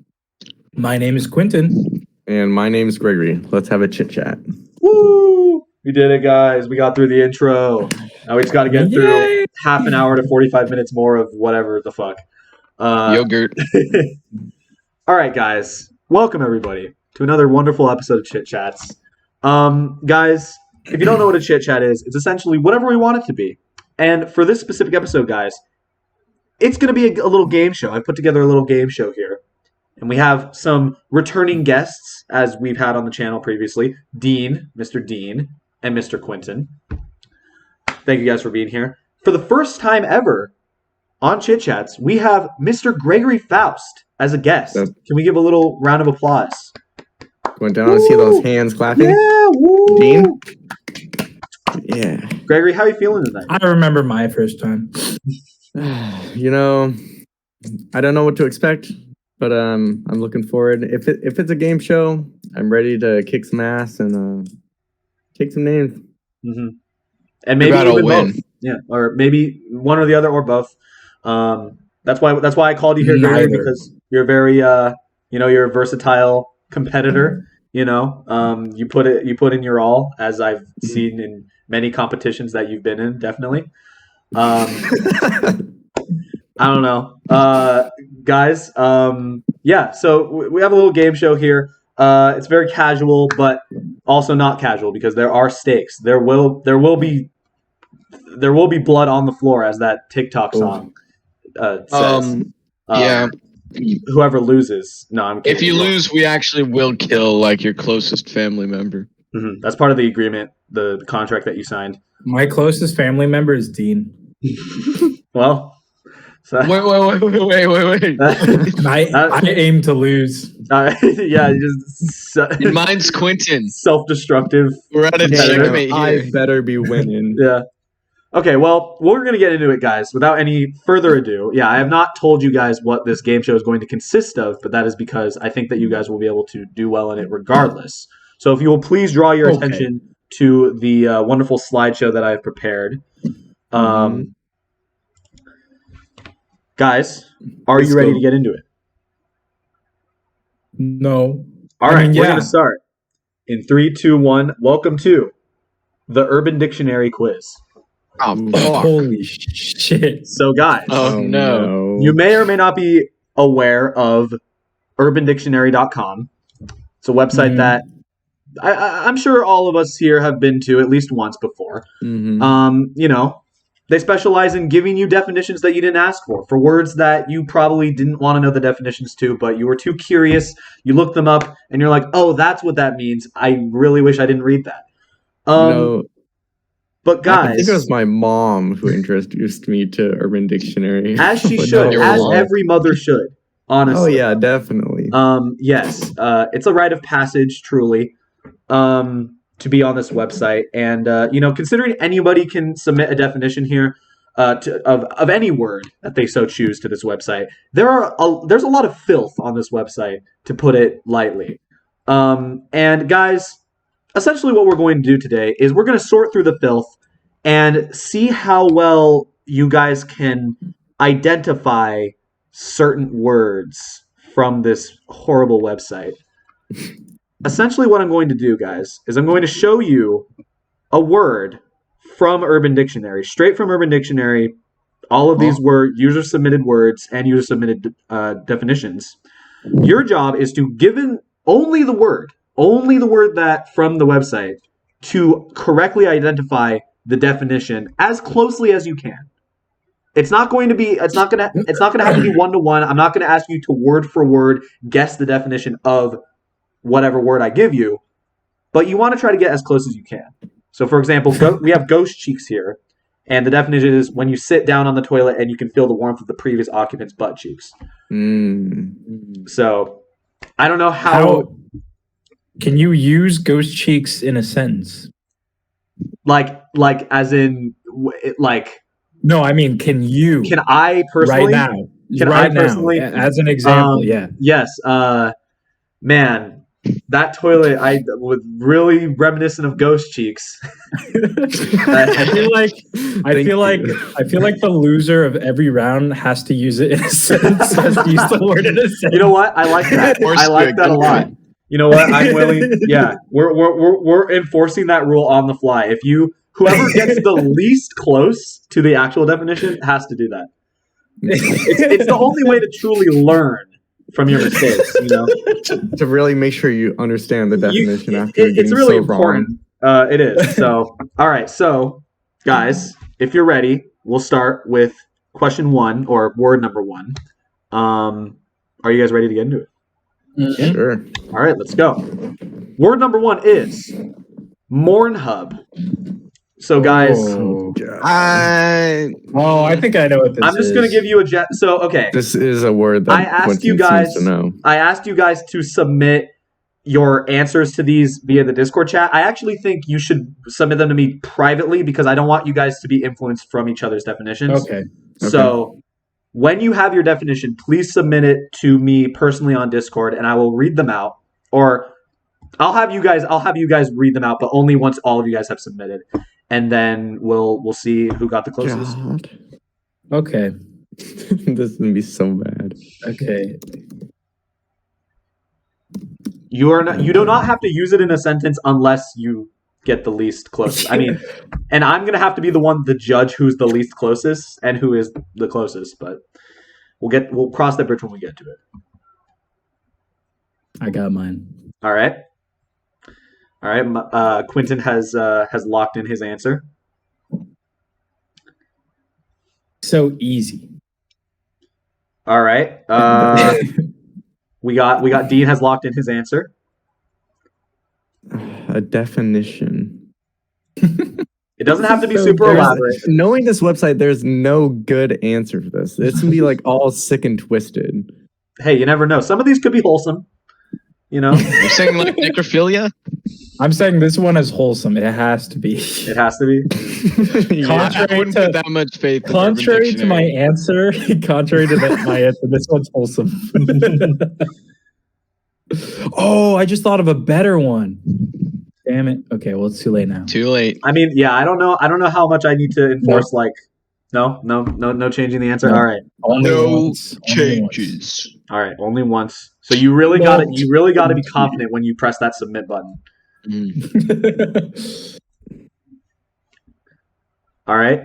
My name is Quentin. And my name is Gregory. Let's have a chit chat. Woo! We did it, guys. We got through the intro. Now we just got to get through half an hour to 45 minutes more of whatever the fuck. Yogurt. All right, guys. Welcome, everybody, to another wonderful episode of Chit Chats. Guys, if you don't know what a chit chat is, it's essentially whatever we want it to be. And for this specific episode, guys, it's going to be a little game show. I put together a little game show here. And we have some returning guests, as we've had on the channel previously. Dean, Mr. Dean, and Mr. Quentin. Thank you guys for being here. For the first time ever on Chit Chats, we have Mr. Gregory Faust as a guest. Can we give a little round of applause? Quentin, I want to see those hands clapping. Yeah, woo. Dean? Yeah. Gregory, how are you feeling tonight? I remember my first time. You know, I don't know what to expect, but I'm looking forward. If it's a game show, I'm ready to kick some ass and take some names. Mm-hmm. And maybe even both. Yeah, or maybe one or the other, or both. That's why I called you here, Gregory, because you're very you're a versatile competitor. You know, you put in your all, as I've seen in many competitions that you've been in. Definitely. I don't know, guys. Yeah. So we have a little game show here. It's very casual, but also not casual because there are stakes. There will be blood on the floor, as that TikTok song says. Yeah. Whoever loses. No, I'm kidding. If you lose, we actually will kill like your closest family member. Mm-hmm. That's part of the agreement, the contract that you signed. My closest family member is Dean. Well, so wait. I aim to lose. Yeah, just and mine's Quentin. Self-destructive. We're at a checkmate here. I better be winning. Yeah. Okay, well, we're going to get into it, guys. Without any further ado, yeah, I have not told you guys what this game show is going to consist of, but that is because I think that you guys will be able to do well in it regardless. So if you will please draw your attention to the wonderful slideshow that I have prepared. Guys, are you ready to get into it? No. All right, we're going to start. In 3, 2, 1, welcome to the Urban Dictionary quiz. Holy shit. So, guys, no. You may or may not be aware of urbandictionary.com. It's a website that I'm sure all of us here have been to at least once before. You know, they specialize in giving you definitions that you didn't ask for words that you probably didn't want to know the definitions to, but you were too curious. You looked them up, and you're like, oh, that's what that means. I really wish I didn't read that. But guys, I think it was my mom who introduced me to Urban Dictionary. As she should, as every mother should, honestly. Oh yeah, definitely. Yes, it's a rite of passage, truly, to be on this website. And you know, considering anybody can submit a definition here of any word that they so choose to this website, there's a lot of filth on this website, to put it lightly. And guys, essentially what we're going to do today is we're going to sort through the filth and see how well you guys can identify certain words from this horrible website. Essentially what I'm going to do, guys, is I'm going to show you a word from Urban Dictionary, straight from Urban Dictionary. All of these were user-submitted words and user-submitted definitions. Your job is to, given only the word that from the website, to correctly identify the definition as closely as you can. It's not going to have to be one-to-one. I'm not going to ask you to word for word guess the definition of whatever word I give you, but you want to try to get as close as you can. So, for example, we have ghost cheeks here, and the definition is when you sit down on the toilet and you can feel the warmth of the previous occupant's butt cheeks. So, I don't know how can you use ghost cheeks in a sentence? Like as in, like... No, I mean, can I personally... Right now, as an example, yeah. Yes, man, that toilet, I was really reminiscent of ghost cheeks. I feel like the loser of every round has to use it in a sentence. Has to use the word in a sentence. You know what? I like that. I like that a lot. You know what? I'm willing. Yeah, we're enforcing that rule on the fly. Whoever gets the least close to the actual definition has to do that. It's the only way to truly learn from your mistakes. You know, to really make sure you understand the definition after you're it's getting really so important. wrong. It is. So, all right. So, guys, if you're ready, we'll start with question 1 or word number 1. Are you guys ready to get into it? Mm-hmm. Sure. All right, let's go. Word number 1 is Mornhub. So, guys, I think I know what this is. I'm just going to give you a so okay. This is a word that I asked you guys to know. I asked you guys to submit your answers to these via the Discord chat. I actually think you should submit them to me privately because I don't want you guys to be influenced from each other's definitions. Okay. So, when you have your definition, please submit it to me personally on Discord, and I will read them out. Or I'll have you guys read them out, but only once all of you guys have submitted, and then we'll see who got the closest. God. Okay. This is gonna be so bad. Okay. You do not have to use it in a sentence unless you get the least close. I mean, and I'm gonna have to be the judge who's the least closest and who is the closest, but we'll cross that bridge when we get to it. I got mine. All right. All right. Quentin has locked in his answer. So easy. All right. We got Dean has locked in his answer. A definition. It doesn't have to be super elaborate. Knowing this website, there's no good answer for this. It's gonna be like all sick and twisted. Hey, you never know. Some of these could be wholesome. You know? You're saying like necrophilia? I'm saying this one is wholesome. It has to be. It has to be. I wouldn't put that much faith. Contrary to my answer, my answer, this one's wholesome. Oh, I just thought of a better one. Damn it. Okay, well, it's too late now. Too late. I mean, yeah, I don't know how much I need to enforce. Like, no changing the answer. No. All right, No changes. All right, only once. So you really got to be confident when you press that submit button. All right,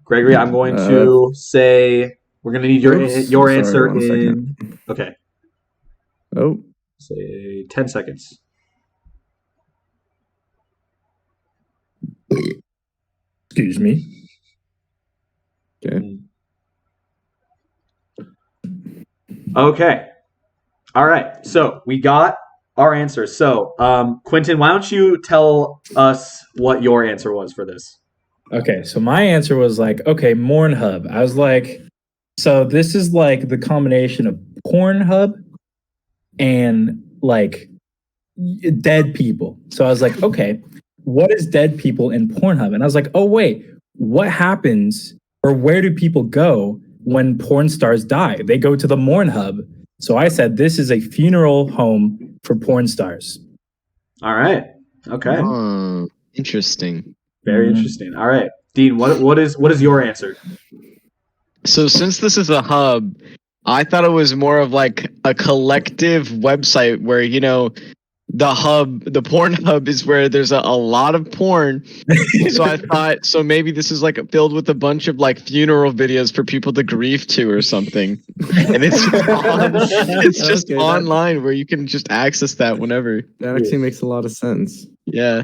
Gregory, I'm going to say we're going to need your answer in. Okay. Oh. Say 10 seconds. Excuse me. Okay. Okay. All right. So we got our answers. So, Quentin, why don't you tell us what your answer was for this? Okay, so my answer was like, okay, Mornhub. I was like, so this is like the combination of Pornhub and like dead people. So I was like, okay, what is dead people in Pornhub? And I was like, oh wait, what happens or where do people go when porn stars die? They go to the Mornhub. So I said this is a funeral home for porn stars. All right. Okay. Oh, interesting. Very interesting. All right, Dean, what is your answer? So since this is a hub, I thought it was more of like a collective website where, you know, the porn hub is where there's a lot of porn. So I thought, so maybe this is like filled with a bunch of like funeral videos for people to grieve to or something. And it's just Okay, online where you can just access that whenever. That actually makes a lot of sense. Yeah.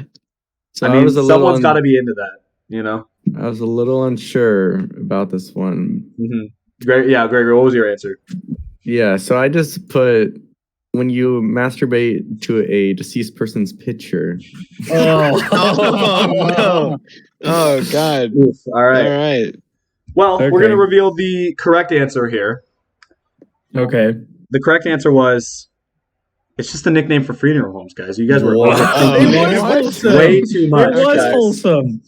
So I mean, someone's got to be into that, you know? I was a little unsure about this one. Mm-hmm. Gregory, what was your answer? Yeah, so I just put when you masturbate to a deceased person's picture. Oh, no. Oh, God. Oof. All right. All right. Well, Okay. we're going to reveal the correct answer here. Okay. The correct answer was, it's just a nickname for funeral homes, guys. You guys were way too much. It was guys. wholesome.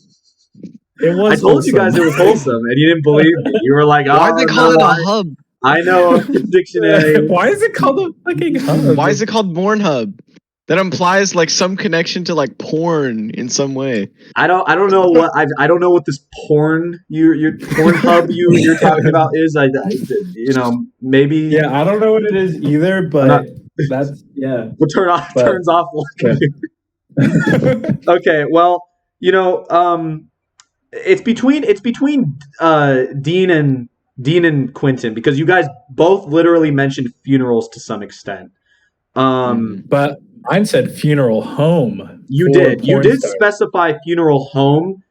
It was. I told you guys it was wholesome, and you didn't believe me. You were like, "Oh, Why they call it a hub? I know a dictionary." Why is it called a fucking hub? Why is it called Pornhub? That implies like some connection to like porn in some way. I don't know what I don't know what this porn your porn hub you're talking about is. Maybe. Yeah, I don't know what it is either, but that's yeah. Well, turns off. Yeah. Okay, well, it's between Dean and Quentin, because you guys both literally mentioned funerals to some extent. But mine said funeral home. You did specify funeral home.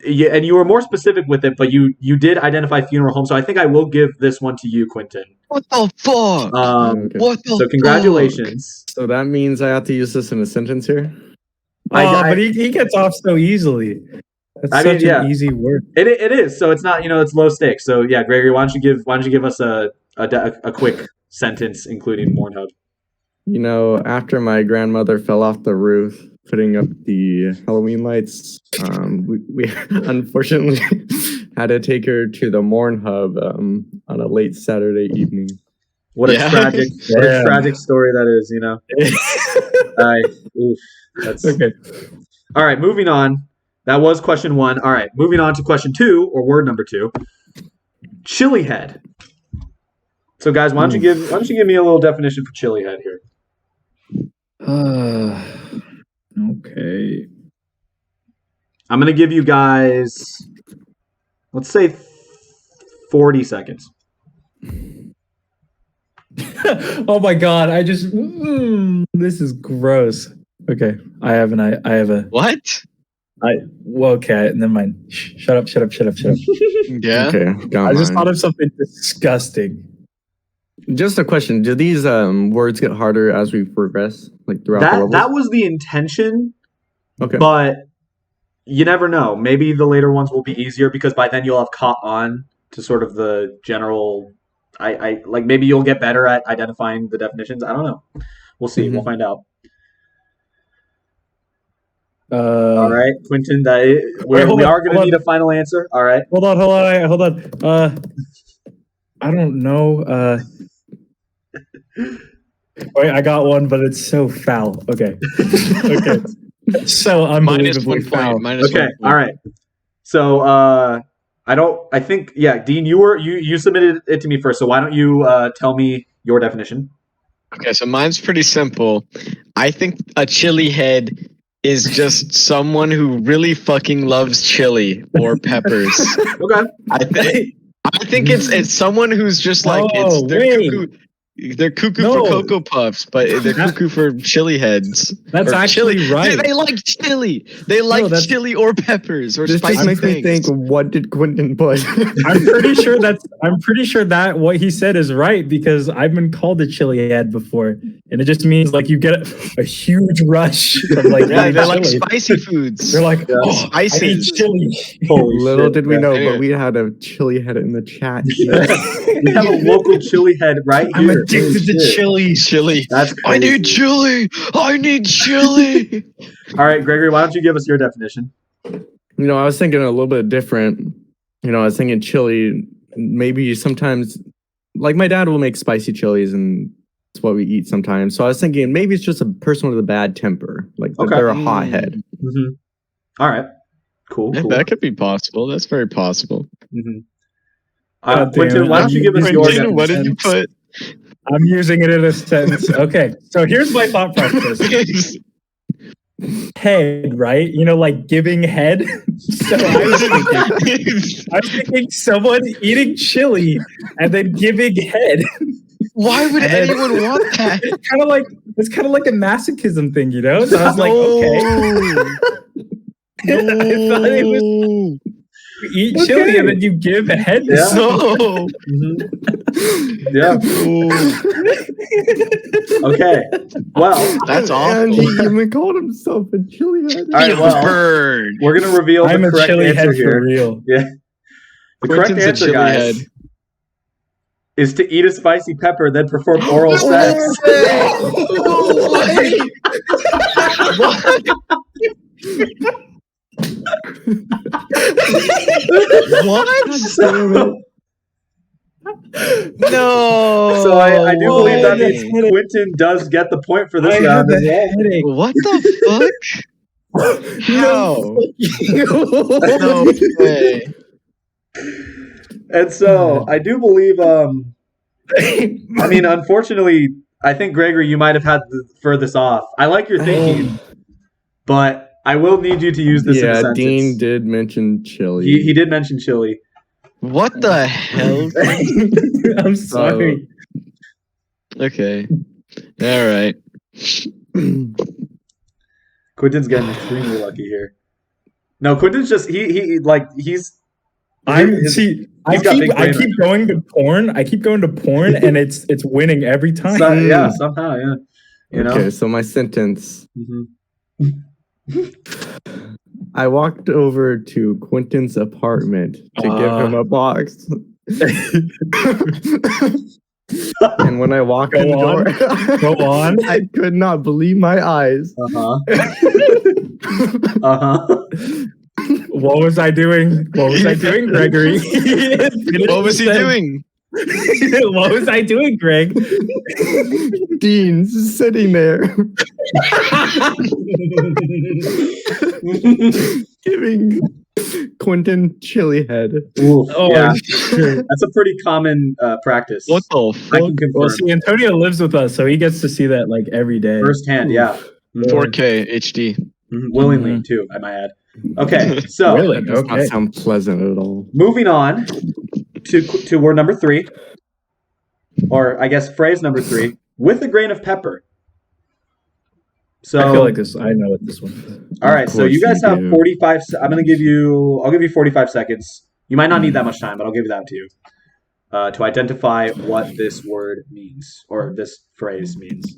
Yeah, and you were more specific with it, but you did identify funeral home. So I think I will give this one to you, Quentin. What the fuck? Okay. What the So congratulations. So that means I have to use this in a sentence here? But he gets off so easily. That's such an easy word. It is. So it's not, it's low stakes. So yeah, Gregory, why don't you give us a quick sentence including Pornhub? After my grandmother fell off the roof putting up the Halloween lights, we unfortunately had to take her to the Mornhub on a late Saturday evening. What a tragic story that is, Oof, that's okay. All right, moving on. That was question 1. All right, moving on to question 2, or word number 2. Chili head. So guys, why don't you give me a little definition for chili head here? Okay. I'm gonna give you guys, let's say, 40 seconds. Oh my god! I just this is gross. Okay, I have a what? Okay, never mind. Shut up. Yeah. Okay, I just thought of something disgusting. Just a question: do these words get harder as we progress, like throughout the levels? That was the intention. Okay. But you never know. Maybe the later ones will be easier because by then you'll have caught on to sort of the general. I like maybe you'll get better at identifying the definitions. I don't know. We'll see. We'll find out. All right, Quentin. We are going to need a final answer. All right. Hold on. I don't know. Wait, I got one, but it's so foul. Okay. Okay. So unbelievably foul. Okay. All right. So I think Dean, you submitted it to me first. So why don't you tell me your definition? Okay, so mine's pretty simple. I think a chili head is just someone who really fucking loves chili or peppers. Okay. I think it's someone who's just like they're cuckoo for Cocoa Puffs, but they're cuckoo for chili heads. That's actually chili. right. They like chili. They like chili or peppers or this spicy just makes things. me think, what did Quentin put? I'm pretty sure that what he said is right because I've been called a chili head before, and it just means like you get a huge rush of like they're like spicy foods. They're like spicy. I need chili. Little did we know, but we had a chili head in the chat. We have a local chili head right I'm here. addicted to chili. That's crazy. I need chili. All right, Gregory, why don't you give us your definition? I was thinking a little bit different. I was thinking chili. Maybe sometimes, like my dad will make spicy chilies, and it's what we eat sometimes. So I was thinking maybe it's just a person with a bad temper, like they're a hothead. Mm-hmm. All right, cool. That could be possible. That's very possible. Mm-hmm. Quentin, why don't you give us your definition? What did you put? I'm using it in a sentence. Okay, so here's my thought process. Head, right? Like giving head. So I was thinking someone eating chili and then giving head. Why would anyone want that? It's kind of like a masochism thing, So I was like, okay. I thought it was you eat chili and then you give a head. Yeah. No. Yeah. Okay. Well, that's awful. And he even called himself a chili head. All right, well, we're gonna reveal the correct answer here. For real. Yeah. The correct answer, guys, is to eat a spicy pepper, then perform oral sex. What? No. So I do believe that means Quentin does get the point for this round as well. What the fuck? How? No way. And so I do believe I mean, unfortunately, I think Gregory, you might have had the furthest off. I like your thinking, but I will need you to use this in a sentence. Dean did mention chili. He did mention chili. What the hell? I'm sorry. Okay. All right. Quentin's getting extremely lucky here. No, Quentin's just he's. I keep going to porn. I keep going to porn, and it's winning every time. Somehow, yeah. Okay, so my sentence. Mm-hmm. I walked over to Quentin's apartment to give him a box. And when I walked in the door, go on. I could not believe my eyes. What was I doing? Gregory? What was he doing? What was I doing, Greg? Dean's sitting there. Giving Quentin chili head. Ooh, yeah. That's a pretty common practice. What the fuck? Well, see, Antonio lives with us, so he gets to see that like every day. Firsthand, yeah. 4K HD. Willingly, too, I might add. Okay, so That does not sound pleasant at all. Moving on to word number 3. or I guess phrase number 3, with a grain of pepper. So I feel like this. I know what this one is. All right, so you guys have 45. I'll give you 45 seconds. You might not need that much time, but I'll give that to you to identify what this word means or this phrase means.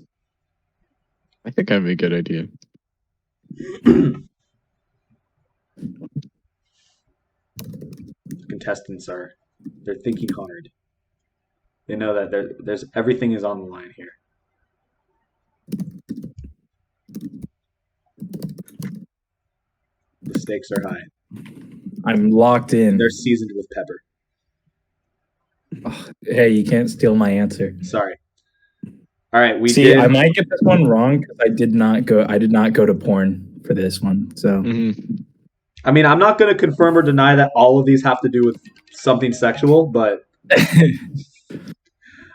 I think that'd be a good idea. Contestants they're thinking hard. They know that there's everything is on the line here. The stakes are high. I'm locked in. They're seasoned with pepper. Oh, hey, you can't steal my answer. Sorry. All right, I might get this one wrong because I did not go to porn for this one. So, I mean, I'm not going to confirm or deny that all of these have to do with something sexual, but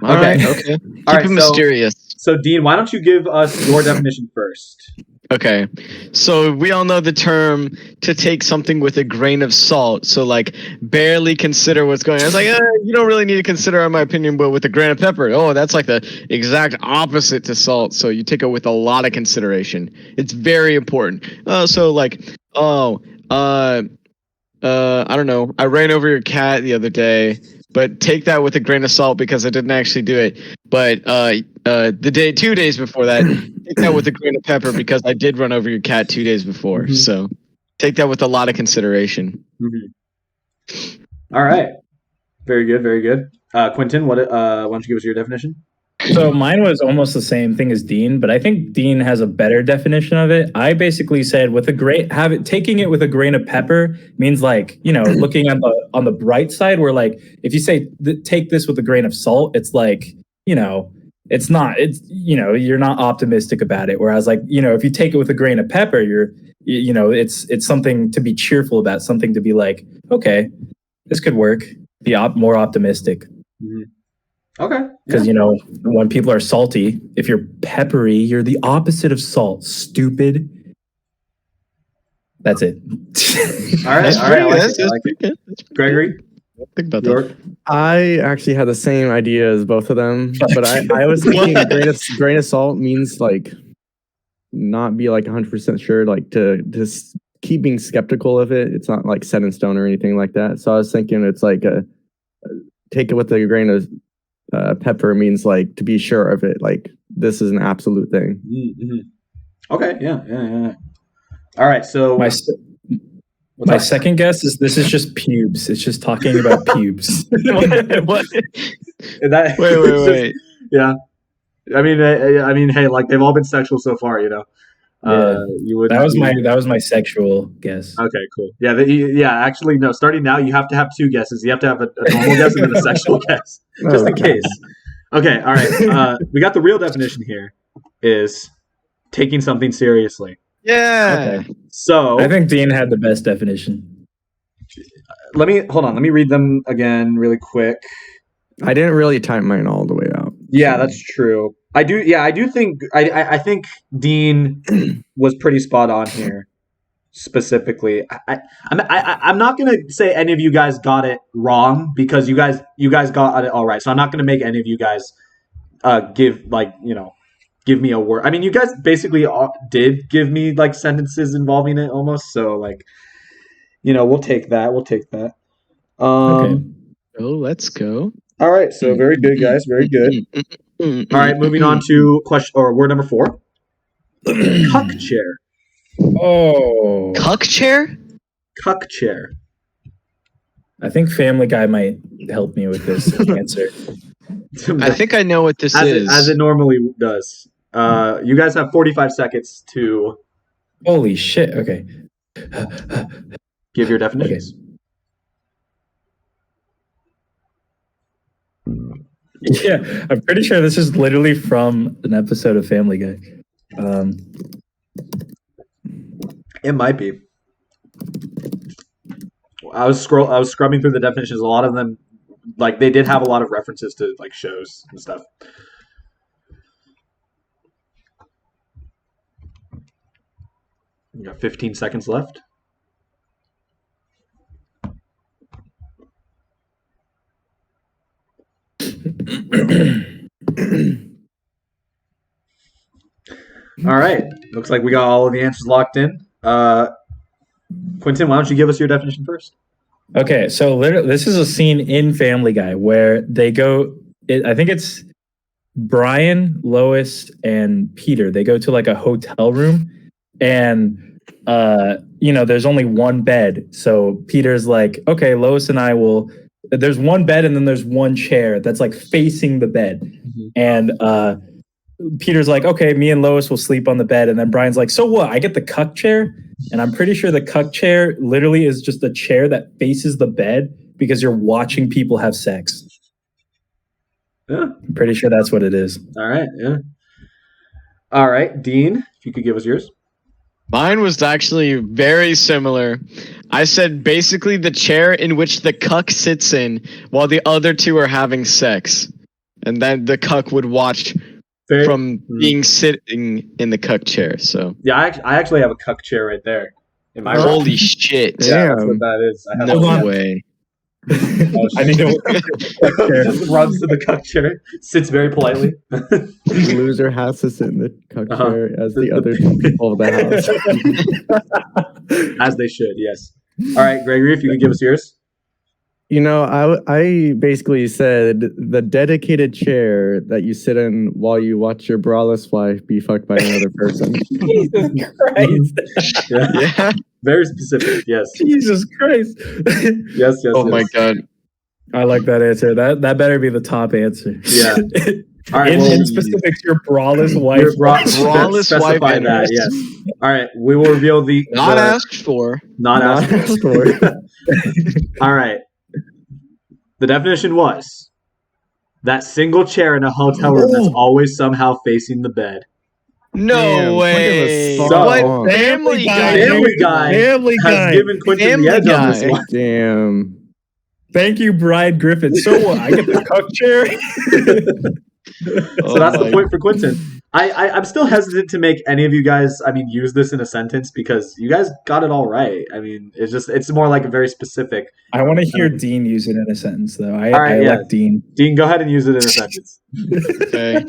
All right. Keep it mysterious. So, Dean, why don't you give us your definition first? Okay, so we all know the term to take something with a grain of salt. So like barely consider what's going on. It's like you don't really need to consider, in my opinion, but with a grain of pepper, that's like the exact opposite to salt. So you take it with a lot of consideration. It's very important. So like I don't know. I ran over your cat the other day, but take that with a grain of salt because I didn't actually do it. But 2 days before that, take that with a grain of pepper because I did run over your cat 2 days before. Mm-hmm. So take that with a lot of consideration. Mm-hmm. All right. Very good. Very good. Quentin, why don't you give us your definition? So mine was almost the same thing as Dean, but I think Dean has a better definition of it. I basically said taking it with a grain of pepper means like, looking on the bright side, where like if you say take this with a grain of salt, it's like, it's not, you're not optimistic about it. Whereas like, if you take it with a grain of pepper, it's something to be cheerful about, something to be like, okay, this could work, be more optimistic. Mm-hmm. Okay. Because, when people are salty, if you're peppery, you're the opposite of salt. Stupid. That's it. All right. I like it. Gregory? Think about that. I actually had the same idea as both of them, but I was thinking grain of salt means like not be like 100% sure, like to just keep being skeptical of it. It's not like set in stone or anything like that. So I was thinking it's like take it with a grain of pepper means like to be sure of it, like this is an absolute thing. Mm-hmm. Okay, yeah. All right, so my second guess is this is just pubes. It's just talking about pubes. What? Wait. Yeah, I mean, hey, like they've all been sexual so far, Yeah. That was my sexual guess. Okay, cool. Yeah, actually, no. Starting now, you have to have 2 guesses. You have to have a normal guess and then a sexual guess, just in case. Okay, all right. We got the real definition here. Is taking something seriously. Yeah. Okay. So I think Dean had the best definition. Let me read them again really quick. I didn't really type mine all the way out. Yeah, that's true. I do think I think Dean was pretty spot on here. Specifically, I'm not gonna say any of you guys got it wrong because you guys got it all right. So I'm not gonna make any of you guys give me a word. I mean, you guys basically did give me like sentences involving it almost. So like, we'll take that. Okay. Oh, let's go. All right. So very good, guys. Very good. All right. Moving on to word number 4. Cuck chair. Oh. Cuck chair? Cuck chair. I think Family Guy might help me with this answer. I think I know what this is. As it normally does. You guys have 45 seconds to... Holy shit. Okay. Give your definitions. Okay. Yeah, I'm pretty sure this is literally from an episode of Family Guy. It might be. I was scrubbing through the definitions. A lot of them, like they did have a lot of references to like shows and stuff. You got 15 seconds left. All right. Looks like we got all of the answers locked in. Quentin, why don't you give us your definition first? Okay, so literally, this is a scene in Family Guy where they go. I think it's Brian, Lois, and Peter. They go to like a hotel room, and there's only one bed. So Peter's like, okay, Lois and I will. There's one bed, and then there's one chair that's like facing the bed, and Peter's like, okay, me and Lois will sleep on the bed. And then Brian's like, so what? I get the cuck chair? And I'm pretty sure the cuck chair literally is just a chair that faces the bed because you're watching people have sex. Yeah. I'm pretty sure that's what it is. All right. Yeah. All right. Dean, if you could give us yours. Mine was actually very similar. I said basically the chair in which the cuck sits in while the other two are having sex. And then the cuck would watch from being sitting in the cuck chair. So yeah, I actually have a cuck chair right there. In my Holy room. shit! Yeah, that's what that is. I have No way. I need to just runs to the cuck chair, sits very politely. The loser has to sit in the cuck chair as the other two people of the house. As they should, yes. All right, Gregory, if you could give us yours. I basically said the dedicated chair that you sit in while you watch your braless wife be fucked by another person. Jesus Christ. Yeah. Very specific, yes. Jesus Christ. Yes. Oh my God. I like that answer. That better be the top answer. Yeah. All right. In specific, your braless wife. Your braless wife. That, yes. All right. We will reveal the not asked for. Not asked for. All right. The definition was that single chair in a hotel room that's always somehow facing the bed. No way. So, what? Family Guy has given Quentin the edge on this one. Damn. Thank you, Brian Griffin. So what? I get the cuck chair. So that's the point for Quentin. I'm still hesitant to make any of you guys, use this in a sentence because you guys got it all right. It's more like a very specific. I want to hear Dean use it in a sentence, though. I like Dean. Dean, go ahead and use it in a sentence. Okay.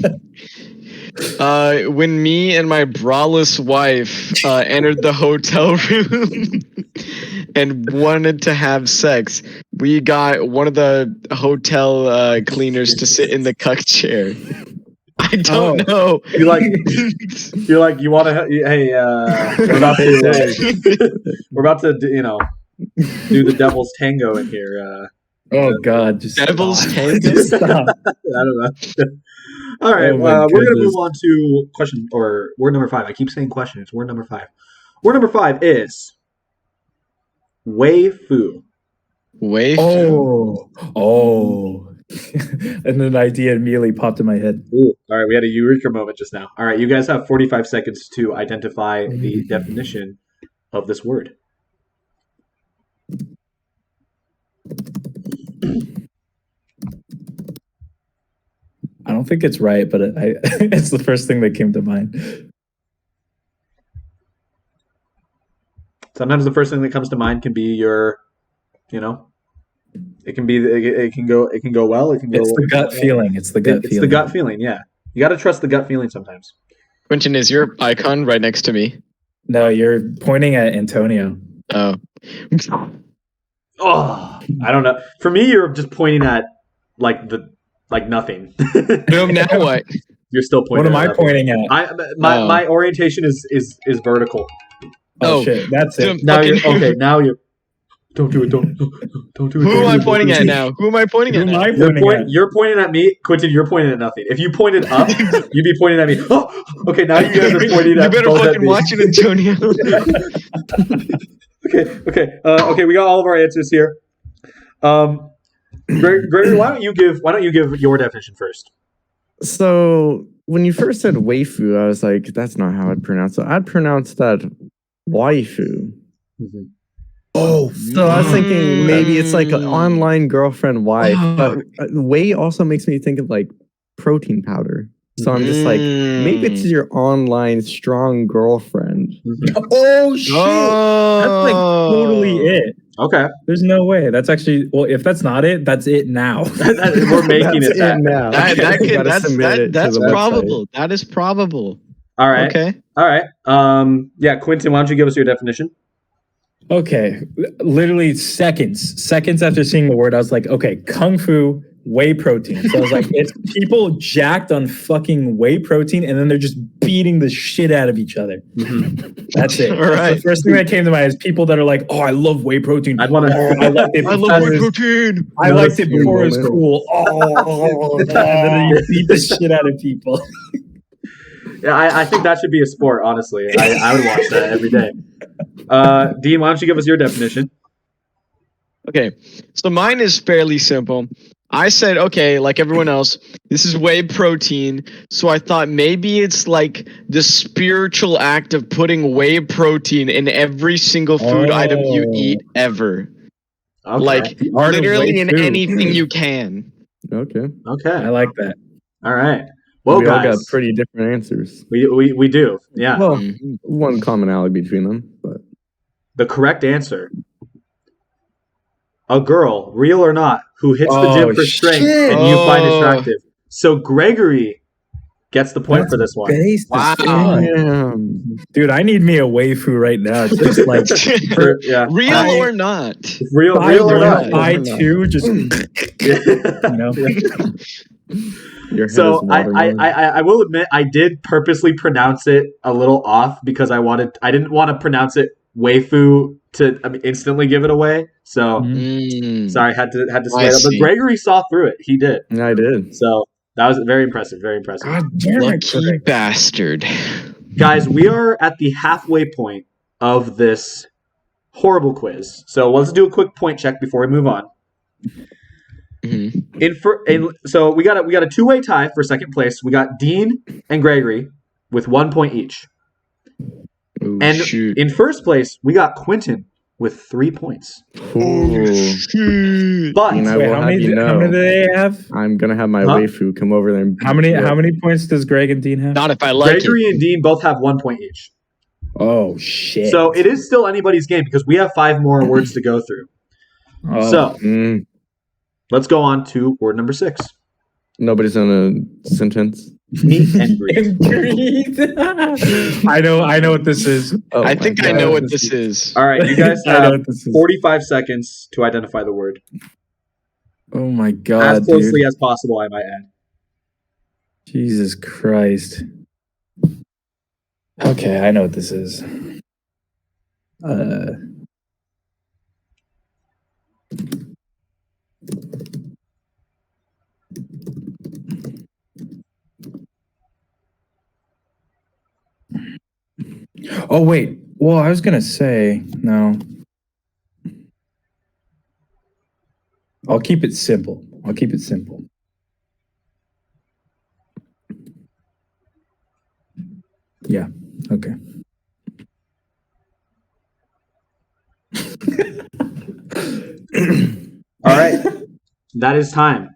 When me and my braless wife entered the hotel room and wanted to have sex, we got one of the hotel cleaners to sit in the cuck chair. I don't know. You're like, you want to? Hey, we're about to, do the devil's tango in here. Oh God, just devil's tango. Just stop. I don't know. All right, we're gonna move on to question or word number 5. I keep saying question. It's word number 5. Word number 5 is waifu. Waifu. Oh. And an idea immediately popped in my head. Ooh, all right, we had a eureka moment just now. All right, you guys have 45 seconds to identify the definition of this word. I don't think it's right, but it's the first thing that came to mind. Sometimes the first thing that comes to mind can be your, it can go well. It can go. It's the gut feeling. It's the gut feeling. It's the gut feeling. Yeah, you got to trust the gut feeling sometimes. Quentin, is your icon right next to me? No, you're pointing at Antonio. Oh. Oh, I don't know. For me, you're just pointing at nothing. No, now what? You're still pointing. What am I pointing at? My orientation is vertical. Oh shit, that's it. Now you're okay. Now you're. Don't do it. Don't do it. Who am I pointing at now? Who am I pointing at now? You're pointing at me, Quentin. You're pointing at nothing. If you pointed up, you'd be pointing at me. Oh, okay. Now you guys are pointing at. You better fucking watch it, Antonio. Okay. We got all of our answers here. Gregory, why don't you give your definition first? So when you first said waifu, I was like, that's not how I'd pronounce it. I'd pronounce that waifu. Mm-hmm. Oh, so I was thinking maybe it's like an online girlfriend wife, but whey also makes me think of like protein powder. So I'm just like, maybe it's your online strong girlfriend. Oh shit! That's like totally it. Okay. There's no way. That's actually if that's not it, that's it now. We're making it that. now. That's probable. That is probable. All right. Okay. All right. Yeah, Quentin, why don't you give us your definition? Okay. Literally seconds after seeing the word, I was like, okay, kung fu, whey protein. So I was like, it's people jacked on fucking whey protein, and then they're just beating the shit out of each other. Mm-hmm. That's it. All right. The first thing that came to mind is people that are like, oh, I love whey protein. I love whey protein. I liked it before it was cool. Oh, and then you beat the shit out of people. Yeah, I think that should be a sport, honestly. I would watch that every day. Dean, why don't you give us your definition? Okay, so mine is fairly simple. I said, okay, like everyone else, this is whey protein. So I thought maybe it's like the spiritual act of putting whey protein in every single food item you eat ever. Okay. Like literally in anything you can. Okay. I like that. All right. Well, we all guys, got pretty different answers. We do. Yeah. Well, one commonality between them, but the correct answer: a girl, real or not, who hits the gym for strength and you find attractive. So Gregory gets the point for this one. Wow. Dude, I need me a waifu right now. Just like real or not. Real or not. I too just So I will admit I did purposely pronounce it a little off because I didn't want to pronounce it waifu to instantly give it away. So sorry, had to slay it up. But Gregory saw through it. He did. I did. So that was very impressive. Very impressive. Lucky bastard. Guys, we are at the halfway point of this horrible quiz. So let's do a quick point check before we move on. Mm-hmm. So we got a two-way tie for second place. We got Dean and Gregory with 1 point each. Ooh, and shoot. In first place, we got Quentin with 3 points. Shoot. But how many do they have? I'm gonna have my waifu come over there. And How many points does Greg and Dean have? Not if I like Gregory and Dean both have 1 point each. Oh shit! So it is still anybody's game because we have 5 more words to go through. So let's go on to word number 6. Nobody's in a sentence. Meet and greet. I know what this is. I think I know what this is. All right, you guys have 45 seconds to identify the word. Oh my god! As closely as possible, I might add. Jesus Christ. Okay, I know what this is. Oh wait. Well, I was gonna say no. I'll keep it simple. Yeah. Okay. All right. That is time.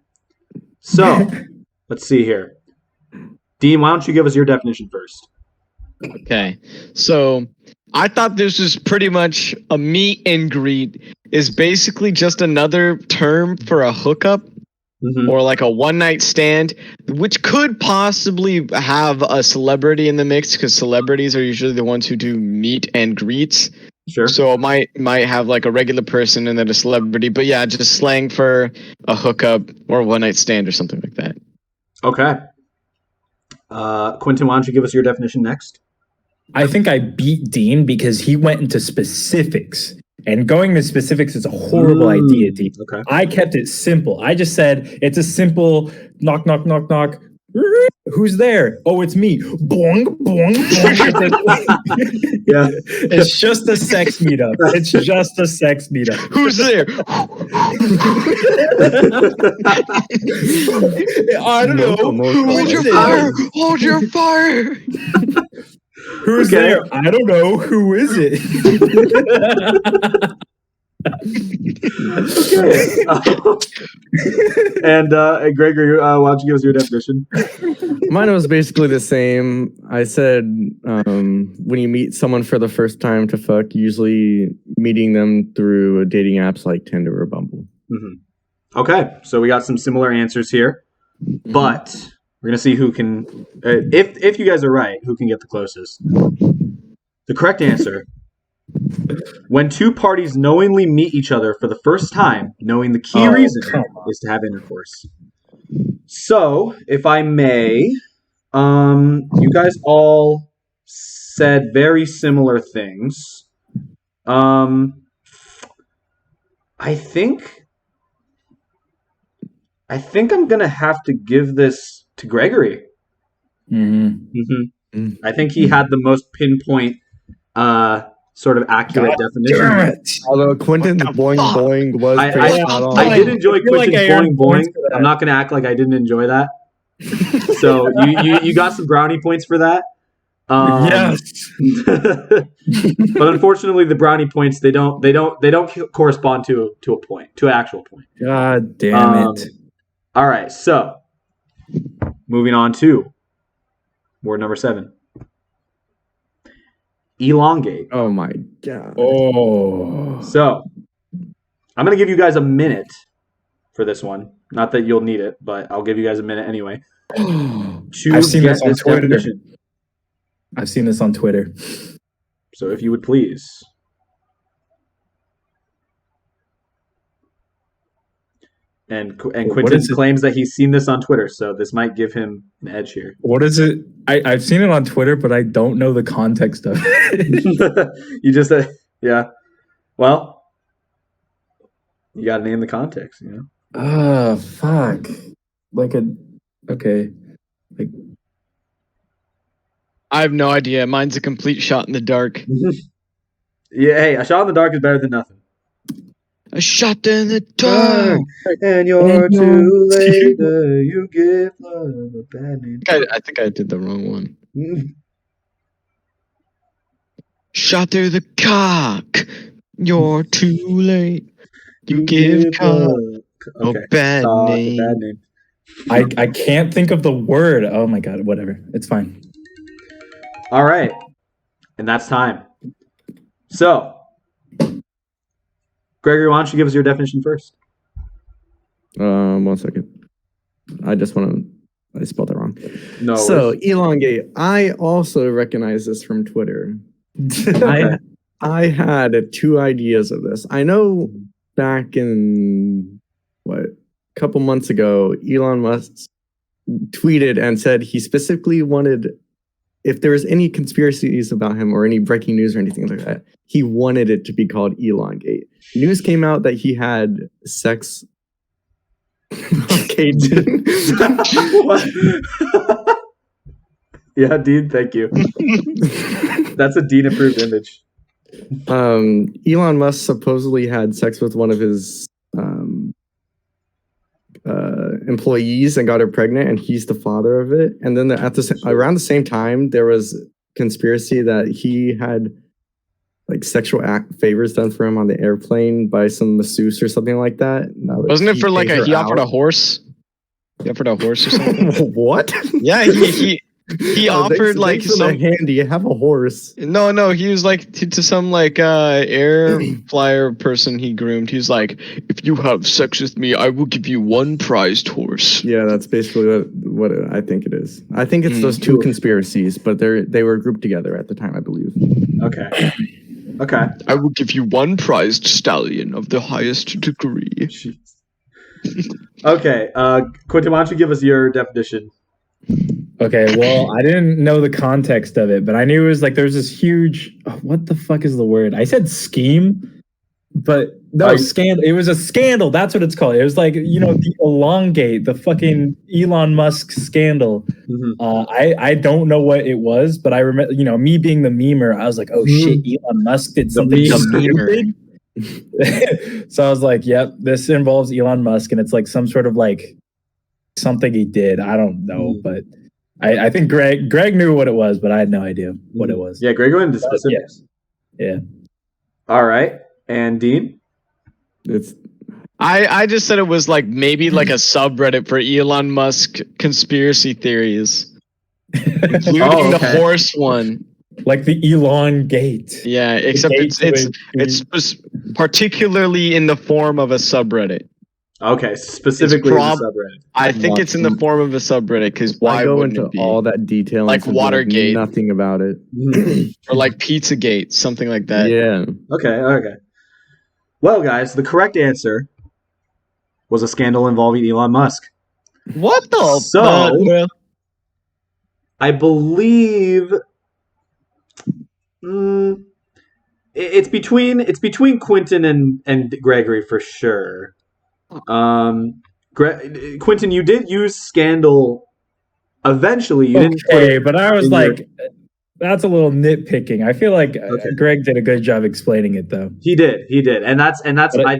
So, let's see here. Dean, why don't you give us your definition first? Okay. So, I thought this was pretty much a meet and greet is basically just another term for a hookup or like a one-night stand, which could possibly have a celebrity in the mix because celebrities are usually the ones who do meet and greets. Sure. So it might have like a regular person and then a celebrity, but yeah, just slang for a hookup or a one-night stand or something like that. Okay. Quentin, why don't you give us your definition next? I think I beat Dean because he went into specifics. And going to specifics is a horrible idea, Dean. Okay. I kept it simple. I just said it's a simple knock, knock, knock, knock. Who's there? Oh, it's me. Boing, boing, boing. Yeah. It's just a sex meetup. Who's there? I don't know. Hold your fire. Hold your fire. Who's there? I don't know. Who is it? Okay. And Gregory, why don't you give us your definition? Mine was basically the same. I said when you meet someone for the first time to fuck, usually meeting them through dating apps like Tinder or Bumble. Mm-hmm. Okay, so we got some similar answers here, but we're gonna see who can. If you guys are right, who can get the closest? The correct answer: when two parties knowingly meet each other for the first time, knowing the key reason is to have intercourse. So, if I may, you guys all said very similar things. I think I'm gonna have to give this to Gregory. I think he had the most pinpoint, sort of accurate definition. Although Quentin's boing boing was pretty spot on. I did enjoy Quentin's boing boing. I'm not gonna act like I didn't enjoy that. So you got some brownie points for that. Yes. But unfortunately, the brownie points they don't correspond to a point, to an actual point. God damn it! All right, so moving on to word number 7. Elongate. Oh my god. Oh. So I'm gonna give you guys a minute for this one. Not that you'll need it, but I'll give you guys a minute anyway. I've seen this on Twitter. Definition. I've seen this on Twitter. So if you would please. And Quentin claims that he's seen this on Twitter, so this might give him an edge here. What is it? I've seen it on Twitter, but I don't know the context of it. You just said, yeah. Well, you got to name the context, you know? Oh, fuck. Okay. I have no idea. Mine's a complete shot in the dark. Yeah, hey, a shot in the dark is better than nothing. A shot in the dark, and you're too late. You give love a bad name. I think I did the wrong one. Shot through the cock. You're too late. You give cock a bad name. I can't think of the word. Oh my god, whatever. It's fine. All right. And that's time. So, Gregory, why don't you give us your definition first? 1 second. I spelled that wrong. No. So, elongate. I also recognize this from Twitter. I had 2 ideas of this. I know back in, a couple months ago, Elon Musk tweeted and said he specifically wanted, if there was any conspiracies about him or any breaking news or anything like that, he wanted it to be called elongate. News came out that he had sex. Okay, yeah, Dean, thank you. That's a Dean approved image. Elon Musk supposedly had sex with one of his employees and got her pregnant, and he's the father of it. And then around the same time, there was conspiracy that he had sexual favors done for him on the airplane by some masseuse or something like that. Wasn't it for he offered a horse? He offered a horse or something? What? Yeah, he offered some hand. Do you have a horse? No. He was to some air flyer person he groomed. He's like, if you have sex with me, I will give you 1 prized horse. Yeah, that's basically what I think it is. I think it's those 2 conspiracies, but they were grouped together at the time, I believe. Okay. I will give you 1 prized stallion of the highest degree. Okay, Quentin, why don't you give us your definition? Okay, well, I didn't know the context of it, but I knew it was there's this huge, what the fuck is the word? I said scheme, but no, scandal. It was a scandal. That's what it's called. It was the elongate, the fucking Elon Musk scandal. I don't know what it was, but I remember, me being the memer, I was like, oh shit, Elon Musk did something stupid. So I was like, yep, this involves Elon Musk, and it's some sort of something he did. I don't know, but I think Greg knew what it was, but I had no idea what it was. Yeah, Greg went into specifics. Yeah. All right. And Dean? It's I just said it was like maybe like a subreddit for Elon Musk conspiracy theories, including the horse one. Like the Elon Gate. Yeah, except it's particularly in the form of a subreddit. Okay, specifically in the subreddit. I think it's in the form of a subreddit because why go wouldn't into it be? all that detail, Like Watergate, nothing about it, or like Pizzagate, something like that. Yeah. Okay. Well, guys, the correct answer was a scandal involving Elon Musk. What the? So, I believe it's between Quentin and Gregory for sure. Quentin, you did use scandal. Eventually, you didn't. Okay, but I was like, that's a little nitpicking. I feel like Greg did a good job explaining it, though. He did, and that's. I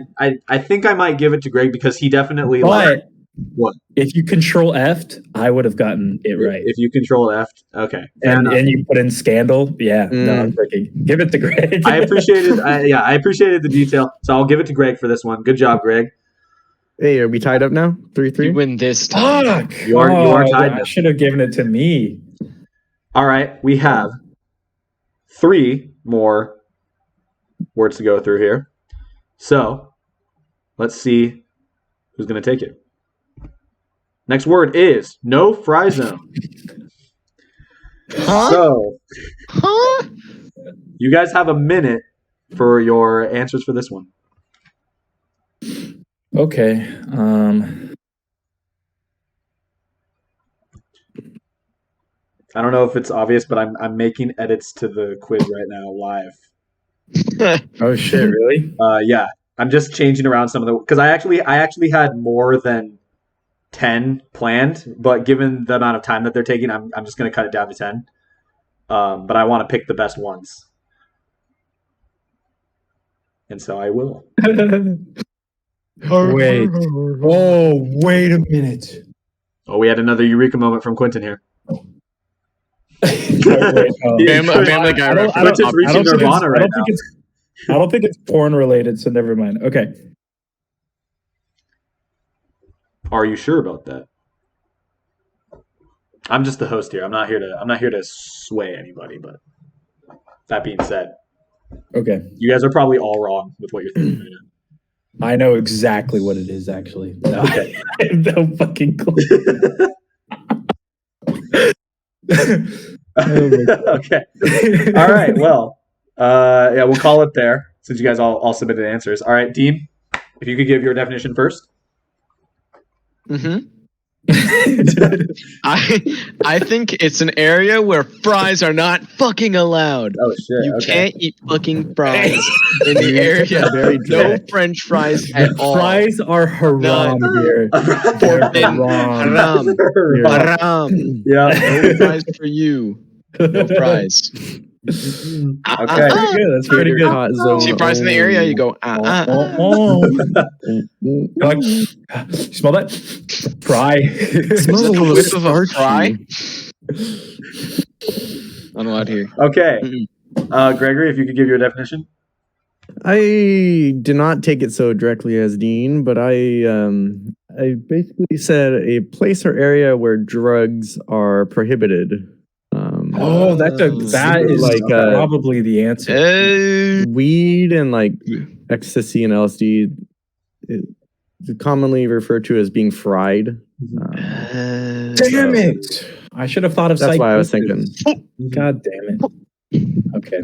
think I might give it to Greg because he definitely. But what? If you control F'd, I would have gotten it right. If you control F'd, okay. And you put in scandal, yeah. No, I'm freaking. Give it to Greg. I appreciated the detail, so I'll give it to Greg for this one. Good job, Greg. Hey, are we tied up now? 3-3. You win this time. Fuck! You are tied. I should have given it to me. All right, we have 3 more words to go through here. So let's see who's going to take it. Next word is no fry zone. So you guys have a minute for your answers for this one. Okay. I don't know if it's obvious, but I'm making edits to the quiz right now live. Oh shit! Really? Yeah. I'm just changing around some of the because I actually had more than 10 planned, but given the amount of time that they're taking, I'm just going to cut it down to 10. But I want to pick the best ones, and so I will. Wait. Oh, wait a minute. Oh, we had another eureka moment from Quentin here. Family Guy reference. Quentin's reaching Nirvana right now. I don't think it's porn related, so never mind. Okay. Are you sure about that? I'm just the host here. I'm not here to sway anybody, but that being said. Okay. You guys are probably all wrong with what you're thinking right now. I know exactly what it is, actually. No, Okay. I have no fucking clue. Okay. All right. Well, yeah, we'll call it there since you guys all submitted answers. All right, Dean, if you could give your definition first. Mm-hmm. I think it's an area where fries are not fucking allowed. Oh shit! You can't eat fucking fries in the area. No French fries at all. Fries are haram here. Forbidden. Haram. Haram. Yeah. No fries for you. No fries. Okay. That's pretty good. See fries in the area, you go. You smell that? Fry. It smells a little whiff of a fry. Unallowed here. Okay. Gregory, if you could give your definition. I did not take it so directly as Dean, but I basically said a place or area where drugs are prohibited. That is like probably the answer. Weed and like ecstasy and LSD is commonly referred to as being fried. Damn it! I should have thought of. That's why I was thinking. God damn it. Okay.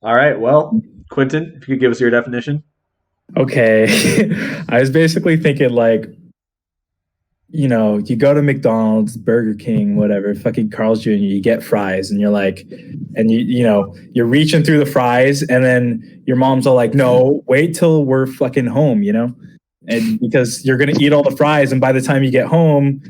All right. Well, Quentin, if you could give us your definition. Okay. I was basically thinking like, you know, you go to McDonald's, Burger King, whatever, fucking Carl's Jr., you get fries and you're like, and you know, you're reaching through the fries and then your mom's all like, no, wait till we're fucking home, you know? And because you're going to eat all the fries and by the time you get home,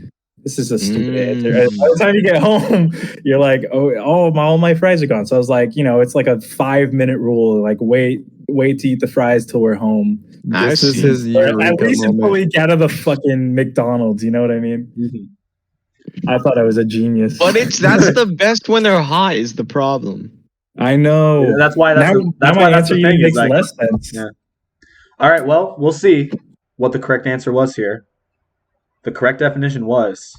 this is a stupid answer. By the time you get home, you're like, all my fries are gone. So I was like, you know, it's like a 5-minute rule. Like, wait to eat the fries till we're home. This is his year. At least until we get out of the fucking McDonald's. You know what I mean? Mm-hmm. I thought I was a genius. But that's the best when they're hot is the problem. I know. Yeah, that's why my answer makes less sense. Yeah. All right, well, we'll see what the correct answer was here. The correct definition was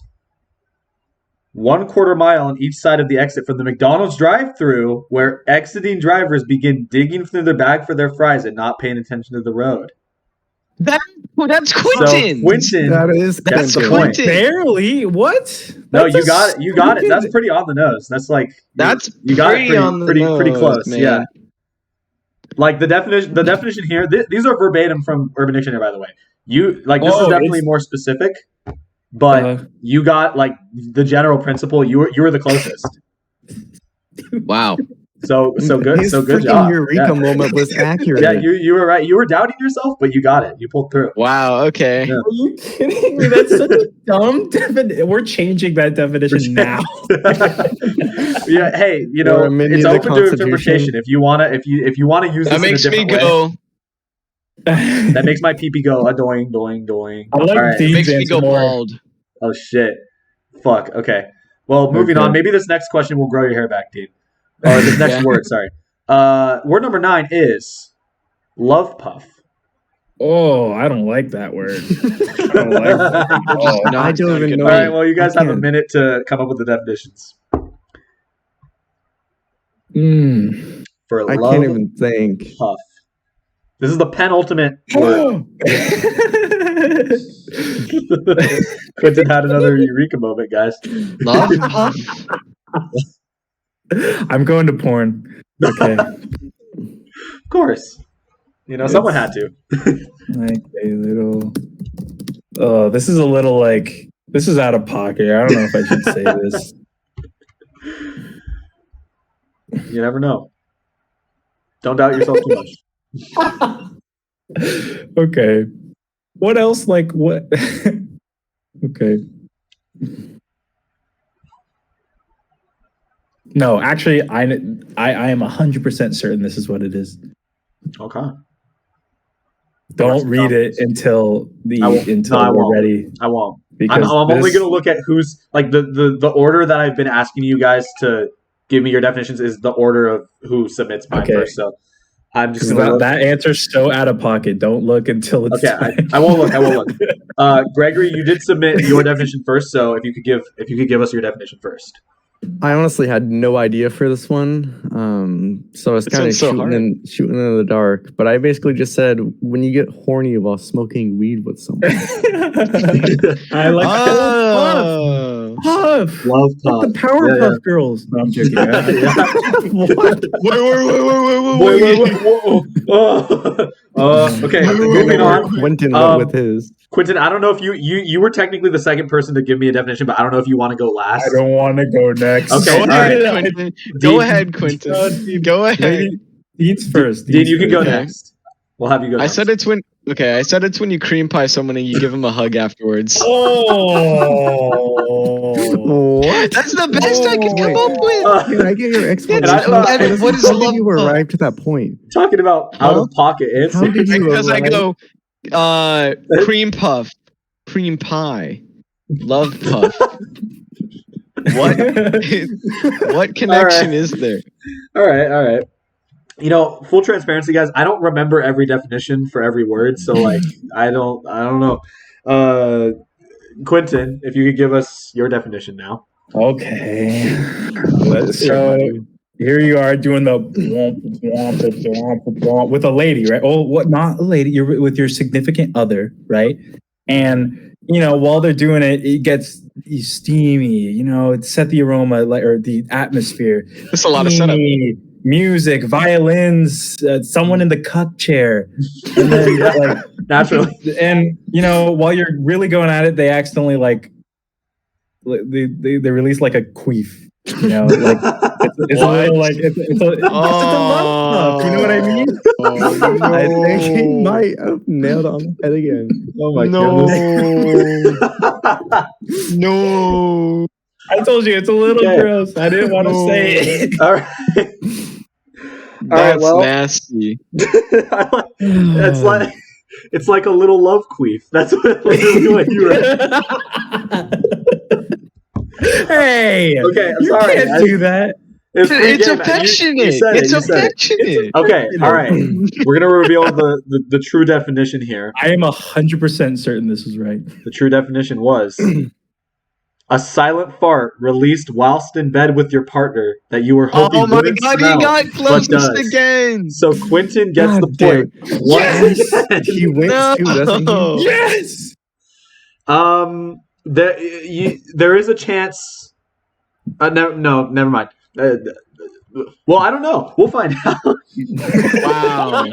1/4 mile on each side of the exit from the McDonald's drive-thru, where exiting drivers begin digging through their bag for their fries and not paying attention to the road. That's Quentin. So Quentin, That's the Quentin. point. Barely. What? No, you got it. You got it. That's pretty on the nose. That's like you got it pretty close. Man. Yeah. Like the definition here. These are verbatim from Urban Dictionary, by the way. This is definitely more specific, but you got like the general principle. You were the closest. Wow. So good. So good job. Eureka moment was accurate. Yeah, you were right. You were doubting yourself, but you got it. You pulled through. Wow. Okay. Yeah. Are you kidding me? That's such a dumb definition. We're changing that definition now. Yeah. Hey, it's open to interpretation. If you wanna use this that makes in a me different go. way, that makes my pee go a doing. I like right. It makes me go bald. Oh shit! Fuck. Okay. Well, moving on. Maybe this next question will grow your hair back, Dean. Or this next word. Sorry. Word number 9 is love puff. Oh, I don't like that word. I don't like that. Oh, I don't even know. All right. Well, you guys have a minute to come up with the definitions. For I love can't even think. puff. This is the penultimate word. Quentin had another eureka moment, guys. Love puff. I'm going to porn. Okay. Of course. Someone had to. Like a little. Oh, this is a little like. This is out of pocket. I don't know if I should say this. You never know. Don't doubt yourself too much. Okay. What else? Like what? Okay. No, actually, I am 100% certain this is what it is. Okay. Don't read it until we're ready. I won't. Because I'm only going to look at who's like the order that I've been asking you guys to give me your definitions is the order of who submits mine first. So I'm just going to that answer's so out of pocket. Don't look until it's okay. I won't look. Gregory, you did submit your definition first, so if you could give us your definition first. I honestly had no idea for this one, so I was kind of shooting in the dark. But I basically just said when you get horny while smoking weed with someone. I like Puff. Love Puff. Like the Powerpuff Girls. No, I'm joking. Wait. Okay, moving on. Quentin went with his. Quentin, I don't know if you were technically the second person to give me a definition, but I don't know if you want to go last. I don't want to go next. Okay, Go ahead, Quentin. Go ahead. Dean's first. Dean, you can go next. We'll have you go next. I said it's when you cream pie someone and you give them a hug afterwards. Oh. That's the best I could come up with. Can I get your explanation? What is how love did you arrive to that point? Talking about out of pocket answers. How did you Because arrive? I go cream puff, cream pie, love puff. What connection is there? All right. Full transparency, guys. I don't remember every definition for every word, so like I don't know. Quentin, if you could give us your definition now. Okay. So here you are doing the with a lady, right? Oh, what? Not a lady. You're with your significant other, right? And while they're doing it, it gets steamy. It set the aroma or the atmosphere. That's a lot of setup. Music, violins, someone in the cup chair, and then naturally. And while you're really going at it, they accidentally they release like a queef. It's a little like it's a love puff. You know what I mean? I think he might have nailed on the head again. Oh my goodness! No. I told you it's a little gross. I didn't want to say it. All right. That's nasty. It's like a little love queef. That's what you were. Hey. Okay, I'm you sorry. Can't do that. It's affectionate. It's affectionate. Okay, all right. We're gonna reveal the true definition here. I am 100% certain this is right. The true definition was a silent fart released whilst in bed with your partner that you were hoping wouldn't smell, he got closest but does. again. So Quentin gets the point. Yes! He wins too, doesn't he? Yes. There is a chance. No, never mind. Well, I don't know. We'll find out. Wow.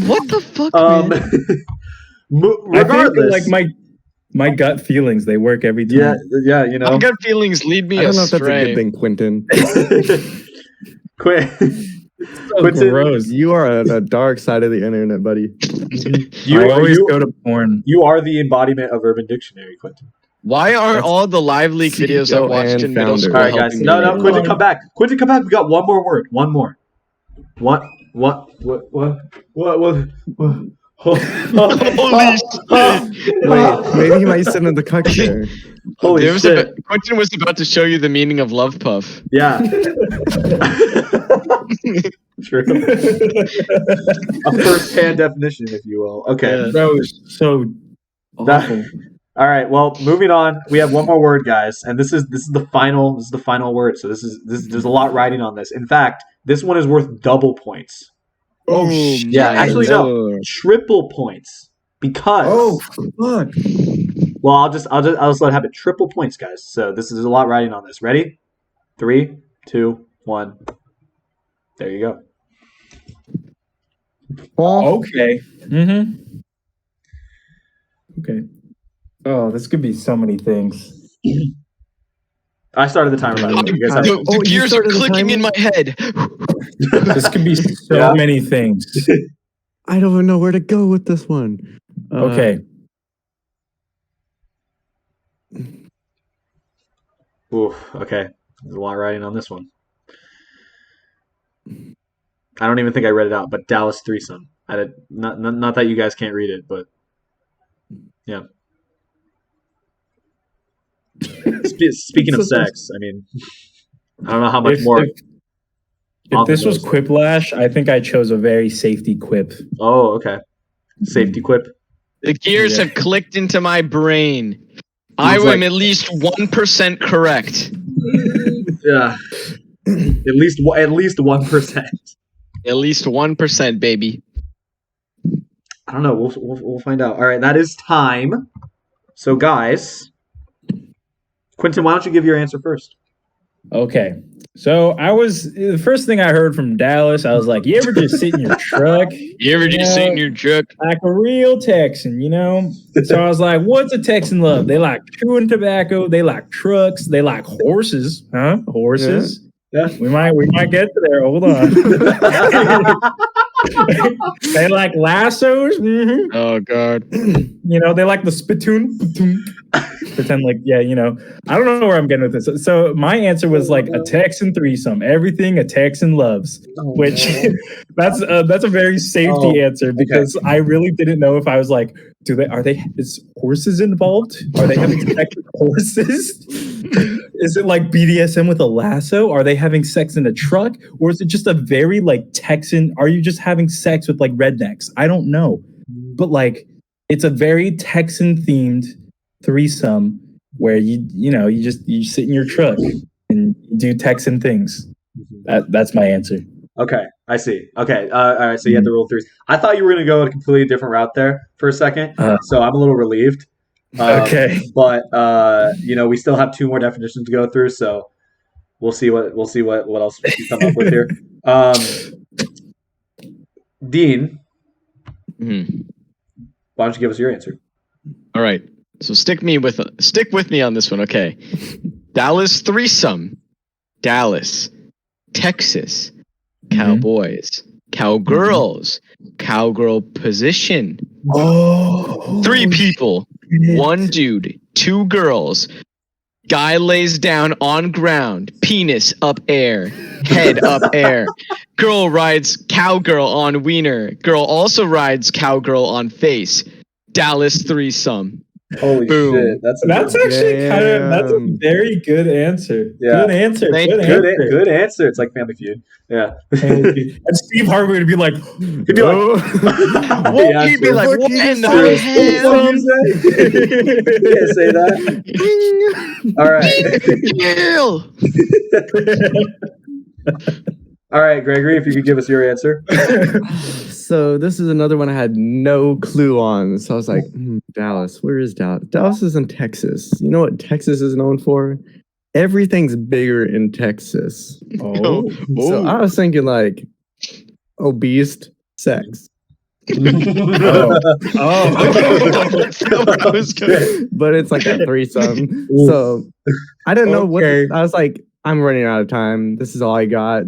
What the fuck, man? Regardless, I think, like my gut feelings, they work every time. Yeah, you know. My gut feelings lead me I don't know if that's a astray. good thing, Quentin. Quentin, gross. You are on the dark side of the internet, buddy. You always go to porn. You are the embodiment of Urban Dictionary, Quentin. Why aren't all the live leak videos I watched in middle school All right, guys. helping me? No, Quentin, come back. Quentin, come back. We got one more word. One more. What? Holy shit. Wait, maybe he might sit in the cuck chair. Holy shit. Quentin was about to show you the meaning of love puff. Yeah. True. A first-hand definition, if you will. Okay. Yeah, that was so awful. All right. Well, moving on. We have one more word, guys, and this is the final word. So there's a lot riding on this. In fact, this one is worth double points. Oh, yeah. Actually, no, triple points because. Oh fuck. Well, I'll just let it happen. Triple points, guys. So there's a lot riding on this. Ready? 3, 2, 1. There you go. Okay. Mm-hmm. Okay. Oh, this could be so many things. I started the timer, by the way. You guys have the gears are clicking in my head. This could be so many things. I don't even know where to go with this one. Okay. Oof. Okay. There's a lot riding on this one. I don't even think I read it out, but Dallas threesome. Not that you guys can't read it, but yeah. Speaking of sex, I mean, I don't know how much more. If this was Quiplash, I think I chose a very safety quip. Oh, okay. Safety quip. The gears have clicked into my brain. I am at least 1% correct. Yeah. At least 1%. At least 1%, baby. I don't know. We'll find out. All right, that is time. So, guys, Quentin, why don't you give your answer first? Okay. So the first thing I heard from Dallas, I was like, you ever just sit in your truck? You ever just sit in your truck? Like a real Texan, you know? So I was like, what's a Texan love? They like chewing tobacco. They like trucks. They like horses. Huh? Horses. Yeah. We might get to there. Hold on. They like lassos. Mm-hmm. Oh, God. You know, they like the spittoon. Pretend like, yeah, you know. I don't know where I'm getting with this. So my answer was like a Texan threesome. Everything a Texan loves. Which that's a very safety answer because I really didn't know if I was like, is horses involved? Are they having sex with horses? Is it like BDSM with a lasso? Are they having sex in a truck? Or is it just a very like Texan? Are you just having sex with like rednecks? I don't know. But like, it's a very Texan themed threesome where you sit in your truck and do Texan things. That's my answer. Okay, I see. Okay, all right. So you had the rule 3. I thought you were going to go a completely different route there for a second. So I'm a little relieved. Okay, but we still have 2 more definitions to go through. So we'll see what else we can come up with here. Dean, why don't you give us your answer? All right. So stick with me on this one, okay? Dallas threesome. Dallas, Texas, cowboys, cowgirls, cowgirl position. Oh, 3 people, 1 dude, 2 girls. Guy lays down on ground, penis up air, head up air. Girl rides cowgirl on wiener. Girl also rides cowgirl on face. Dallas threesome. Holy Boom. shit! That's actually kind of that's a very good answer. Yeah. Good answer. Thank Good you. answer. Good answer. It's like Family Feud. Yeah. And Steve Harvey would be like, He'd be like, What? He'd be like, what in the What hell? did you say? You can't say that. All right. All right, Gregory, if you could give us your answer. So this is another one I had no clue on. So I was like, Dallas. Where is Dallas? Dallas is in Texas. You know what Texas is known for? Everything's bigger in Texas. oh. So I was thinking like obese sex. Oh. But it's like a threesome. So I didn't know what. I was like, I'm running out of time. This is all I got.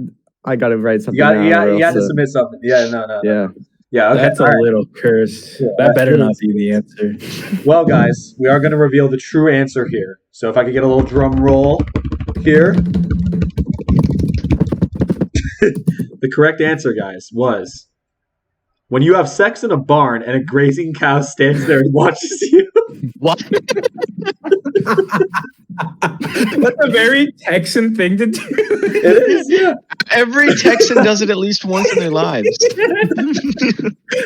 I got to write something down. You got to submit something. Yeah, no. Yeah. Yeah, okay. That's a little cursed. Yeah, that better not be the answer. Well, guys, we are going to reveal the true answer here. So if I could get a little drum roll here. The correct answer, guys, was when you have sex in a barn and a grazing cow stands there and watches you. What? That's a very Texan thing to do. It is, yeah. Every Texan does it at least once in their lives.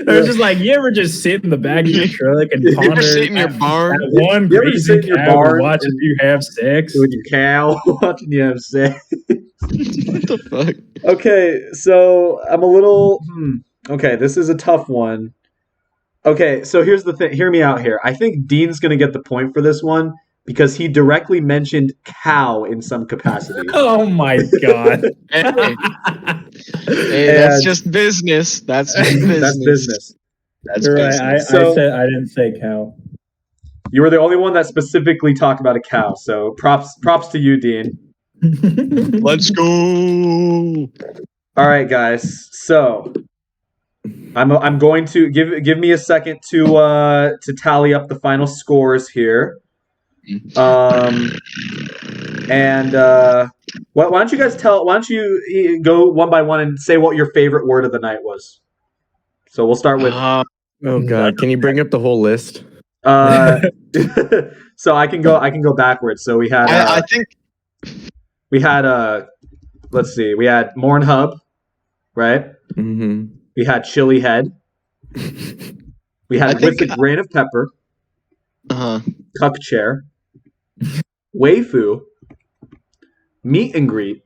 They're just like, you ever just sit in the back of your truck and You ponder ever sit in your barn? at one You ever sit grazing in your cow barn watching you have sex? With your cow, watching you have sex. What the fuck? Okay, so I'm a little... Okay, this is a tough one. Okay, so here's the thing. Hear me out here. I think Dean's going to get the point for this one because he directly mentioned cow in some capacity. Oh my god. Hey, that's just business. That's just business. That's business. That's You're business. right. I didn't say cow. You were the only one that specifically talked about a cow, so props to you, Dean. Let's go. All right, guys. So I'm going to give me a second to tally up the final scores here. And why don't you guys why don't you go one by one and say what your favorite word of the night was? So we'll start with. Oh god, can you bring up the whole list? So I can go backwards. So we had. I think we had let's see, we had Morn Hub, right? Mm-hmm. We had Chili Head. We had With a Grain of Pepper. Cuck Chair. Waifu. Meet and Greet.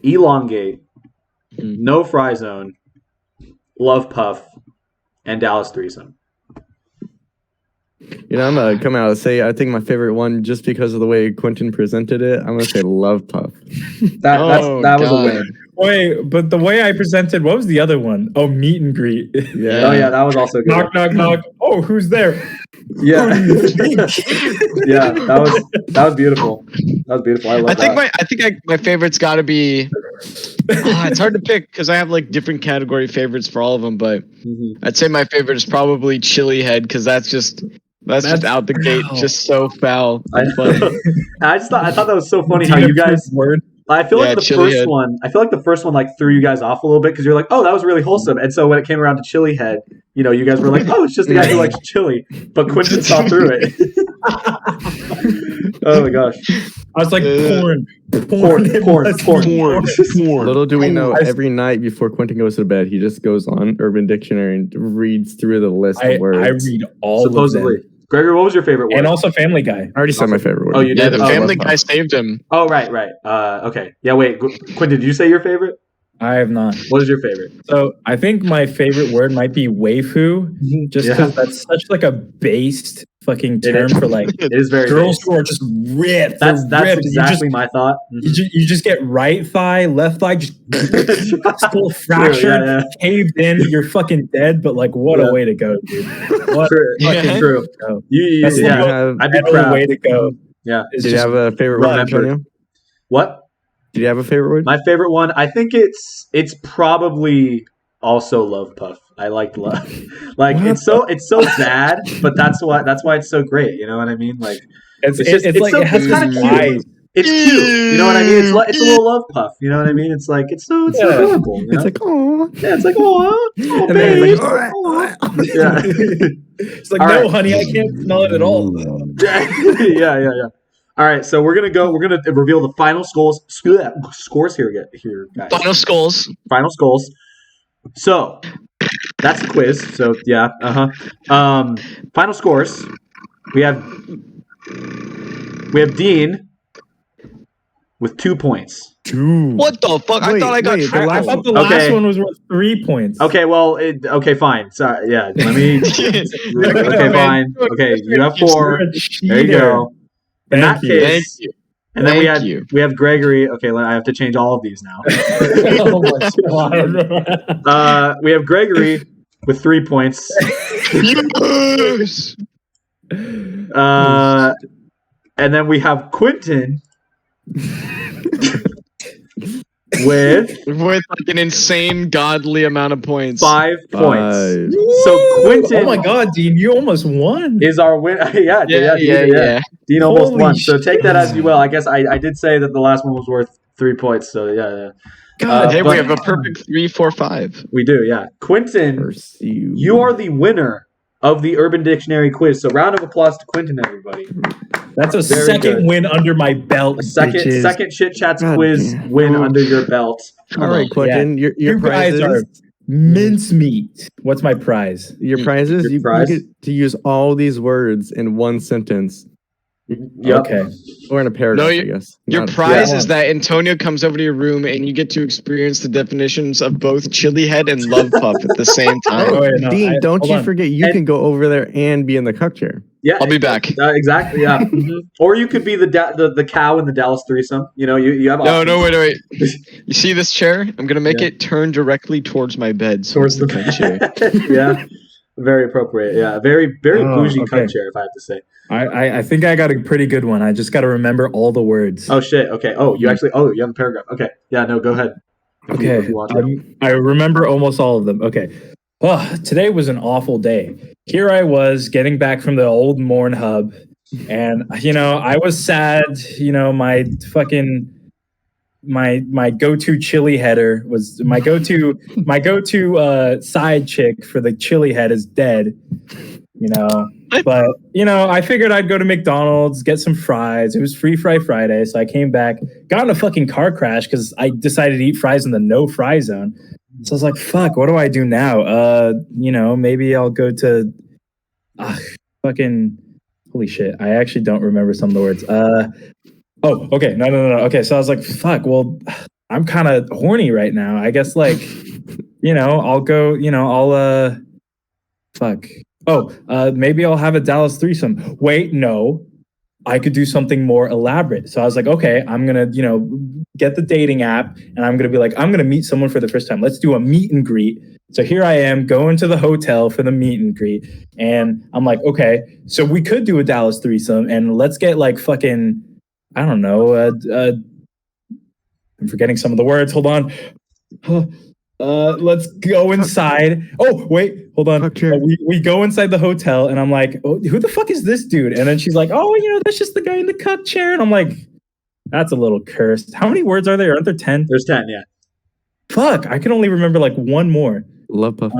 Elongate. No Fry Zone. Love Puff. And Dallas Threesome. You know, I'm gonna come out and say I think my favorite one, just because of the way Quentin presented it, I'm gonna say Love Puff. That was a win. Wait, but the way I presented, what was the other one? Oh, Meet and Greet. Yeah. Oh yeah, that was also good. Knock, knock, knock. Oh, who's there? Yeah. Yeah, that was beautiful. That was beautiful. I love that. I think my favorite's got to be. It's hard to pick because I have like different category favorites for all of them, but I'd say my favorite is probably Chili Head because that's just out the gate, just so foul and funny. I thought that was so funny how you guys. I feel like the first one. I feel like the first one like threw you guys off a little bit because you're like, oh, that was really wholesome, and so when it came around to Chili Head, you know, you guys were like, oh, it's just the guy who likes chili, but Quentin saw through it. Oh my gosh! I was like, porn. Little do we know, every night before Quentin goes to bed, he just goes on Urban Dictionary and reads through the list of words. I read all supposedly. of them. Gregory, what was your favorite word? And also Family Guy. I already said my favorite word. Oh, you did? Yeah, the Family Guy saved him. Oh, right. Okay. Yeah, wait. Quentin, did you say your favorite? I have not. What is your favorite? So I think my favorite word might be waifu, just because that's such like a based fucking term for like it is very girls who are just ripped. That's exactly my thought. You just get right thigh, left thigh, just full fractured, caved in. You're fucking dead. But like, what a way to go, dude! What fucking true. I'd be proud. Way to go. Yeah. Did you have a favorite word, Antonio? What? Did you have a favorite word? My favorite one, I think it's probably also Love Puff. I liked love. Like it's so sad, but that's why it's so great. You know what I mean? Like it has kind of eyes. It's cute. You know what I mean? It's a little love puff. You know what I mean? It's like it's so adorable. You know? It's like, oh. Yeah, it's like, oh, And then babe. it's like, Yeah. It's like, All no, right. honey, I can't smell it at all. yeah. All right, so we're gonna reveal the final scores here, guys. Final scores. So that's the quiz. So yeah, final scores. We have Dean with 2 points. What the fuck? I thought I got I triple. thought the last one was worth 3 points. Okay, well, fine. Sorry, yeah. Let me. Okay, fine. Okay, you have 4. There you go. In that case, and then we have Gregory. Okay, I have to change all of these now. Oh my God. We have Gregory with 3 points. Yes! And then we have Quentin with like an insane godly amount of points. 5 points. So Quentin, oh my God, Dean, you almost won. Is our win? yeah. Dean almost won. So take that as you will. I guess I did say that the last one was worth 3 points. So yeah. God, hey, we have a perfect 3, 4, 5. We do, yeah. Quentin, you are the winner of the Urban Dictionary quiz. So round of applause to Quentin, everybody. That's a Very second good. win under my belt. Second Chit Chats quiz win under your belt. All right, Quentin, your prize prizes are mincemeat. What's my prize? Your prizes, Your you prize? get to use all these words in one sentence. Yep. Okay. Or in a paragraph, No, I guess. Your prize is that Antonio comes over to your room and you get to experience the definitions of both chili head and love puff at the same time. Oh, Dean, don't you forget you can go over there and be in the cuck chair. Yeah, I'll be back. Exactly. Yeah. Or you could be the cow in the Dallas threesome. You know, you have options. No, wait. You see this chair? I'm gonna make it turn directly towards my bed. So Towards it's the cuck chair. Yeah. Very appropriate. Yeah. Very bougie cuck chair, if I have to say. I think I got a pretty good one. I just got to remember all the words. Oh shit. Okay. Oh, you have a paragraph. Okay. Yeah. No. Go ahead. Okay. I remember almost all of them. Okay. Oh, today was an awful day. Here I was getting back from the old Morn Hub, and I was sad. My go-to chili header was my go-to side chick for the chili head is dead. But I figured I'd go to McDonald's, get some fries. It was Free Fry Friday, so I came back, got in a fucking car crash because I decided to eat fries in the no fry zone. So I was like, "Fuck, what do I do now?" Maybe I'll go to, fucking, holy shit! I actually don't remember some of the words. Oh, okay, no. Okay, so I was like, "Fuck, well, I'm kind of horny right now. I guess I'll go. Fuck." Oh, maybe I'll have a Dallas threesome. Wait, no, I could do something more elaborate. So I was like, okay, I'm going to, get the dating app and I'm going to be like, I'm going to meet someone for the first time. Let's do a meet and greet. So here I am going to the hotel for the meet and greet. And I'm like, okay, so we could do a Dallas threesome and let's get fucking, I don't know. I'm forgetting some of the words. Hold on. Let's go inside. Oh, wait, hold on. We go inside the hotel and I'm like, oh, who the fuck is this dude? And then she's like, oh, that's just the guy in the cuck chair. And I'm like, that's a little cursed. How many words are there? Aren't there 10? There's 10, yeah. Fuck, I can only remember one more. Love puff.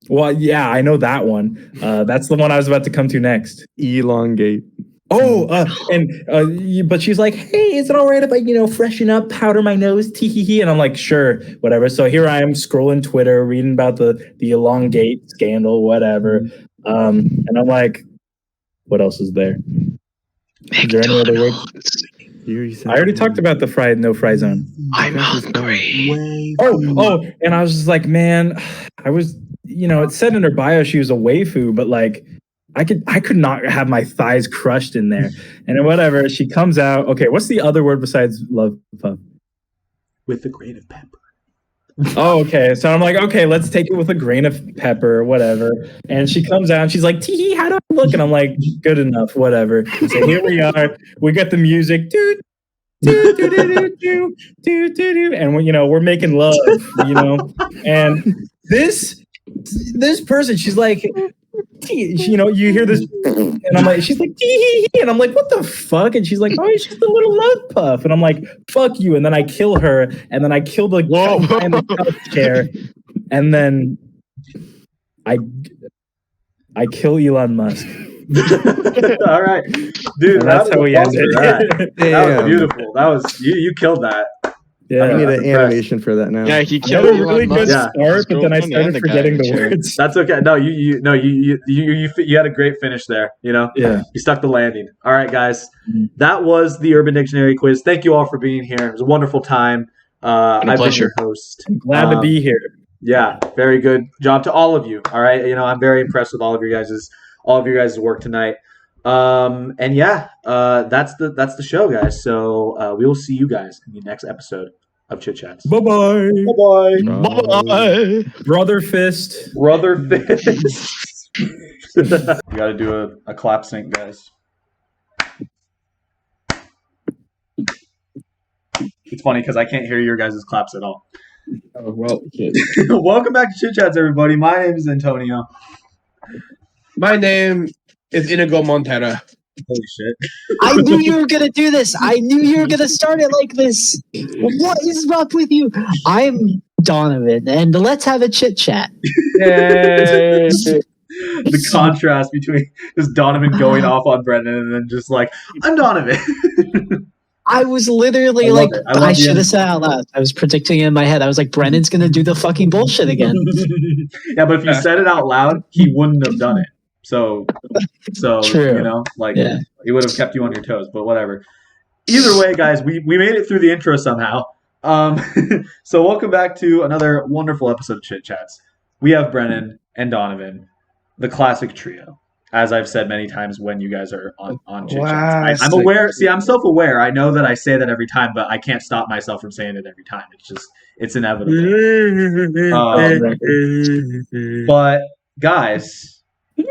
Well, yeah, I know that one. That's the one I was about to come to next. Elongate. Oh, but she's like, hey, is it all right if I, freshen up, powder my nose, tee-hee-hee? And I'm like, sure, whatever. So here I am scrolling Twitter, reading about the elongate scandal, whatever. And I'm like, what else is there? Is there any other words? I already talked about the no fry zone. I'm hungry. Oh, and I was just like, man, I was, it said in her bio she was a waifu, but I could not have my thighs crushed in there. And then whatever, she comes out. Okay, what's the other word besides love puff? With a grain of pepper. Oh, okay. So I'm like, okay, let's take it with a grain of pepper, whatever. And she comes out and she's like, tee, how do I look? And I'm like, good enough, whatever. So here we are. We got the music. Doo, doo, doo, doo, doo, doo, doo, doo. And we're making love, And this person, she's like, you know, you hear this, and I'm like, she's like, tee, and I'm like, what the fuck? And she's like, oh, it's just a little love puff, and I'm like, fuck you, and then I kill her, and then I kill the guy in the couch chair, and then I kill Elon Musk. All right, dude. And that's how we ended. That was beautiful. That was you killed that. Yeah, I need an animation for that now. Yeah, he I had killed a really good Musk. start, but then I started the forgetting guy the chair. words. That's okay. No, you had a great finish there. You know, Yeah, you stuck the landing. All right, guys, that was the Urban Dictionary quiz. Thank you all for being here. It was a wonderful time. I've been your host. I'm glad to be here. Yeah, very good job to all of you. All right, you know, I'm very impressed with all of your guys' work tonight. And yeah, that's the show, guys. So we will see you guys in the next episode of Chit Chats. Bye-bye. Bye-bye. Bye. Brother fist. Brother fist. You got to do a clap sync, guys. It's funny because I can't hear your guys' claps at all. Oh, well, Welcome back to Chit Chats, everybody. My name is Antonio. my name is Inigo Montera. Holy shit. I knew you were going to do this. I knew you were going to start it like this. What is up with you? I'm Donovan, and let's have a chit chat. The contrast between just Donovan going off on Brendan and then just like, I'm Donovan. I was literally like, I should have said it out loud. I was predicting it in my head. I was like, Brennan's going to do the fucking bullshit again. Yeah, but if you said it out loud, he wouldn't have done it. So True. You know, like it would have kept you on your toes, but whatever. Either way, guys, we made it through the intro somehow. So welcome back to another wonderful episode of Chit Chats. We have Brennan and Donovan, the classic trio. As I've said many times when you guys are on Chit Chats. I'm aware. See, I'm self-aware. I know that I say that every time, but I can't stop myself from saying it every time. It's inevitable. But guys,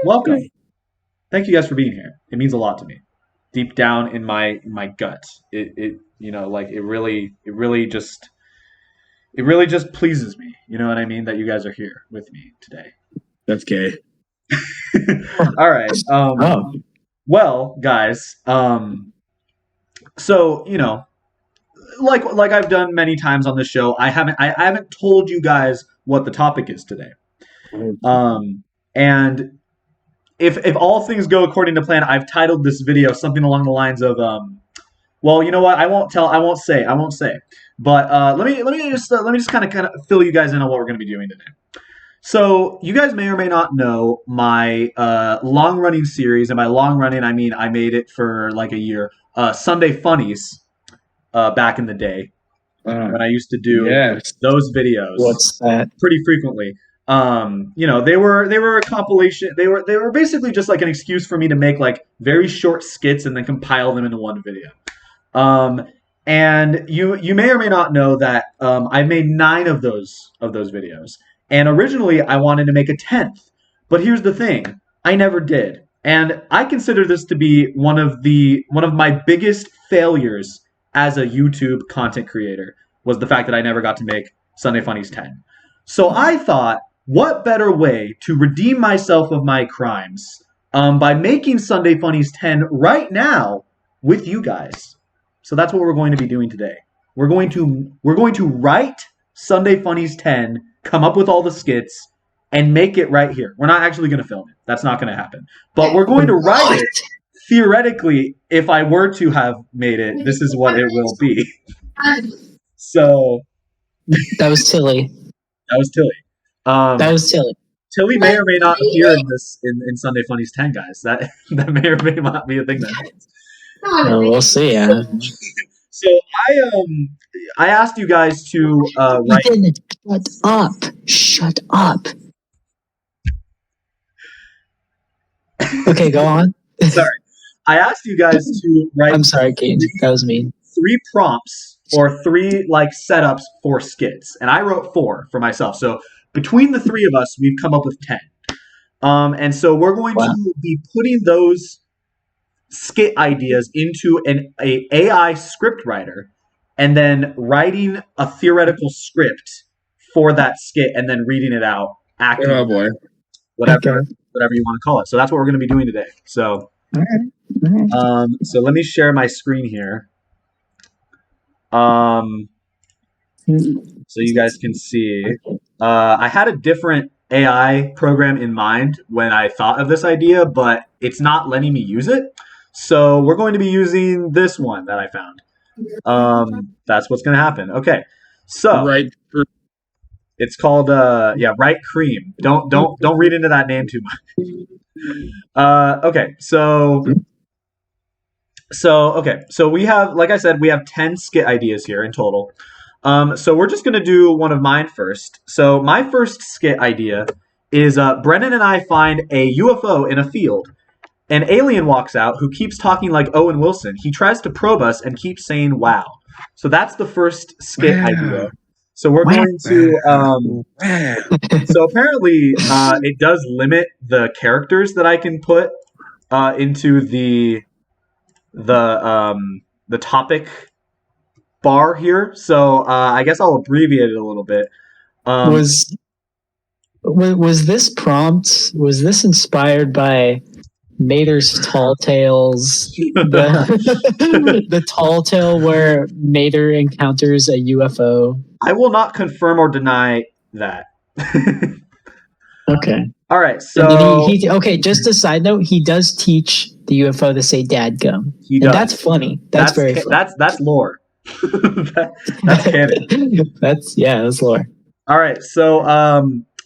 welcome. Thank you guys for being here. It means a lot to me. Deep down in my gut, it you know, like it really just pleases me. You know what I mean? That you guys are here with me today. That's gay. All right. Well, guys. So you know, like I've done many times on the show, I haven't told you guys what the topic is today. And if all things go according to plan, I've titled this video something along the lines of, well, you know what? I won't say. But let me just kind of fill you guys in on what we're going to be doing today. So you guys may or may not know my long-running series, and by long-running I mean I made it for like a year. Sunday Funnies, back in the day when I used to do those videos. What's that? Pretty frequently. You know, they were a compilation. They were basically just like an excuse for me to make like very short skits and then compile them into one video. And you may or may not know that I made 9 of those videos. And originally I wanted to make a 10th, but here's the thing: I never did. And I consider this to be one of my biggest failures as a YouTube content creator, was the fact that I never got to make Sunday Funnies 10. So I thought, what better way to redeem myself of my crimes by making Sunday Funnies 10 right now with you guys. So that's what we're going to be doing today. We're going to write Sunday Funnies 10, come up with all the skits, and make it right here. We're not actually going to film it. That's not going to happen. But we're going to write it. Theoretically, if I were to have made it, this is what it will be. So that was Tilly. That was Tilly. Tilly may or may not appear in this in Sunday Funnies 10, guys. That may or may not be a thing that happens. Oh, we'll see. Yeah. So I asked you guys to write. Shut up. Okay, go on. Sorry, I asked you guys to write. I'm sorry, Kate. That was mean. 3 prompts or 3 like setups for skits, and I wrote 4 for myself. So between the 3 of us, we've come up with 10. And so we're going to be putting those skit ideas into an AI script writer, and then writing a theoretical script for that skit, and then reading it out, acting. Oh boy. Whatever. whatever you want to call it. So that's what we're going to be doing today. So, so let me share my screen here. So you guys can see. I had a different AI program in mind when I thought of this idea, but it's not letting me use it. So we're going to be using this one that I found. That's what's going to happen. Okay. So it's called Right Cream. Don't read into that name too much. Okay. So we have, like I said, we have 10 skit ideas here in total. So we're just going to do one of mine first. So my first skit idea is Brennan and I find a UFO in a field. An alien walks out who keeps talking like Owen Wilson. He tries to probe us and keeps saying wow. So that's the first skit idea. So we're going to so apparently it does limit the characters that I can put into the topic bar here. So I guess I'll abbreviate it a little bit. Was this prompt? Was this inspired by Mater's Tall Tales? The Tall Tale where Mater encounters a UFO. I will not confirm or deny that. Okay. All right. So okay. Just a side note, he does teach the UFO to say "dadgum." He does. And that's funny. That's very funny. That's lore. That's canon. That's lore. All right. So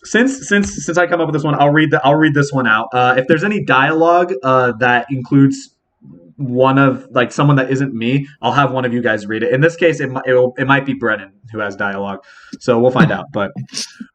since I come up with this one, I'll read this one out. If there's any dialogue that includes one of like someone that isn't me, I'll have one of you guys read it. In this case, it might be Brennan who has dialogue, so we'll find out. But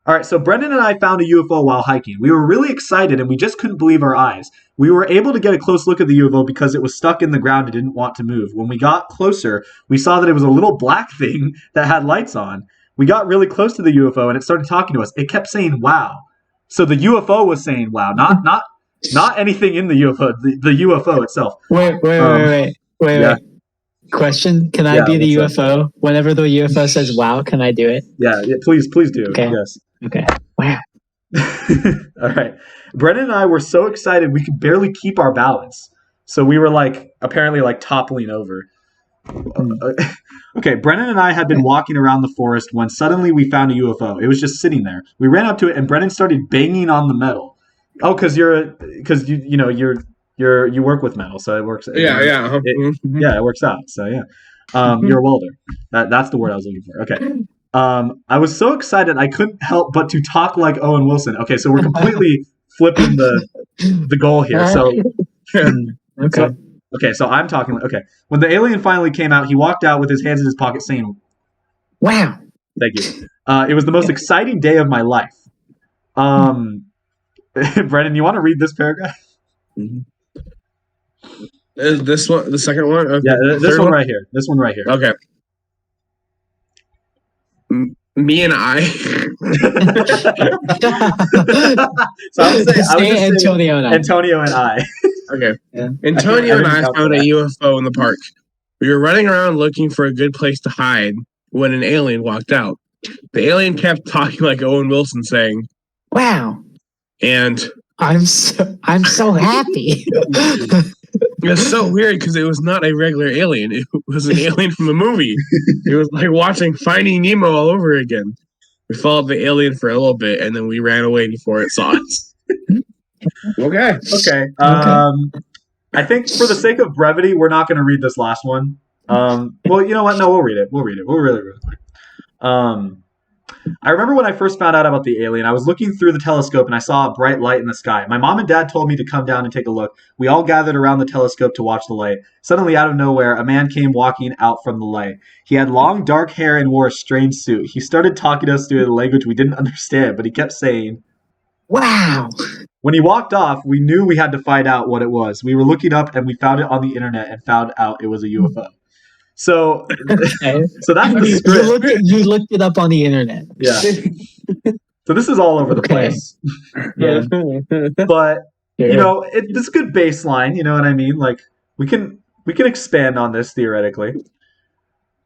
all right, so Brennan and I found a UFO while hiking. We were really excited and we just couldn't believe our eyes. We were able to get a close look at the UFO because it was stuck in the ground and didn't want to move. When we got closer, we saw that it was a little black thing that had lights on. We got really close to the UFO and it started talking to us. It kept saying "wow." So the UFO was saying "wow," not anything in the UFO. The UFO itself. Wait. Question: can I be the UFO? Whenever the UFO says "wow," can I do it? Yeah, please do. Okay. Yes. Okay. Wow. All right. Brennan and I were so excited we could barely keep our balance. So we were apparently toppling over. Okay, Brennan and I had been walking around the forest when suddenly we found a UFO. It was just sitting there. We ran up to it and Brennan started banging on the metal. Oh, because you work with metal, so it works. It works out. So yeah, you're a welder. That's the word I was looking for. Okay. I was so excited I couldn't help but to talk like Owen Wilson. Okay, so we're completely flipping the goal here. So okay. So I'm talking. Okay, when the alien finally came out, he walked out with his hands in his pocket, saying, "Wow." Thank you. It was the most exciting day of my life. Brennan, you want to read this paragraph? Is this one the second one? Okay. Yeah, this one right here. This one right here. Okay. Me and I. So I would say Antonio and I. Antonio and I. Okay. Yeah. Antonio and I found a UFO in the park. We were running around looking for a good place to hide when an alien walked out. The alien kept talking like Owen Wilson, saying, "Wow." And I'm so happy. It's so weird because it was not a regular alien. It was an alien from a movie. It was like watching Finding Nemo all over again. We followed the alien for a little bit and then we ran away before it saw us. Okay. I think for the sake of brevity, we're not going to read this last one. Well, you know what? No, we'll read it. We'll really quick. I remember when I first found out about the alien, I was looking through the telescope and I saw a bright light in the sky. My mom and dad told me to come down and take a look. We all gathered around the telescope to watch the light. Suddenly, out of nowhere, a man came walking out from the light. He had long, dark hair and wore a strange suit. He started talking to us through a language we didn't understand, but he kept saying, "Wow." When he walked off, we knew we had to find out what it was. We were looking up and we found it on the internet and found out it was a UFO. So, so that's the script. You looked it up on the internet. Yeah. So this is all over the place. Yeah. But you know, it's a good baseline. You know what I mean? Like we can expand on this theoretically.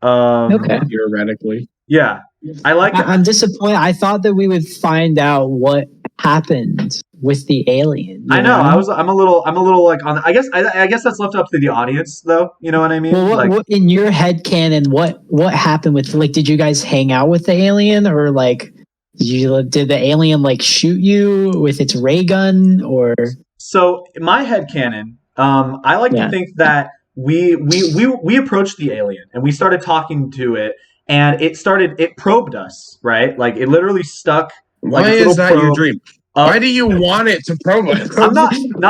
Theoretically. Yeah. I'm disappointed. I thought that we would find out what happened with the alien. I know. I'm a little like on. I guess that's left up to the audience, though. You know what I mean? Well, what in your head canon? What happened with like? Did you guys hang out with the alien, or like did the alien like shoot you with its ray gun, or? So in my head canon, I like to think that we approached the alien and we started talking to it, and it probed us, right? Like it literally stuck. Like Why is that your dream? Why do you want it to probe us? I'm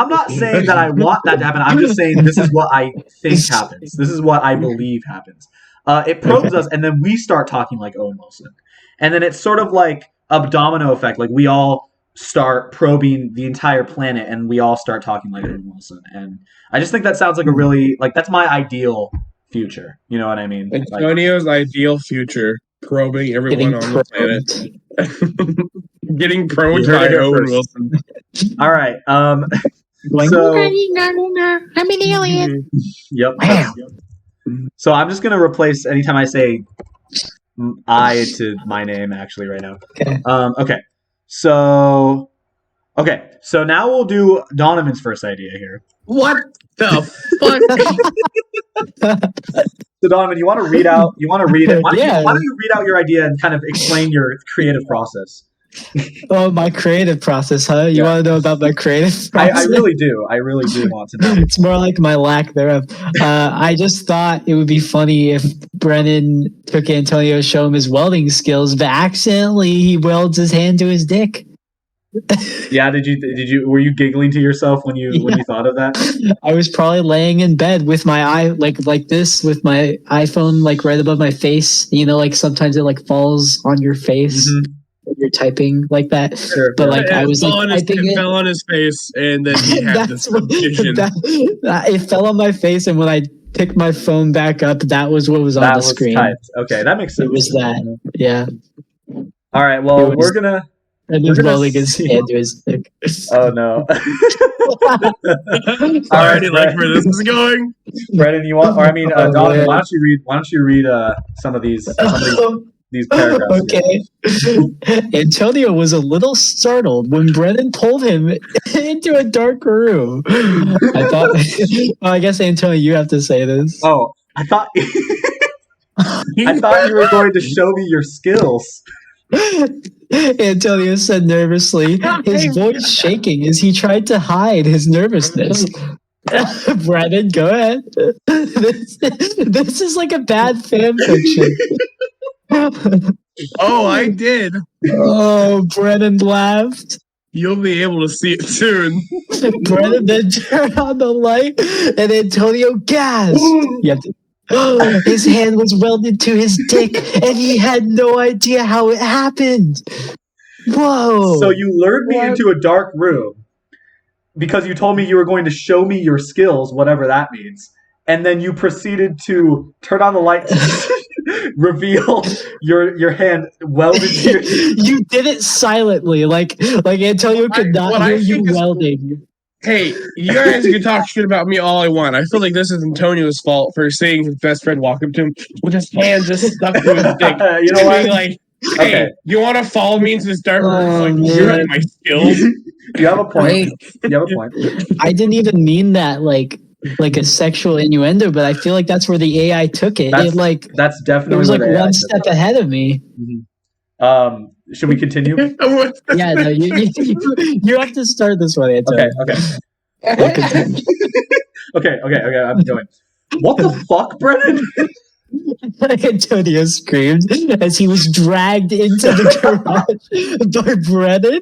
not saying that I want that to happen. I'm just saying this is what I think happens. This is what I believe happens. It probes us, and then we start talking like Owen Wilson. And then it's sort of like a domino effect. Like we all start probing the entire planet, and we all start talking like Owen Wilson. And I just think that sounds like a really, like, that's my ideal future. You know what I mean? Antonio's ideal future, probing everyone on the planet. Getting probed by Owen Wilson. All right. I'm an alien. Yep. So I'm just gonna replace anytime I say I to my name actually right now. Okay. So now we'll do Donovan's first idea here. What the fuck? So Donovan, you want to read it? Why don't you read out your idea and kind of explain your creative process? Oh, my creative process, huh? You want to know about my creative process? I really do. I really do want to know. It's more like my lack thereof. I just thought it would be funny if Brennan took Antonio to show him his welding skills, but accidentally he welds his hand to his dick. Yeah, were you giggling to yourself when you thought of that? I was probably laying in bed with my eye like this with my iPhone like right above my face. You know, like sometimes it like falls on your face. Mm-hmm. You're typing like that, but like I was like typing it fell on his face, and then he had this vision. It fell on my face, and when I picked my phone back up, that was what was on the screen. Typed. Okay, that makes sense. It was that, yeah. All right, well, we're gonna. And he's welding his hand to his dick. Oh no! I already like where this is going. Brennan, Donovan, why don't you read some of these paragraphs? Okay. Antonio was a little startled when Brennan pulled him into a dark room. I thought. Well, I guess Antonio, you have to say this. Oh, I thought you were going to show me your skills. Antonio said nervously, his voice shaking as he tried to hide his nervousness. Brennan, go ahead. This is like a bad fan fiction. Oh, I did. Oh, Brennan laughed. You'll be able to see it soon. Brennan then turned on the light, and Antonio gasped. His hand was welded to his dick, and he had no idea how it happened. Whoa. So you lured me into a dark room because you told me you were going to show me your skills, whatever that means. And then you proceeded to turn on the lights, reveal your hand welded to your dick. You did it silently, like Antonio could not hear you welding. Hey, you guys can talk shit about me all I want. I feel like this is Antonio's fault for seeing his best friend walk up to him with his hand just stuck to his dick. You know what? Like, hey, you want to follow me into this dark room? Like, you're at my skills. You have a point. You have a point. I didn't even mean that like a sexual innuendo, but I feel like that's where the AI took it. That's definitely. It was like one step ahead of me. Mm-hmm. Should we continue? Yeah, no, you have to start this one, Antonio. Okay, I'm doing. What the fuck, Brennan? Antonio screamed as he was dragged into the garage by Brennan.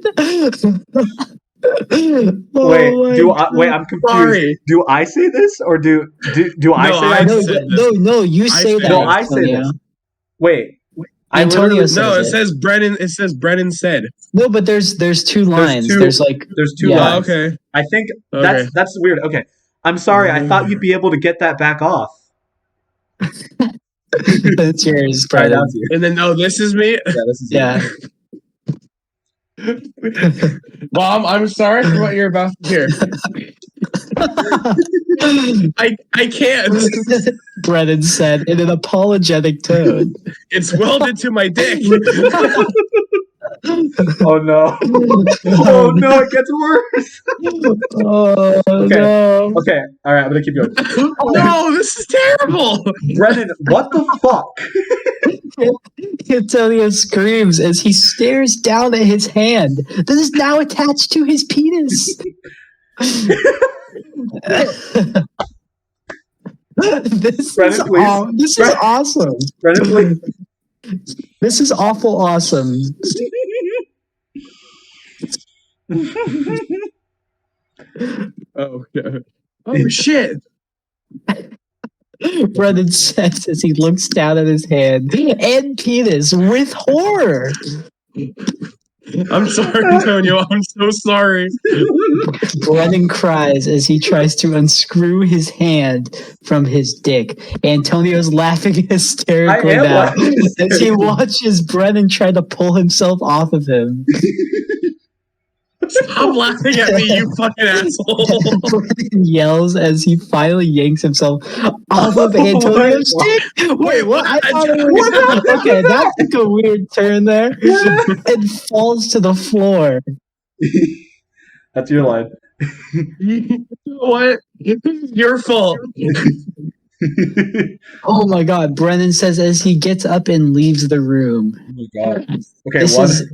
I'm confused. Sorry. Do I say this or do I say that? No, you say that. No, I say this. Wait. Antonio says it says Brennan. It says Brennan said. No, but there's two lines. There's two lines. Okay. I think that's weird. Okay. I'm sorry. I thought you'd be able to get that back off. That's yours, Brennan. And then this is me. Yeah, this is you. Mom, I'm sorry for what you're about to hear. I can't. Brennan said in an apologetic tone. It's welded to my dick. Oh no! Oh no! It gets worse. Oh Okay. no! Okay. All right. I'm gonna keep going. No, this is terrible. Brennan, what the fuck? Antonio screams as he stares down at his hand that is now attached to his penis. This Brennan, is please. this is awesome. Brennan, please. This is awful awesome. Oh god. Oh shit. Brennan says as he looks down at his hand and penis with horror. I'm sorry, Antonio. I'm so sorry. Brennan cries as he tries to unscrew his hand from his dick. Antonio's laughing hysterically now as he watches Brennan try to pull himself off of him. Stop laughing at me, you fucking asshole. Brennan yells as he finally yanks himself off of Antonio's dick. Wait, what? I thought it was okay. That took a weird turn there, and falls to the floor. That's your line. What? Your fault. Oh my god, Brennan says as he gets up and leaves the room. Oh my god. Okay, This one. is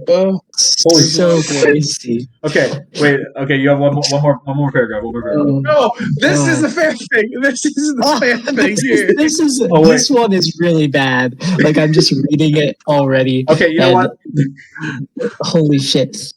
so crazy. Okay, wait. Okay, you have one more paragraph. One more paragraph. No, this is the fair thing. This is the fair thing here. This one is really bad. Like I'm just reading it already. Okay, you know what? Holy shit.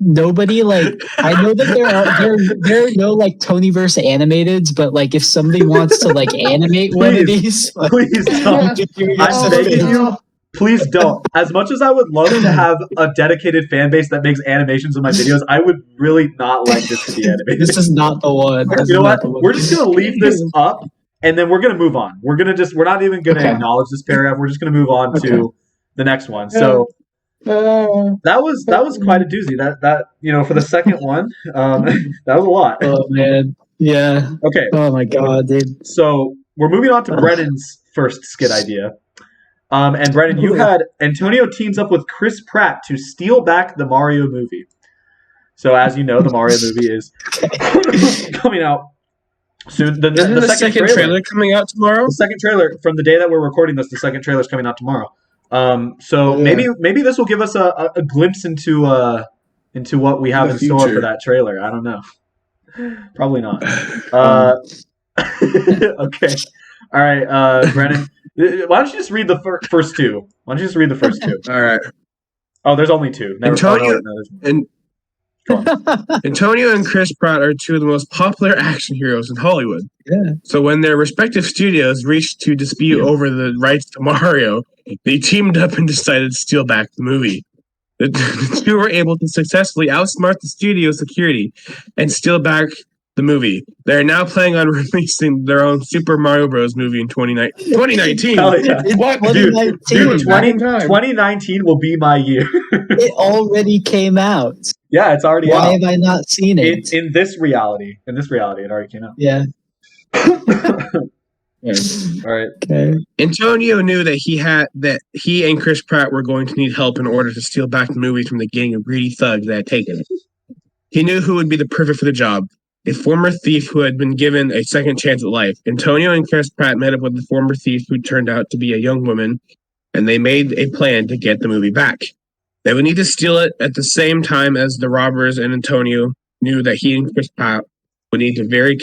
Nobody I know that there are no like Tonyverse animateds, but like if somebody wants to like animate one of these, please don't. I'm begging you. Please don't. As much as I would love to have a dedicated fan base that makes animations of my videos, I would really not like this to be animated. This is not the one. You know what? We're just gonna leave this up, and then we're gonna move on. We're not even gonna acknowledge this paragraph. We're just gonna move on to the next one. So. That was quite a doozy. That for the second one, that was a lot. Oh man, yeah. Okay. Oh my god, dude. So we're moving on to Brennan's first skit idea. And Brennan, you had Antonio teams up with Chris Pratt to steal back the Mario movie. So as you know, the Mario movie is coming out soon. Isn't the second trailer coming out tomorrow? The second trailer from the day that we're recording this, the second trailer is coming out tomorrow. So maybe this will give us a glimpse into what we have in store for that trailer. I don't know. Probably not. Okay. All right, Brennan. Why don't you just read the first two? Why don't you just read the first two? All right. Oh, there's only two. Antonio and Chris Pratt are two of the most popular action heroes in Hollywood. Yeah. So when their respective studios reached to dispute over the rights to Mario, they teamed up and decided to steal back the movie. The two were able to successfully outsmart the studio security and steal back the movie. They're now planning on releasing their own Super Mario Bros. Movie in 2019. Hell yeah. What? Dude, 2019 will be my year. It already came out. Yeah, it's already out. Why have I not seen it? In this reality, it already came out. Yeah. All right. Okay. Antonio knew that he and Chris Pratt were going to need help in order to steal back the movie from the gang of greedy thugs that had taken it. He knew who would be the perfect for the job. A former thief who had been given a second chance at life. Antonio and Chris Pratt met up with the former thief who turned out to be a young woman, and they made a plan to get the movie back. They would need to steal it at the same time as the robbers, and Antonio knew that he and Chris Pratt would need to be very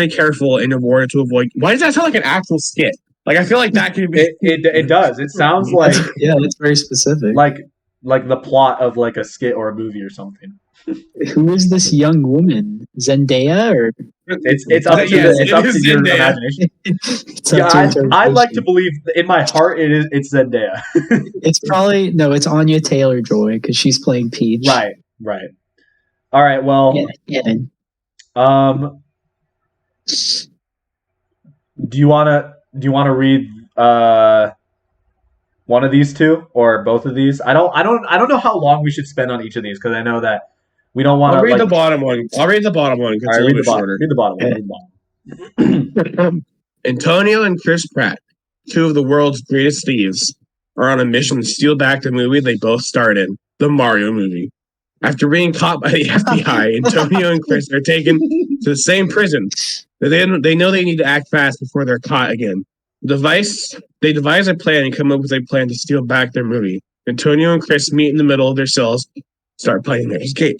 careful in order to avoid. Why does that sound like an actual skit? Like I feel like that could be. It does. It sounds like that's very specific. Like the plot of like a skit or a movie or something. Who is this young woman? Zendaya or? It's up to your imagination. I'd like to believe in my heart it's Zendaya. It's probably it's Anya Taylor-Joy because she's playing Peach. Right. All right. Well. Yeah. Do you wanna read one of these two or both of these? I don't know how long we should spend on each of these because I know that we don't want to. I'll read the bottom one. I'll read the bottom one. All right, read the bottom. Read the bottom. Antonio and Chris Pratt, two of the world's greatest thieves, are on a mission to steal back the movie they both starred in, the Mario movie. After being caught by the FBI, Antonio and Chris are taken to the same prison. They know they need to act fast before they're caught again. They devise a plan and come up with a plan to steal back their movie. Antonio and Chris meet in the middle of their cells, start planning their escape.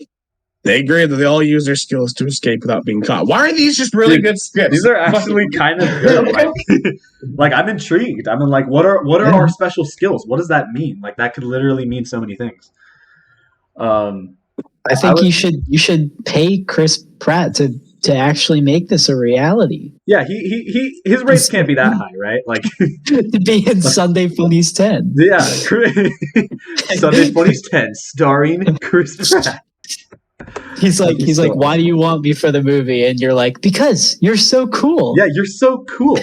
They agree that they all use their skills to escape without being caught. Why are these just really good scripts? These are actually kind of good. Like I'm intrigued. I'm like, what are our special skills? What does that mean? Like that could literally mean so many things. I think you should pay Chris Pratt to actually make this a reality. Yeah, his rates can't be that high, right? Like to be in Sunday Funnies 10. Yeah, Sunday Funnies 10, starring Chris Pratt. He's like, why do you want me for the movie? And you're like, because you're so cool. Yeah, you're so cool.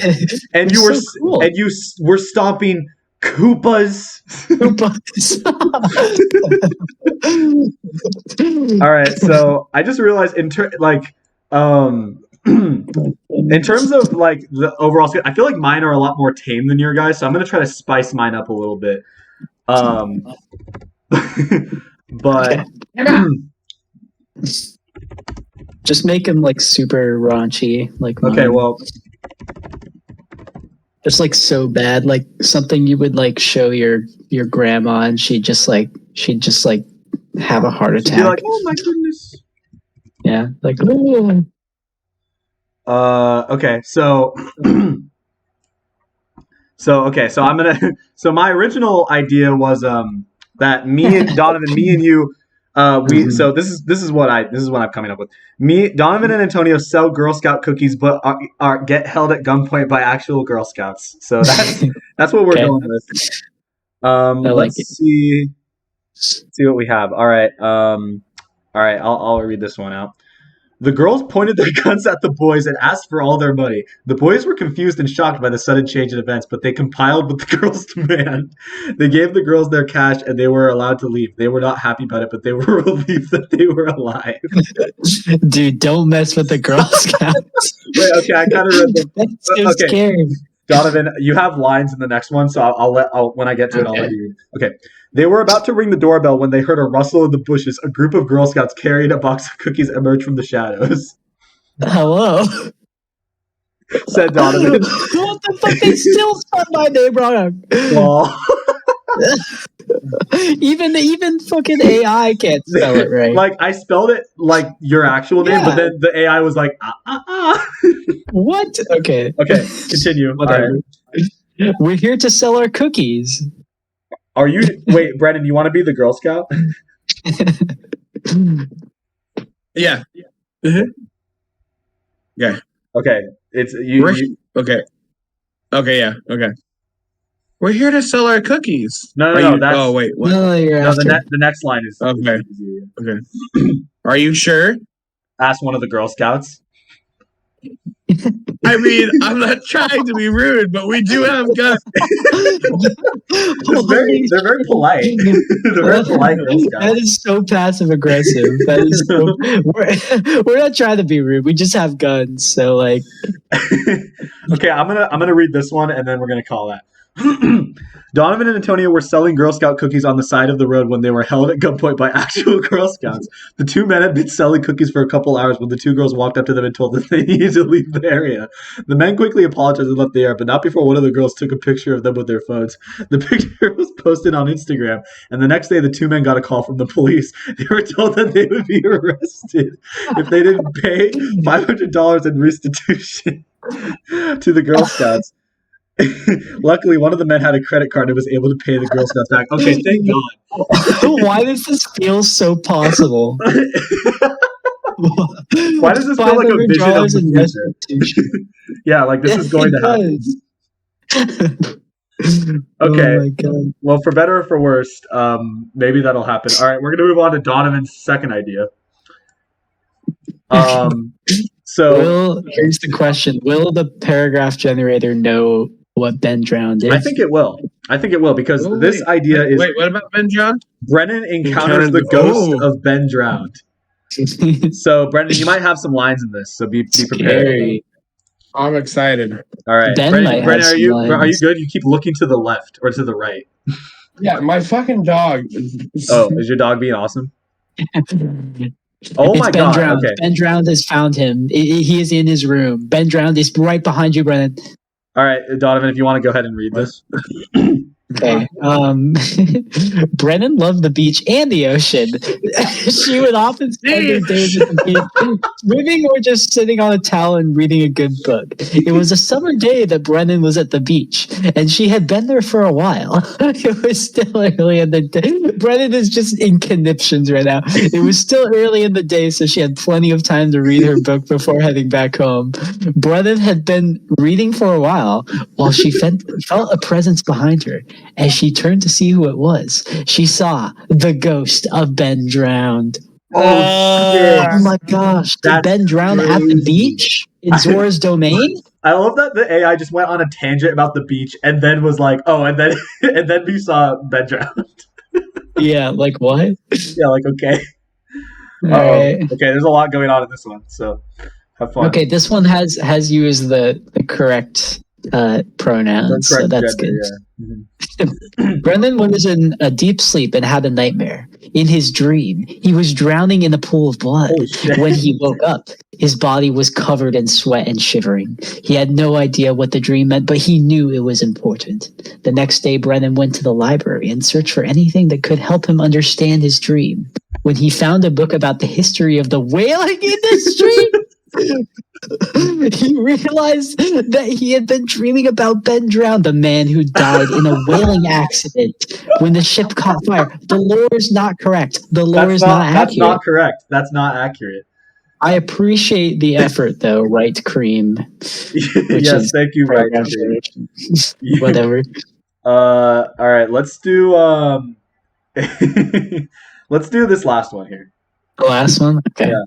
And you were so cool. And you were stomping Koopas. All right, so I just realized in terms of like the overall scale, I feel like mine are a lot more tame than your guys, so I'm gonna try to spice mine up a little bit. But just make him like super raunchy, like okay, well, just like so bad, like something you would like show your grandma, and she'd just like have a heart attack. She'd be like, oh my goodness. Yeah, like. Oh. Okay, so I'm gonna. So my original idea was that me and Donovan, me and you. So this is what I'm coming up with. Me, Donovan, and Antonio sell Girl Scout cookies, but are get held at gunpoint by actual Girl Scouts. So that's what we're going with. Let's see what we have. All right. I'll read this one out. The girls pointed their guns at the boys and asked for all their money. The boys were confused and shocked by the sudden change in events, but they complied with the girls' demand. They gave the girls their cash and they were allowed to leave. They were not happy about it, but they were relieved that they were alive. Dude, don't mess with the Girl Scouts. Wait, okay, I kind of read them. That's so scary. Donovan, you have lines in the next one, so I'll when I get to it, I'll let you read. Okay. They were about to ring the doorbell when they heard a rustle in the bushes. A group of Girl Scouts carrying a box of cookies emerged from the shadows. Hello? Said Donovan. What the fuck? They still spelled my name wrong. Well. Even fucking AI can't spell it right. Like, I spelled it like your actual name, but then the AI was like, What? Okay. Okay, continue. Whatever. All right. We're here to sell our cookies. Are you... Wait, Brennan, you want to be the Girl Scout? Yeah. Mm-hmm. Yeah. Okay. It's... you... Okay. Okay, yeah. Okay. We're here to sell our cookies. No, that's... Oh, wait. What? No, the next line is... Okay. Okay. Are you sure? Asked one of the Girl Scouts. I mean, I'm not trying to be rude, but we do have guns. They're very polite. They're very polite Girl Scouts. That is so passive aggressive. That is so. We're not trying to be rude. We just have guns. So like. Okay, I'm gonna read this one, and then we're gonna call that. Donovan and Antonio were selling Girl Scout cookies on the side of the road when they were held at gunpoint by actual Girl Scouts. The two men had been selling cookies for a couple hours when the two girls walked up to them and told them they needed to leave the area. The men quickly apologized and left the area, but not before one of the girls took a picture of them with their phones. The picture was posted on Instagram, and the next day the two men got a call from the police. They were told that they would be arrested if they didn't pay $500 in restitution to the Girl Scouts. Luckily, one of the men had a credit card and was able to pay the Girl Scouts back. Okay, thank God. Why does this feel so possible? Why does this feel like a vision of the future? Yeah, like this is going to happen. Okay. Oh my God. Well, for better or for worse, maybe that'll happen. All right, we're going to move on to Donovan's second idea. So here's the question: will the paragraph generator know what Ben drowned is? I think it will. Because this idea is... Wait, what about Ben drowned? Brennan encounters the ghost of Ben drowned. So, Brennan, you might have some lines in this, so be prepared. I'm excited. All right, Ben Brennan, might have are some you lines. good? You keep looking to the left or to the right. Yeah, my fucking dog. Oh, is your dog being awesome? Oh It's my Ben god! Drowned. Okay. Ben Drowned has found him. He is in his room. Ben Drowned is right behind you, Brennan. All right, Donovan, if you want to go ahead and read this. Okay. Brennan loved the beach and the ocean. She would often spend her days at the beach, swimming or just sitting on a towel and reading a good book. It was a summer day that Brennan was at the beach, and she had been there for a while. It was still early in the day. Brennan is just in conniptions right now. It was still early in the day, so she had plenty of time to read her book before heading back home. Brennan had been reading for a while she felt a presence behind her. As she turned to see who it was, she saw the ghost of Ben Drowned. Oh my gosh. Did Ben drown at the beach in Zora's domain? I love that the AI just went on a tangent about the beach and then was like, oh, and then and then we saw Ben drowned. Yeah, like what? Yeah, like okay. Right. Okay, there's a lot going on in this one, so have fun. Okay, this one has you as the correct pronouns, so that's gender, good. Yeah. Mm-hmm. Brendan was in a deep sleep and had a nightmare. In his dream, he was drowning in a pool of blood. When he woke up, his body was covered in sweat and shivering. He had no idea what the dream meant, but he knew it was important. The next day, Brennan went to the library and searched for anything that could help him understand his dream. When he found a book about the history of the whaling industry, he realized that he had been dreaming about Ben Drowned, the man who died in a whaling accident when the ship caught fire. The lore is not correct. The lore is not accurate. That's not correct. That's not accurate. I appreciate the effort, though, Right Cream. Yes, thank you, Right Cream. Whatever. All right, let's do let's do this last one here. The last one? Okay. Yeah.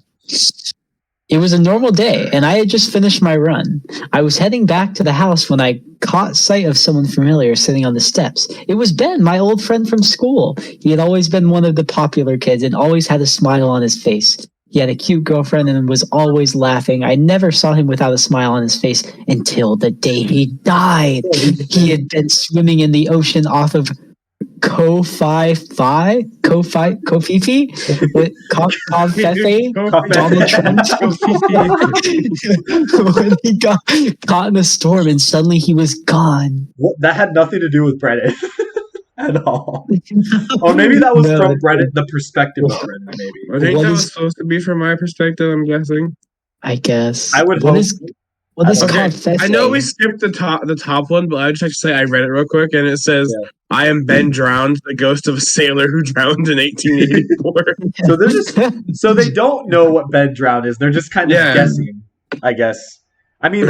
It was a normal day, and I had just finished my run. I was heading back to the house when I caught sight of someone familiar sitting on the steps. It was Ben, my old friend from school. He had always been one of the popular kids and always had a smile on his face. He had a cute girlfriend and was always laughing. I never saw him without a smile on his face until the day he died. He had been swimming in the ocean off of Kofifi with Kofefe Donald Trump when he got caught in a storm and suddenly he was gone. That had nothing to do with Brennan at all. Or maybe that was from Brennan, the perspective of Brennan. Maybe I think that was supposed to be from my perspective. I'm guessing. I guess. I would hope. What is I know we skipped the top one, but I just have to say I read it real quick, and it says, "I am Ben Drowned, the ghost of a sailor who drowned in 1884." So they're just they don't know what Ben Drowned is. They're just kind of guessing, I guess. I mean,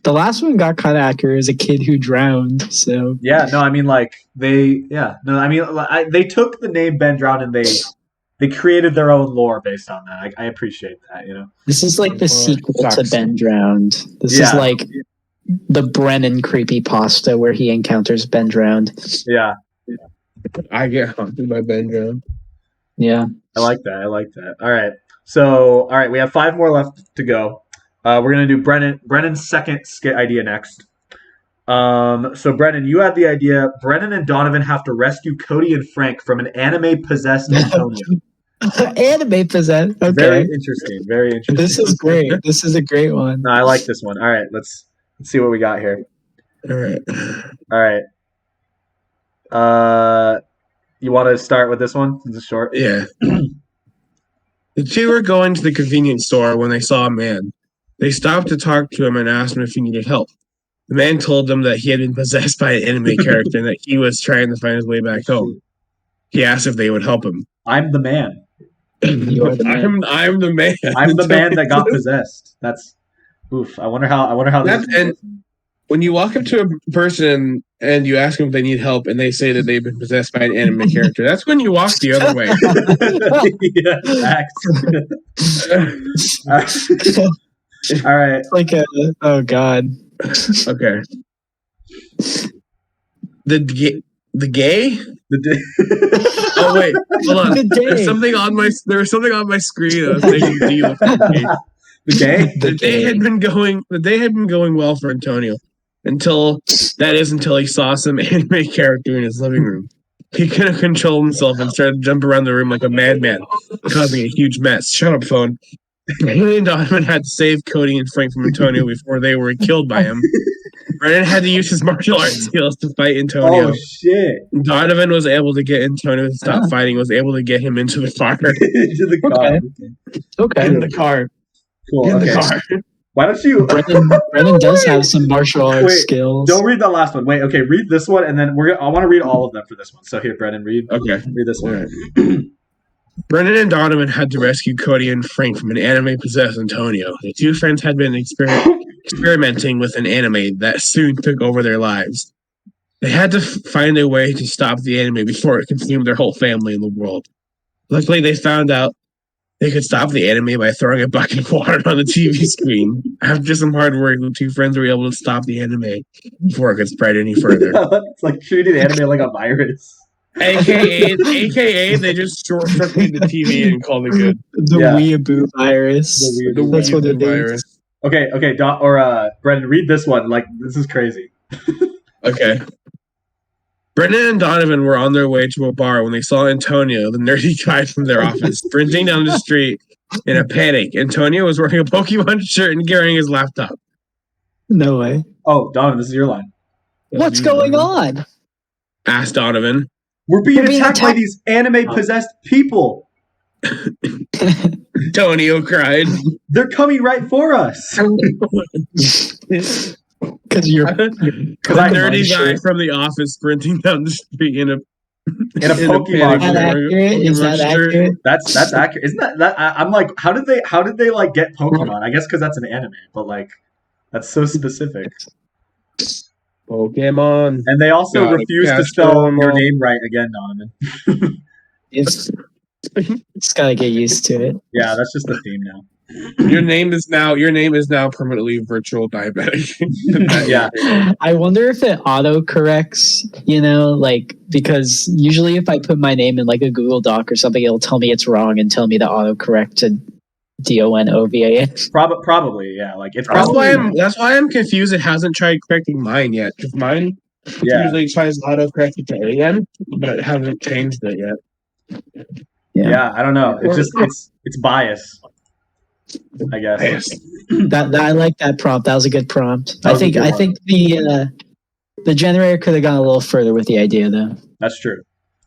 the last one got kind of accurate as a kid who drowned. So yeah, no, I mean they took the name Ben Drowned and they created their own lore based on that. I appreciate that, you know. This is like the sequel to Ben Drowned. This is like the Brennan creepypasta where he encounters Ben Drowned. Yeah. I get haunted by Ben Drowned. Yeah. I like that. All right. So, we have 5 more left to go. We're going to do Brennan's second skit idea next. So Brennan, you had the idea. Brennan and Donovan have to rescue Cody and Frank from an anime-possessed Antonio. Anime possessed. Okay. Very interesting. This is great. This is a great one. No, I like this one. All right, let's see what we got here. All right. You want to start with this one? Is it short? Yeah. The two were going to the convenience store when they saw a man. They stopped to talk to him and asked him if he needed help. The man told them that he had been possessed by an anime character and that he was trying to find his way back home. He asked if they would help him. I'm the man. You're the man. I'm the man. I'm the man that got possessed. That's oof. I wonder how this and when you walk up to a person and you ask them if they need help and they say that they've been possessed by an anime character, that's when you walk the other way. All right. Like oh god. Okay. The gay? Oh wait, hold on. There's something on my screen. I was thinking, The day? The day had been going well for Antonio until he saw some anime character in his living room. He couldn't control himself and started to jump around the room like a madman, causing a huge mess. Shut up, phone. He and Donovan had to save Cody and Frank from Antonio before they were killed by him. Brennan had to use his martial arts skills to fight Antonio. Oh, shit. Donovan was able to get Antonio to stop fighting, was able to get him into the car. Into the car. Okay. In the car. Cool. In Okay. the car. Why don't you... Brennan does have some martial arts skills. Don't read that last one. Wait, okay, read this one, and then I want to read all of them for this one. So here, Brennan, read. Okay. Read this one. Right. Brennan and Donovan had to rescue Cody and Frank from an anime-possessed Antonio. The two friends had been experimenting with an anime that soon took over their lives. They had to find a way to stop the anime before it consumed their whole family in the world. Luckily, they found out they could stop the anime by throwing a bucket of water on the TV screen. After some hard work, the two friends were able to stop the anime before it could spread any further. It's like treating the anime like a virus. AKA, they just short-circuited the TV and called it good. The weeaboo virus. That's what it virus. is. Okay, Brennan, read this one. Like, this is crazy. Okay. Brennan and Donovan were on their way to a bar when they saw Antonio, the nerdy guy from their office, sprinting down the street in a panic. Antonio was wearing a Pokemon shirt and carrying his laptop. No way. Oh, Donovan, this is your line. What's going on? Asked Donovan. We're being attacked by these anime-possessed people. Antonio cried. They're coming right for us. Because you're a nerdy guy from the office sprinting down the street in a Pokemon shirt. Is that accurate? That's accurate. Isn't that I'm like, how did they like get Pokemon? I guess because that's an anime, but like that's so specific. Pokemon. And they also refuse to spell your name right again, Donovan. It's gotta get used to it. Yeah, that's just the theme now. Your name is now permanently virtual diabetic. Yeah. I wonder if it auto corrects, like, because usually if I put my name in like a Google Doc or something, it'll tell me it's wrong and tell me to auto correct to DONOVAN. Probably, yeah. Like it's probably that's why I'm confused. It hasn't tried correcting mine yet. Because mine usually tries auto correct it to AN, but it hasn't changed it yet. Yeah, I don't know. It's just it's bias, I guess. That I like that prompt. That was a good prompt. I think the generator could have gone a little further with the idea though. That's true.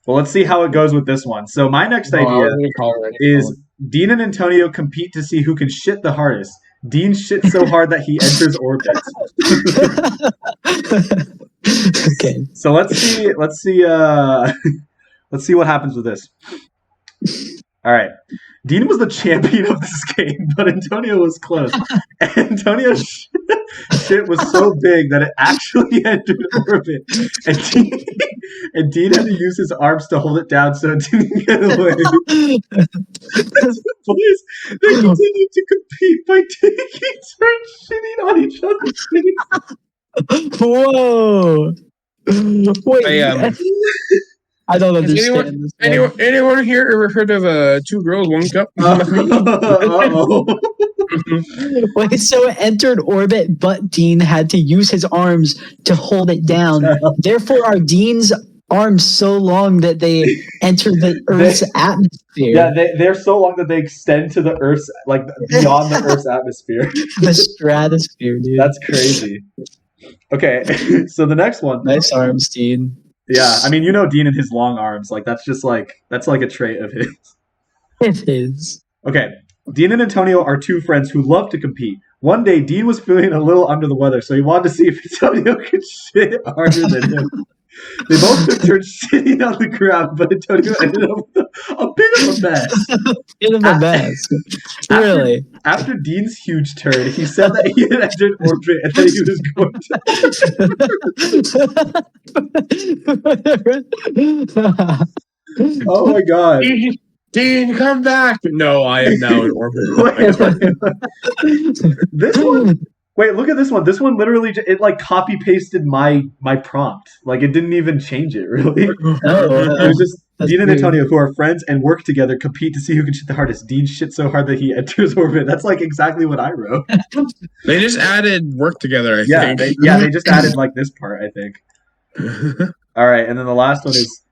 Well, let's see how it goes with this one. So my next idea is Dean and Antonio compete to see who can shit the hardest. Dean shits so hard that he enters orbit. Okay. So let's see what happens with this. All right. Dean was the champion of this game, but Antonio was close. Antonio's shit was so big that it actually entered orbit. And Dean had to use his arms to hold it down so it didn't get away. The boys, they continued to compete by taking turns shitting on each other's face. Whoa! Wait, I don't understand this. Anyone here ever heard of 2 girls, 1 cup? Wait, so it entered orbit, but Dean had to use his arms to hold it down. Therefore, are Dean's arms so long that they enter the Earth's atmosphere? Yeah, they're so long that they extend to the Earth's, like beyond the Earth's atmosphere. The stratosphere, dude. That's crazy. Okay, so the next one. Nice arms, Dean. Yeah, I mean, Dean and his long arms. Like, that's like a trait of his. It is. Okay, Dean and Antonio are 2 friends who love to compete. One day, Dean was feeling a little under the weather, so he wanted to see if Antonio could shit harder than him. They both took turns shitting on the ground, but Antonio ended up with a bit of a mess. Really? After Dean's huge turn, he said that he had entered orbit and that he was going to... Oh my god. Dean, come back! No, I am now in orbit. This one Wait, look at this one. This one literally it like copy pasted my prompt. Like it didn't even change it really. It was just Dean and Antonio, who are friends and work together, compete to see who can shit the hardest. Dean shit so hard that he enters orbit. That's like exactly what I wrote. They just added work together, I think. They just added like this part, I think. All right, and then the last one is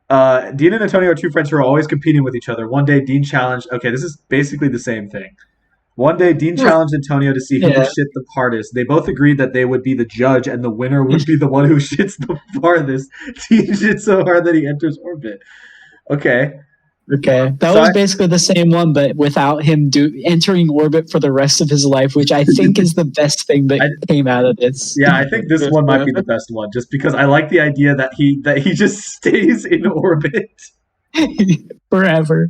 Dean and Antonio are two friends who are always competing with each other. One day, Dean challenged. Okay, this is basically the same thing. One day, Dean challenged Antonio to see who would shit the hardest. They both agreed that they would be the judge, and the winner would be the one who shits the farthest. Dean shits so hard that he enters orbit. Okay. That was basically the same one, but without him entering orbit for the rest of his life, which I think is the best thing that came out of this. Yeah, I think this one might be the best one, just because I like the idea that he just stays in orbit forever.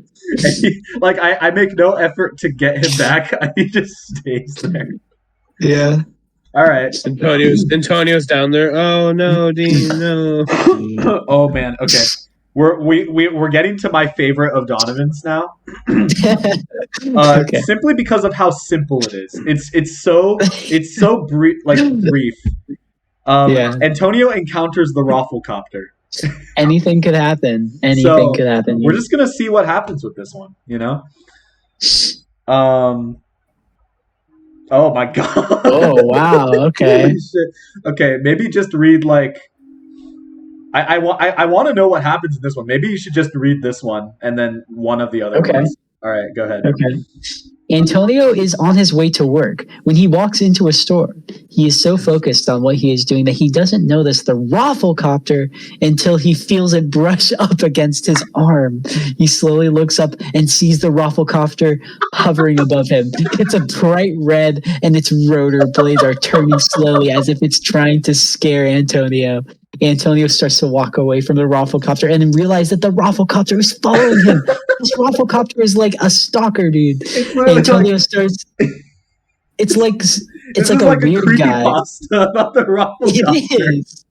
I make no effort to get him back. He just stays there. Yeah. All right. Antonio's down there. Oh no, Dean, no. Oh man. Okay. We're getting to my favorite of Donovan's now. Simply because of how simple it is. It's so brief. Antonio encounters the Rafflecopter. Anything could happen. Anything could happen. We're just gonna see what happens with this one, you know? Oh my god. Oh wow, okay. Okay, maybe just read like I want to know what happens in this one. Maybe you should just read this one and then one of the other ones. All right, go ahead. Okay. Antonio is on his way to work when he walks into a store. He is so focused on what he is doing that he doesn't notice the Rafflecopter until he feels it brush up against his arm. He slowly looks up and sees the Rafflecopter hovering above him. It's a bright red and its rotor blades are turning slowly as if it's trying to scare Antonio. Antonio starts to walk away from the Rafflecopter and then realize that the Rafflecopter is following him. This Rafflecopter is like a stalker, dude. Antonio starts. It's like a weird guy. About the Rafflecopter. It is.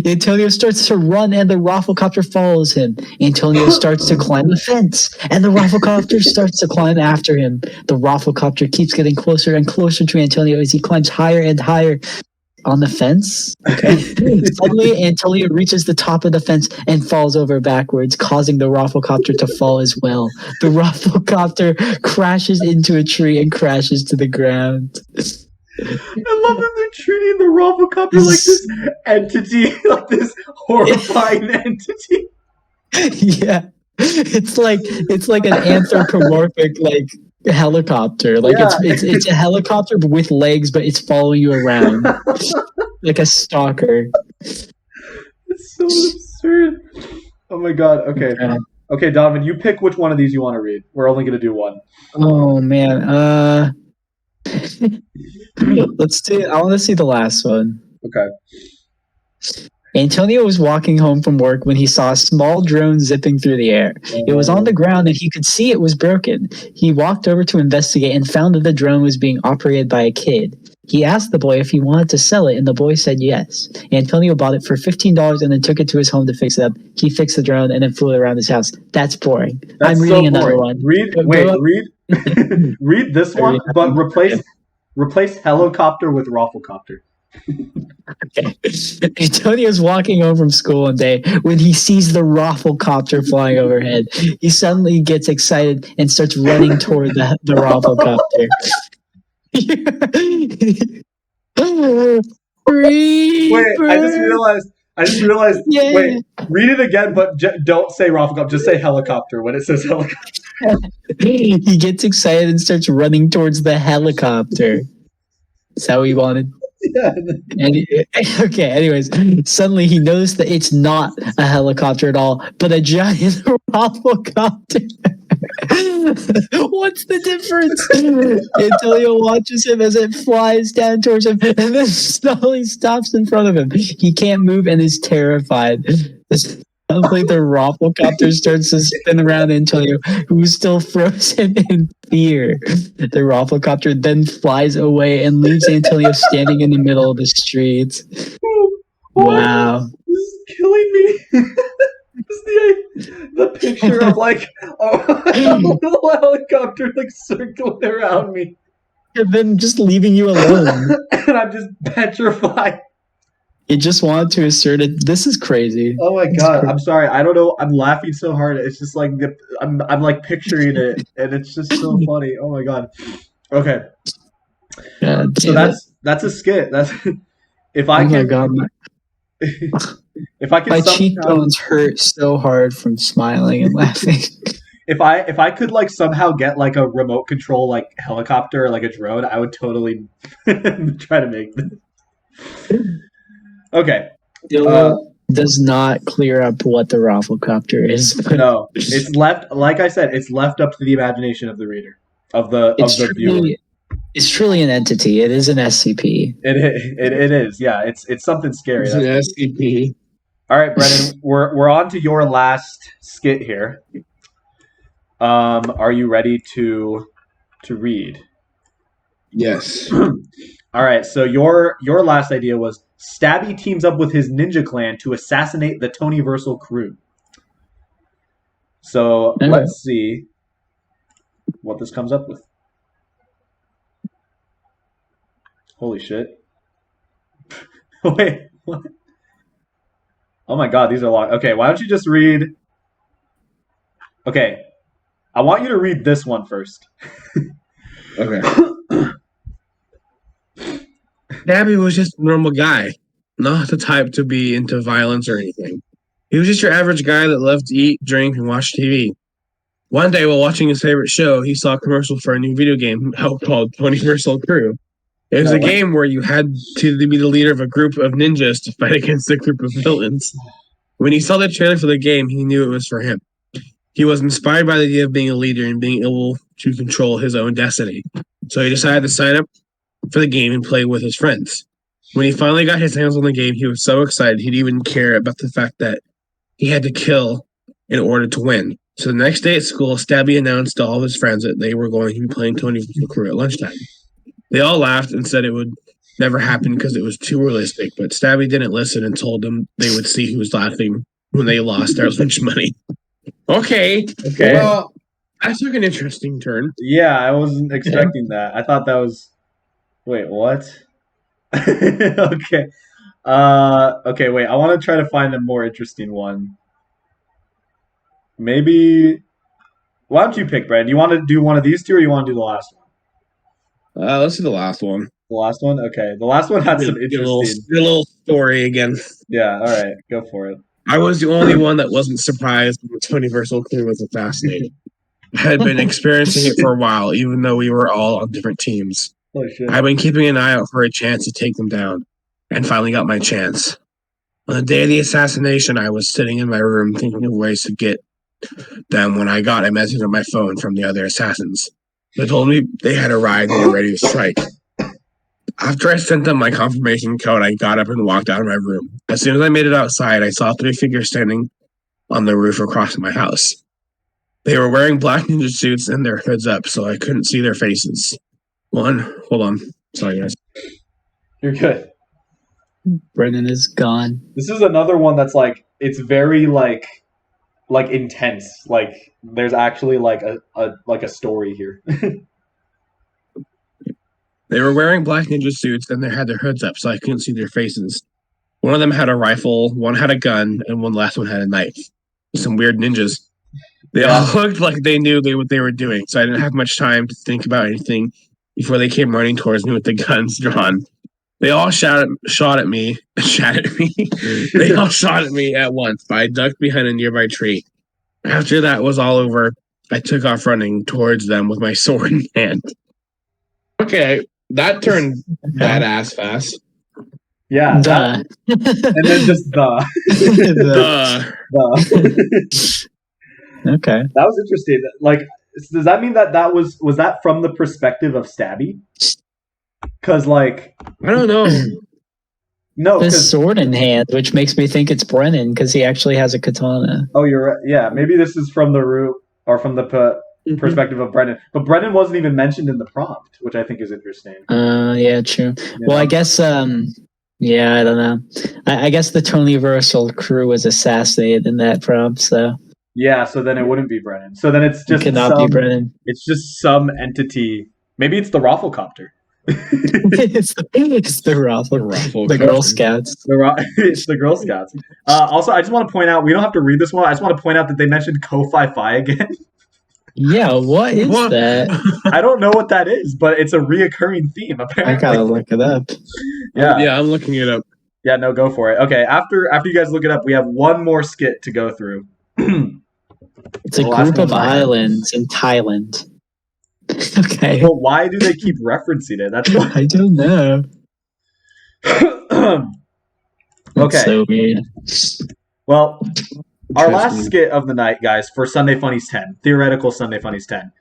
Antonio starts to run and the Rafflecopter follows him. Antonio starts to climb the fence and the Rafflecopter starts to climb after him. The Rafflecopter keeps getting closer and closer to Antonio as he climbs higher and higher on the fence. Okay. Suddenly, Antonio reaches the top of the fence and falls over backwards, causing the Rafflecopter to fall as well. The Rafflecopter crashes into a tree and crashes to the ground. I love that they're treating the Rafflecopter like this entity, like this horrifying entity. Yeah, it's like an anthropomorphic helicopter. It's a helicopter but with legs, but it's following you around like a stalker. It's so absurd. Oh my god. Okay, Donovan, you pick which one of these you want to read. We're only gonna do one. Oh man. Let's see. I want to see the last one. Okay. Antonio was walking home from work when he saw a small drone zipping through the air. It was on the ground and he could see it was broken. He walked over to investigate and found that the drone was being operated by a kid. He asked the boy if he wanted to sell it, and the boy said yes. Antonio bought it for $15 and then took it to his home to fix it up. He fixed the drone and then flew it around his house. That's boring. I'm reading another one. Read this one, but replace helicopter with Rafflecopter. Okay. Antonio's walking home from school one day when he sees the Rafflecopter flying overhead. He suddenly gets excited and starts running toward the Rafflecopter. Wait, I just realized. Yeah. Wait, read it again, but don't say Rafflecopter. Just say helicopter when it says helicopter. He gets excited and starts running towards the helicopter. Is that what you wanted? Yeah. Okay, anyways, suddenly he noticed that it's not a helicopter at all, but a giant Rafflecopter. What's the difference? Antonio watches him as it flies down towards him and then slowly stops in front of him. He can't move and is terrified. Suddenly the Rafflecopter starts to spin around Antonio, who's still frozen in fear. The Rafflecopter then flies away and leaves Antonio standing in the middle of the street. Wow. This is killing me. The picture of like a little helicopter like circling around me. and then just leaving you alone. And I'm just petrified. He just wanted to assert it. This is crazy. Oh my god! I'm sorry. I don't know. I'm laughing so hard. It's just like I'm like picturing it, and it's just so funny. Oh my god. Okay. So that's a skit. That's if I oh can. my god! If I can. My cheekbones hurt so hard from smiling and laughing. If I could like somehow get like a remote control like helicopter or like a drone, I would totally try to make this. Okay. Does not clear up what the Rafflecopter is. No, it's left. Like I said, it's left up to the imagination of the reader, of the viewer. It's truly an entity. It is an SCP. It is. Yeah, it's something scary. It's an SCP. All right, Brennan, we're on to your last skit here. Are you ready to read? Yes. All right. So your last idea was Stabby teams up with his ninja clan to assassinate the Tonyversal crew. So let's see what this comes up with. Holy shit! Wait, what? Oh my god, these are long. Okay, why don't you just read? Okay, I want you to read this one first. Okay. Stabby was just a normal guy, not the type to be into violence or anything. He was just your average guy that loved to eat, drink, and watch TV. One day, while watching his favorite show, he saw a commercial for a new video game called Tonyversal Crew. It was a game where you had to be the leader of a group of ninjas to fight against a group of villains. When he saw the trailer for the game, he knew it was for him. He was inspired by the idea of being a leader and being able to control his own destiny. So he decided to sign up for the game and play with his friends. When he finally got his hands on the game, he was so excited he didn't even care about the fact that he had to kill in order to win. So the next day at school, Stabby announced to all of his friends that they were going to be playing Tonyversal Crew at lunchtime. They all laughed and said it would never happen because it was too realistic, but Stabby didn't listen and told them they would see who was laughing when they lost their lunch money. Okay. Well, that took an interesting turn. Yeah, I wasn't expecting that. I thought that was... Wait, what? Okay. Okay, wait. I want to try to find a more interesting one. Maybe... Why don't you pick, Brad? Do you want to do one of these two, or you want to do the last one? Let's do the last one. The last one? Okay. The last one had some interesting... A little story again. Yeah, all right. Go for it. I was the only one that wasn't surprised when the Tonyversal Crew was assassinated. I had been experiencing it for a while, even though we were all on different teams. Holy shit. I've been keeping an eye out for a chance to take them down, and finally got my chance. On the day of the assassination, I was sitting in my room thinking of ways to get them when I got a message on my phone from the other assassins. They told me they had arrived and were ready to strike. After I sent them my confirmation code, I got up and walked out of my room. As soon as I made it outside, I saw 3 figures standing on the roof across my house. They were wearing black ninja suits and their hoods up, so I couldn't see their faces. Hold on. Sorry, guys. You're good. Brennan is gone. This is another one that's like, it's very like intense. Like there's actually like a story here. They were wearing black ninja suits and they had their hoods up, so I couldn't see their faces. One of them had a rifle, one had a gun, and one last one had a knife. Some weird ninjas. They all looked like they knew what they were doing, so I didn't have much time to think about anything before they came running towards me with the guns drawn. They all shot at me. They all shot at me at once, but I ducked behind a nearby tree. After that was all over, I took off running towards them with my sword in hand. Okay, that turned badass fast. Yeah. And then just the. Okay. That was interesting. Like, does that mean that was that from the perspective of Stabby? Because, like... I don't know. No, his sword in hand, which makes me think it's Brennan, because he actually has a katana. Oh, you're right. Yeah, maybe this is from the root, or from the perspective of Brennan. But Brennan wasn't even mentioned in the prompt, which I think is interesting. Yeah, true. Well, I guess, I don't know. I guess the Tonyversal crew was assassinated in that prompt, so... Yeah, so then it wouldn't be Brennan. So then it's just be Brennan. It's just some entity Maybe it's the Rafflecopter. it's the raffle. The Girl Scouts. It's the Girl Scouts. Also, I just want to point out, we don't have to read this one. I just want to point out that they mentioned Ko-Fi again. Yeah, what is that? I don't know what that is, but it's a reoccurring theme, apparently. I gotta look it up. Yeah, I'm looking it up. Yeah, no, go for it. Okay, after you guys look it up, we have one more skit to go through. It's a group of islands in Thailand. Okay. Well, why do they keep referencing it? That's I don't know. Okay. So weird. Well, our last skit of the night, guys, for Sunday Funnies 10, theoretical Sunday Funnies 10.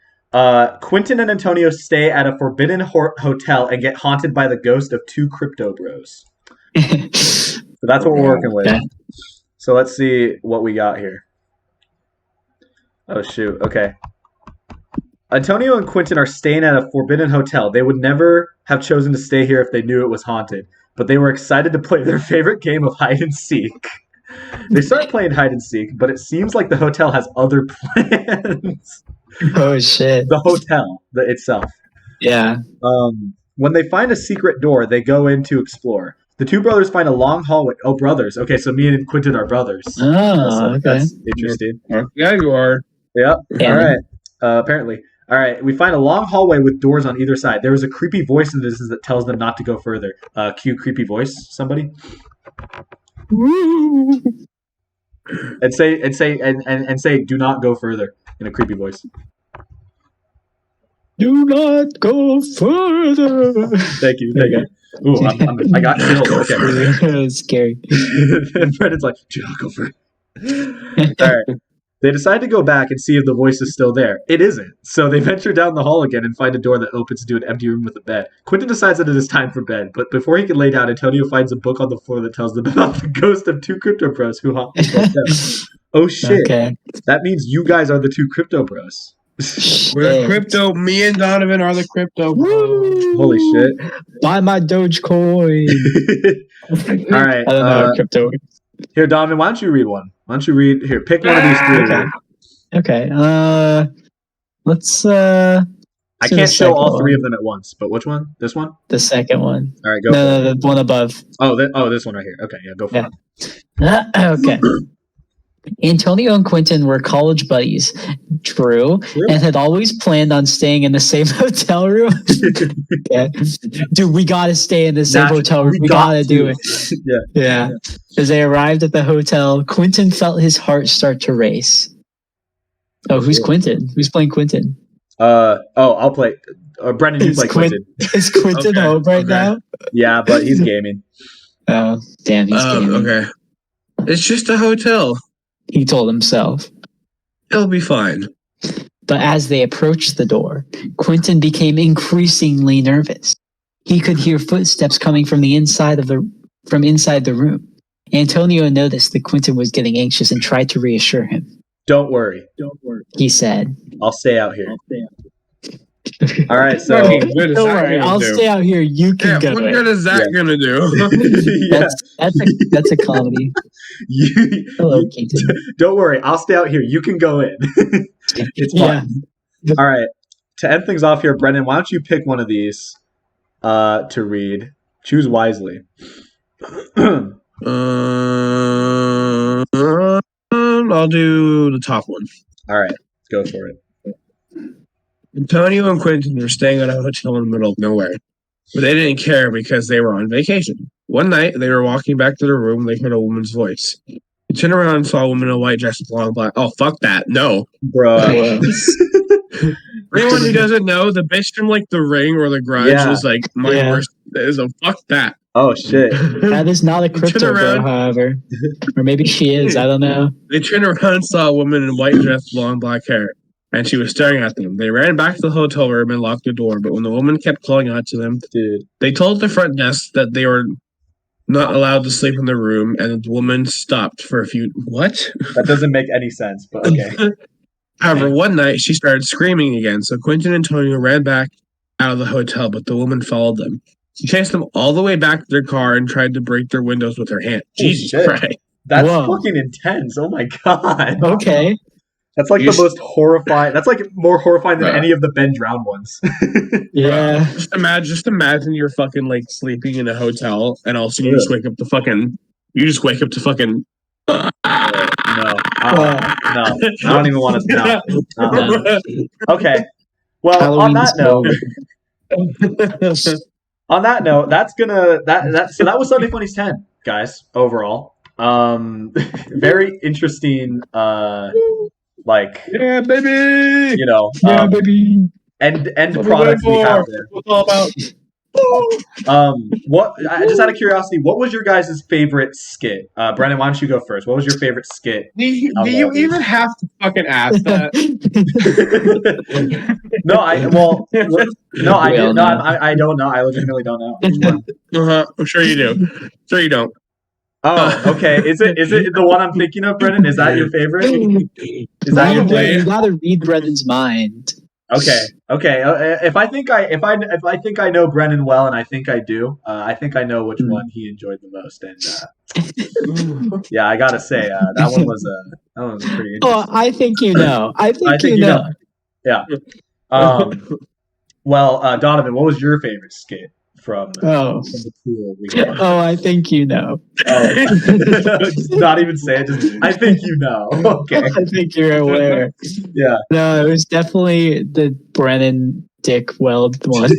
Quentin and Antonio stay at a forbidden hotel and get haunted by the ghost of two crypto bros. So that's what we're working with. Okay. So let's see what we got here. Oh, shoot. Okay. Antonio and Quentin are staying at a forbidden hotel. They would never have chosen to stay here if they knew it was haunted, but they were excited to play their favorite game of hide and seek. They start playing hide and seek, but it seems like the hotel has other plans. Oh, shit. The hotel itself. Yeah. When they find a secret door, they go in to explore. The two brothers find a long hallway. Oh, brothers. Okay, so me and Quentin are brothers. Oh, okay. That's interesting. Yeah, you are. Yep. Yeah. All right. Apparently. All right. We find a long hallway with doors on either side. There is a creepy voice in the distance that tells them not to go further. Cue creepy voice, somebody. and say, do not go further in a creepy voice. Do not go further. Thank you. Ooh, I got killed. Okay. It's scary. And Brendan's like, do not go further. All right. They decide to go back and see if the voice is still there. It isn't. So they venture down the hall again and find a door that opens to an empty room with a bed. Quentin decides that it is time for bed, but before he can lay down, Antonio finds a book on the floor that tells them about the ghost of two crypto bros who haunt the hotel. Oh shit. Okay. That means you guys are the two crypto bros. We're the crypto. Me and Donovan are the crypto bros. Holy shit. Buy my Dogecoin. All right. I don't know crypto. Here, Donovan, why don't you read one? Why don't you read here? Pick one of these three. Okay. Let's. I can't show all three of them at once, but which one? This one? The second one. All right, go. No, the one above. Oh, this one right here. Okay, yeah, go for it. Okay. Antonio and Quentin were college buddies, true, and had always planned on staying in the same hotel room. Yeah. Dude, we gotta stay in the same hotel room. We gotta do it. Yeah. As they arrived at the hotel, Quentin felt his heart start to race. Oh, who's Quentin? Who's playing Quentin? I'll play. Brendan, you play Quentin. Is Quentin home right now? Yeah, but he's gaming. Oh, damn, he's gaming. Okay. It's just a hotel. He told himself. It'll be fine. But as they approached the door, Quentin became increasingly nervous. He could hear footsteps coming from inside the room. Antonio noticed that Quentin was getting anxious and tried to reassure him. Don't worry. He said. I'll stay out here. All right, so don't worry, I'll stay out here. You can go. What good is that gonna do? That's a comedy. Hello, Keaton. Don't worry, I'll stay out here. You can go in. It's fine. Yeah. All right. To end things off here, Brendan, why don't you pick one of these to read? Choose wisely. I'll do the top one. All right, go for it. Antonio and Quentin were staying at a hotel in the middle of nowhere, but they didn't care because they were on vacation. One night, they were walking back to their room and they heard a woman's voice. They turned around and saw a woman in a white dress with long black. Oh, fuck that. No. Bruh. For anyone who doesn't know, the bitch from like The Ring or The Grudge was like my worst. Is a fuck that. Oh, shit. That is not a crypto bro, however. Or maybe she is. I don't know. They turned around and saw a woman in a white dress with long black hair, and she was staring at them. They ran back to the hotel room and locked the door, but when the woman kept calling out to them, they told the front desk that they were not allowed to sleep in the room, and the woman stopped for a few... What? That doesn't make any sense, but okay. However, one night, she started screaming again, so Quentin and Antonio ran back out of the hotel, but the woman followed them. She chased them all the way back to their car and tried to break their windows with her hand. Jesus Christ. That's fucking intense. Oh my god. Okay. That's like the most horrifying. That's like more horrifying than any of the Ben Drown ones. Yeah. Just imagine you're fucking like sleeping in a hotel, and also you just wake up to fucking. You just wake up to fucking. No. No. I don't even want to. No. Okay. Well, Halloween's on that note, that's gonna so that was Sunday Funnies 10, guys. Overall, very interesting. Like, yeah, baby. You know, baby. End products we have there. What's all about? What? Just out of curiosity, what was your guys' favorite skit? Brennan, why don't you go first? What was your favorite skit? Do you even have to fucking ask that? No, I don't know. I legitimately don't know. I'm sure you do. Sure you don't. Oh, okay. Is it the one I'm thinking of, Brennan? Is that your favorite? Is that your favorite? You gotta read Brennan's mind. Okay. If I think I know Brennan well, and I think I do, I think I know which one he enjoyed the most. And yeah, I gotta say that one was pretty interesting. Oh, I think you know. I think you know. Yeah. Well, Donovan, what was your favorite skit from the pool? I think you know. Just not even say it. Just I think you know. Okay. I think you're aware. Yeah. No, it was definitely the Brennan Dick Weld one.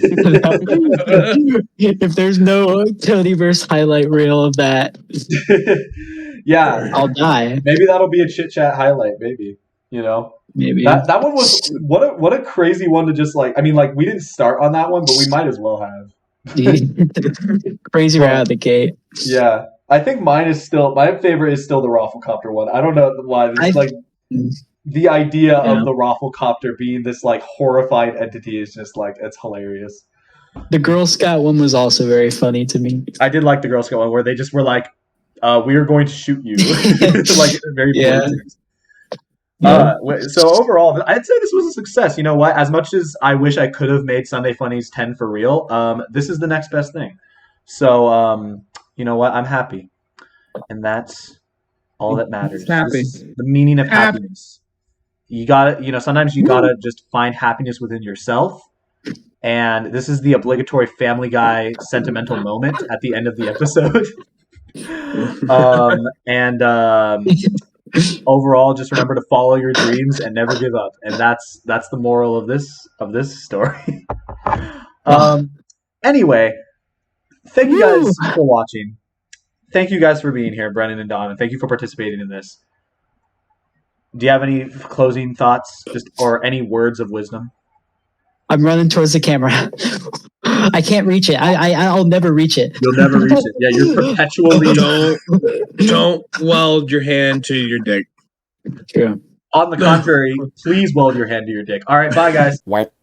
If there's no Tonyverse highlight reel of that, yeah, I'll die. Maybe that'll be a Chit Chat highlight. Maybe, you know. Maybe that one was what a crazy one to just like. I mean, like we didn't start on that one, but we might as well have. Crazy right out of the gate. Yeah, I think my favorite is still the Rafflecopter one. I don't know why. The idea of the Rafflecopter being this like horrified entity is just like it's hilarious. The Girl Scout one was also very funny to me. I did like the Girl Scout one where they just were like, "We are going to shoot you," like very blatant. So overall, I'd say this was a success. You know what? As much as I wish I could have made Sunday Funnies 10 for real, this is the next best thing. So, you know what? I'm happy. And that's all that matters. Happy. The meaning of happiness. You gotta, sometimes you gotta just find happiness within yourself. And this is the obligatory Family Guy sentimental moment at the end of the episode. Overall, just remember to follow your dreams and never give up, and that's the moral of this story. Anyway, thank you guys for watching. Thank you guys for being here, Brennan and Don, and thank you for participating in this. Do you have any closing thoughts, or any words of wisdom? I'm running towards the camera. I can't reach it. I'll never reach it. You'll never reach it. Yeah, you're perpetually don't weld your hand to your dick. True. On the contrary, please weld your hand to your dick. All right, bye guys. What?